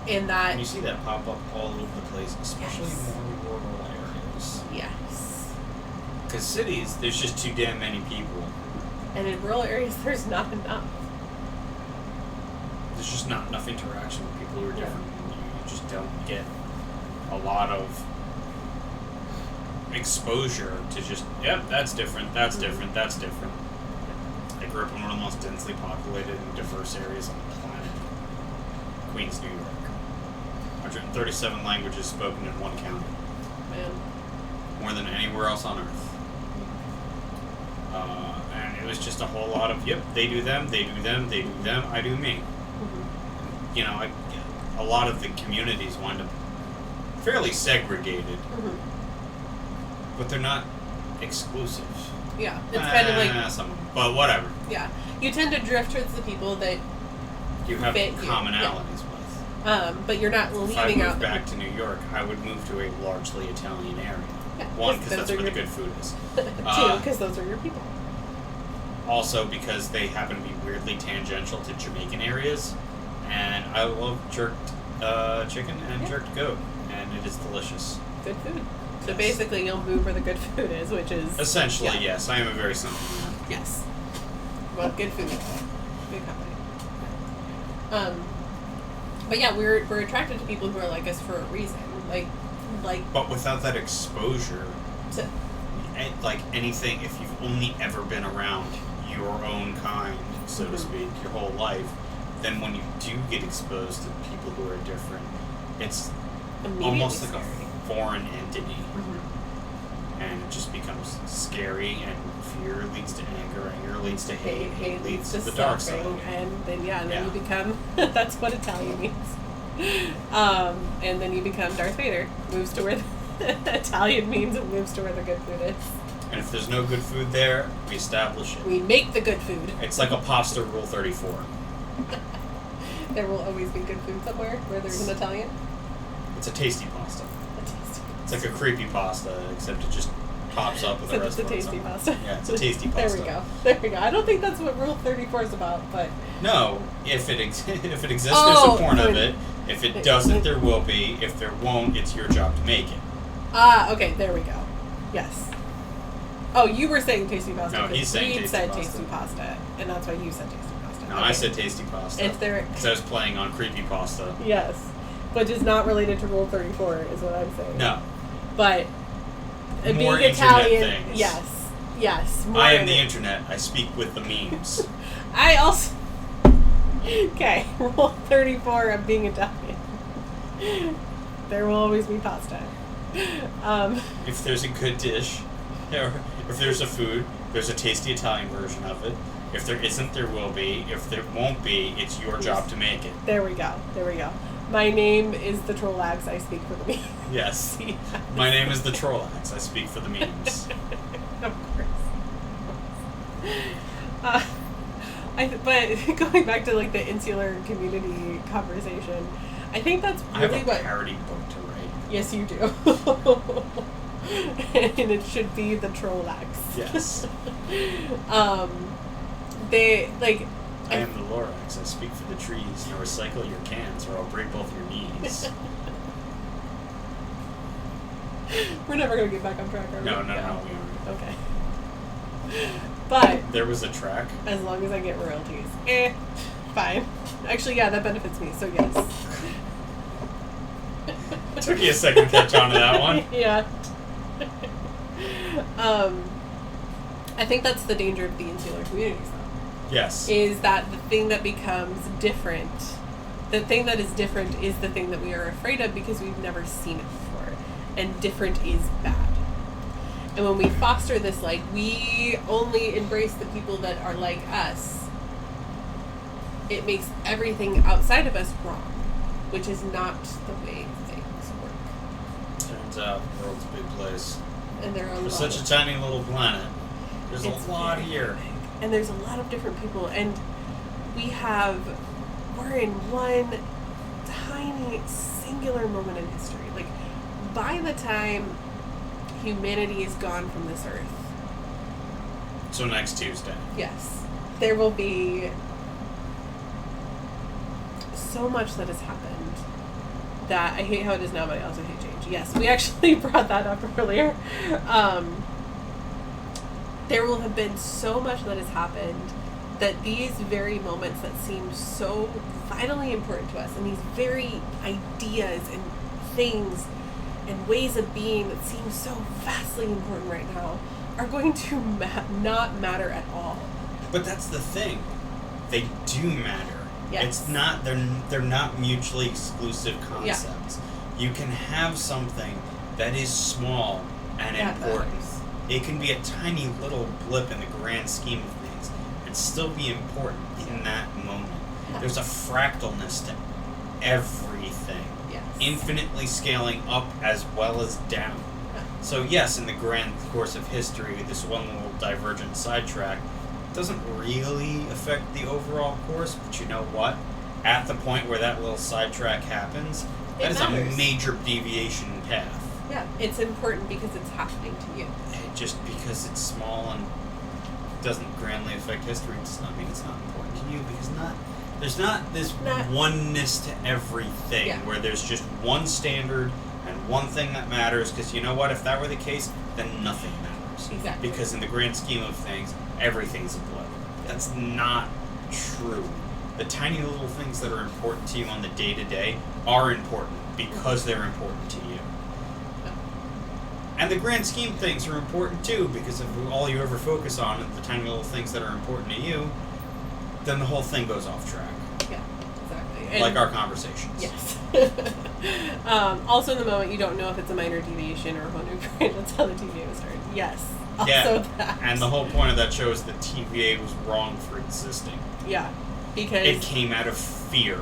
And that... And you see that pop up all over the place, especially Yes. in more rural areas. Yes. Because cities, there's just too damn many people. And in rural areas, there's not enough. There's just not enough interaction with people who are different than you. You just don't get a lot of exposure to just, yep, that's different, that's different, that's different. I grew up in one of the most densely populated and diverse areas on the planet. Queens, New York. 137 languages spoken in one county. Man. More than anywhere else on Earth. And it was just a whole lot of, yep, they do them, they do them, they do them, I do me. Mm-hmm. You know, a lot of the communities wind up fairly segregated, but they're not exclusive. Yeah, it's kind of like... Some, but whatever. Yeah. You tend to drift towards the people that you have fit commonalities with. But you're not leaving out... If I moved back to New York, I would move to a largely Italian area. Yeah, one, because that's where the good food is. Two, because those are your people. Also, because they happen to be weirdly tangential to Jamaican areas. And I love jerked chicken and jerked goat. And it is delicious. Good food. So basically, you'll move where the good food is, which is... Essentially, yes. I am a very simple man. Yes. Well, good food. Good company. But yeah, we're attracted to people who are like us for a reason. Like. But without that exposure, like anything, if you've only ever been around your own kind, so to speak, your whole life, then when you do get exposed to people who are different, it's almost like a foreign entity. And it just becomes scary, and fear leads to anger leads to hate leads to the dark side. And then, you become, that's what Italian means. And then you become Darth Vader, moves to where Italian means it moves to where the good food is. And if there's no good food there, we establish it. We make the good food. It's like a pasta rule 34. There will always be good food somewhere where there's an Italian. It's a tasty pasta. A tasty. It's like a creepy pasta, except it just pops up with the rest It's of a it. tasty pasta. Yeah, it's a tasty pasta. There we go. I don't think that's what Rule 34 is about, but... No, if it exists, there's Oh, a point of good. it. If it doesn't, there will be. If there won't, it's your job to make it. Okay, there we go. Yes. Oh, you were saying tasty pasta. No, he's saying Reed tasty said pasta. tasty pasta, and that's why you said tasty pasta. No, Okay. I said tasty pasta. If there... Because I was playing on creepy pasta. Yes. Which is not related to Rule 34, is what I'm saying. No. But... More being internet Italian... things. Yes. Yes. More I am the internet. I speak with the memes. I also... Okay, Rule 34 of being Italian. There will always be pasta. If there's a good dish, or if there's a food, there's a tasty Italian version of it. If there isn't, there will be. If there won't be, it's your job to make it. There we go. There we go. My name is the Trollax. I speak for the memes. Yes. Yes. My name is the Trollax. I speak for the memes. Of course. But going back to like the insular community conversation, I think that's I have really a what. parody book to write. Yes, you do. And it should be the Trollax. Yes. They like. I am the Lorax. I speak for the trees. Now recycle your cans, or I'll break both your knees. We're never gonna get back on track, are we? No, we aren't. Okay. But There was a track. as long as I get royalties, fine. Actually, yeah, that benefits me. So yes. Took you a second to catch on to that one. Yeah. I think that's the danger of the insular communities, though. Yes. Is that the thing that becomes different, the thing that is different is the thing that we are afraid of because we've never seen it before. And different is bad. And when we foster this, like, we only embrace the people that are like us, it makes everything outside of us wrong, which is not the way things work. Turns out the world's a big place. And there are a For lot such a of, tiny little planet, there's it's a lot very here. big. And there's a lot of different people, and we're in one tiny singular moment in history. Like, by the time humanity is gone from this earth, So next Tuesday. yes, there will be so much that has happened that I hate how it is now, but I also hate change. Yes, we actually brought that up earlier. There will have been so much that has happened that these very moments that seem so vitally important to us, and these very ideas and things and ways of being that seem so vastly important right now, are going to not matter at all. But that's the thing. They do matter. Yes. It's not they're not mutually exclusive concepts. You can have something that is small and That important. matters. It can be a tiny little blip in the grand scheme of things and still be important in that moment. Yeah. There's a fractalness to everything. Yes. Infinitely scaling up as well as down. Yeah. So yes, in the grand course of history, this one little divergent sidetrack doesn't really affect the overall course, but you know what? At the point where that little sidetrack happens, that is matters. a major deviation in path. Yeah, it's important because it's happening to you. Just because it's small and doesn't grandly affect history does not mean it's not important to you, because there's not this oneness to everything Yeah. where there's just one standard and one thing that matters, because you know what? If that were the case, then nothing matters. Exactly. Because in the grand scheme of things, everything's a blip. That's not true. The tiny little things that are important to you on the day-to-day are important because they're important to you. And the grand scheme things are important too, because if all you ever focus on is the tiny little things that are important to you, then the whole thing goes off track. Yeah, exactly. And Like our conversations. yes. Also, in the moment, you don't know if it's a minor deviation or a whole new branch. That's how the TVA was started. Yes. Also Yeah. that. And the whole point of that show is that TVA was wrong for existing. Yeah. Because It came out of fear.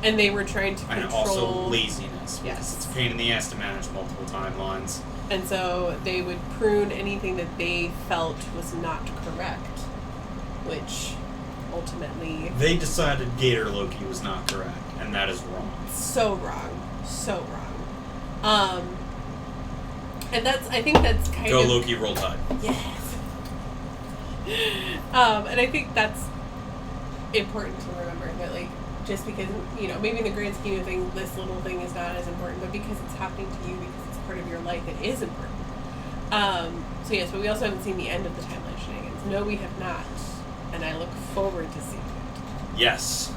And they were trying to And control... also laziness, because Yes. it's a pain in the ass to manage multiple timelines. And so they would prune anything that they felt was not correct, which ultimately... They decided Gator Loki was not correct, and that is wrong. So wrong. So wrong. And I think that's kind Go of... Loki, roll tide. Yes. And I think that's important to remember, that, like, just because, you know, maybe in the grand scheme of things, this little thing is not as important, but because it's happening to you, because it's part of your life, it is important. So yes, but we also haven't seen the end of the timeline shenanigans. No, we have not. And I look forward to seeing it. Yes.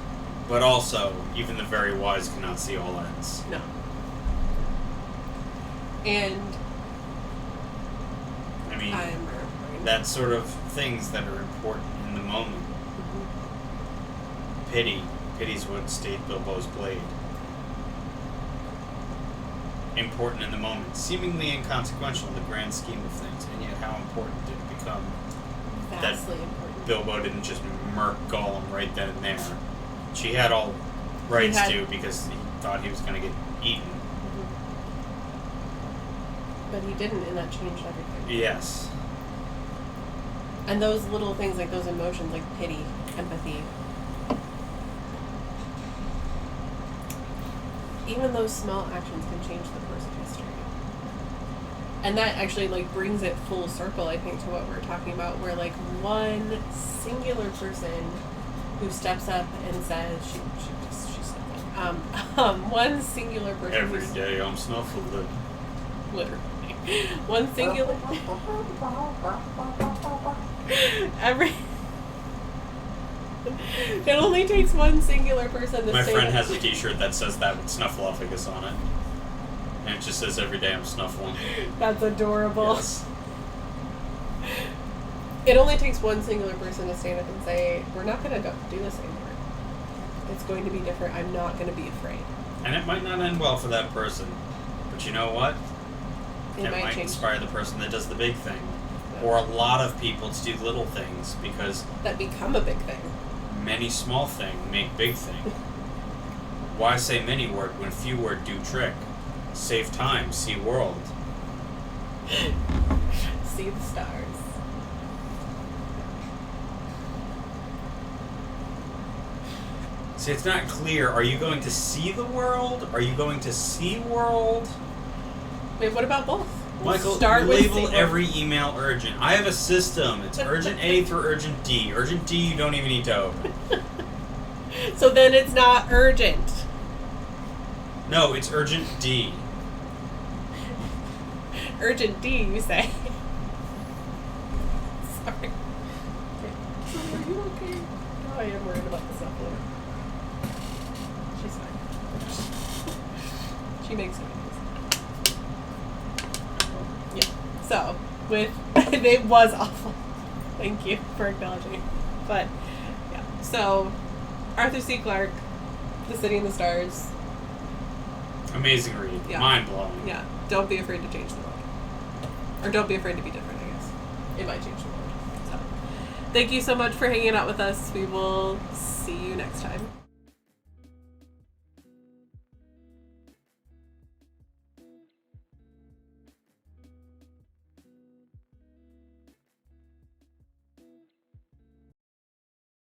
But also, even the very wise cannot see all ends. No. And I mean, I'm remembering. that's sort of things that are important in the moment. Mm-hmm. Pity's what stayed Bilbo's blade. Important in the moment, seemingly inconsequential in the grand scheme of things, and yet how important did it become Vastly important. Bilbo didn't just murk Gollum right then and there. She had all rights to, because he thought he was going to get eaten. Mm-hmm. But he didn't, and that changed everything. Yes. And those little things, like those emotions, like pity, empathy, even those small actions can change the course of history. And that actually, like, brings it full circle, I think, to what we're talking about, where, like, one singular person who steps up and says, she's stepping. One singular person Every day I'm snuffled. literally. One singular... It only takes one singular person to My say friend that. has a t-shirt that says that with Snuffleupagus on it. And it just says, every day I'm snuffling. That's adorable. Yes. It only takes one singular person to stand up and say, we're not going to do this anymore. It's going to be different. I'm not going to be afraid. And it might not end well for that person. But you know what? It might change. inspire the person that does the big thing. Yeah. Or a lot of people to do little things, because That become a big thing. many small thing make big thing. Why say many word when few word do trick? Save time, see world. See the stars. See, it's not clear. Are you going to see the world? Are you going to see world? Wait, what about both? We'll Michael, start you with label see- every email urgent. I have a system. It's urgent A through urgent D. Urgent D, you don't even need to open. So then it's not urgent. No, it's urgent D. Urgent D, you say. Sorry. Are you okay? Oh, I am worried about this upload. She's fine. She makes noise. Yeah. So, it was awful. Thank you for acknowledging. But, yeah. So, Arthur C. Clarke, The City in the Stars. Amazing read. Yeah. Mind blowing. Yeah. Don't be afraid to change the world. Or don't be afraid to be different, I guess. It might change the world. So, thank you so much for hanging out with us. We will see you next time.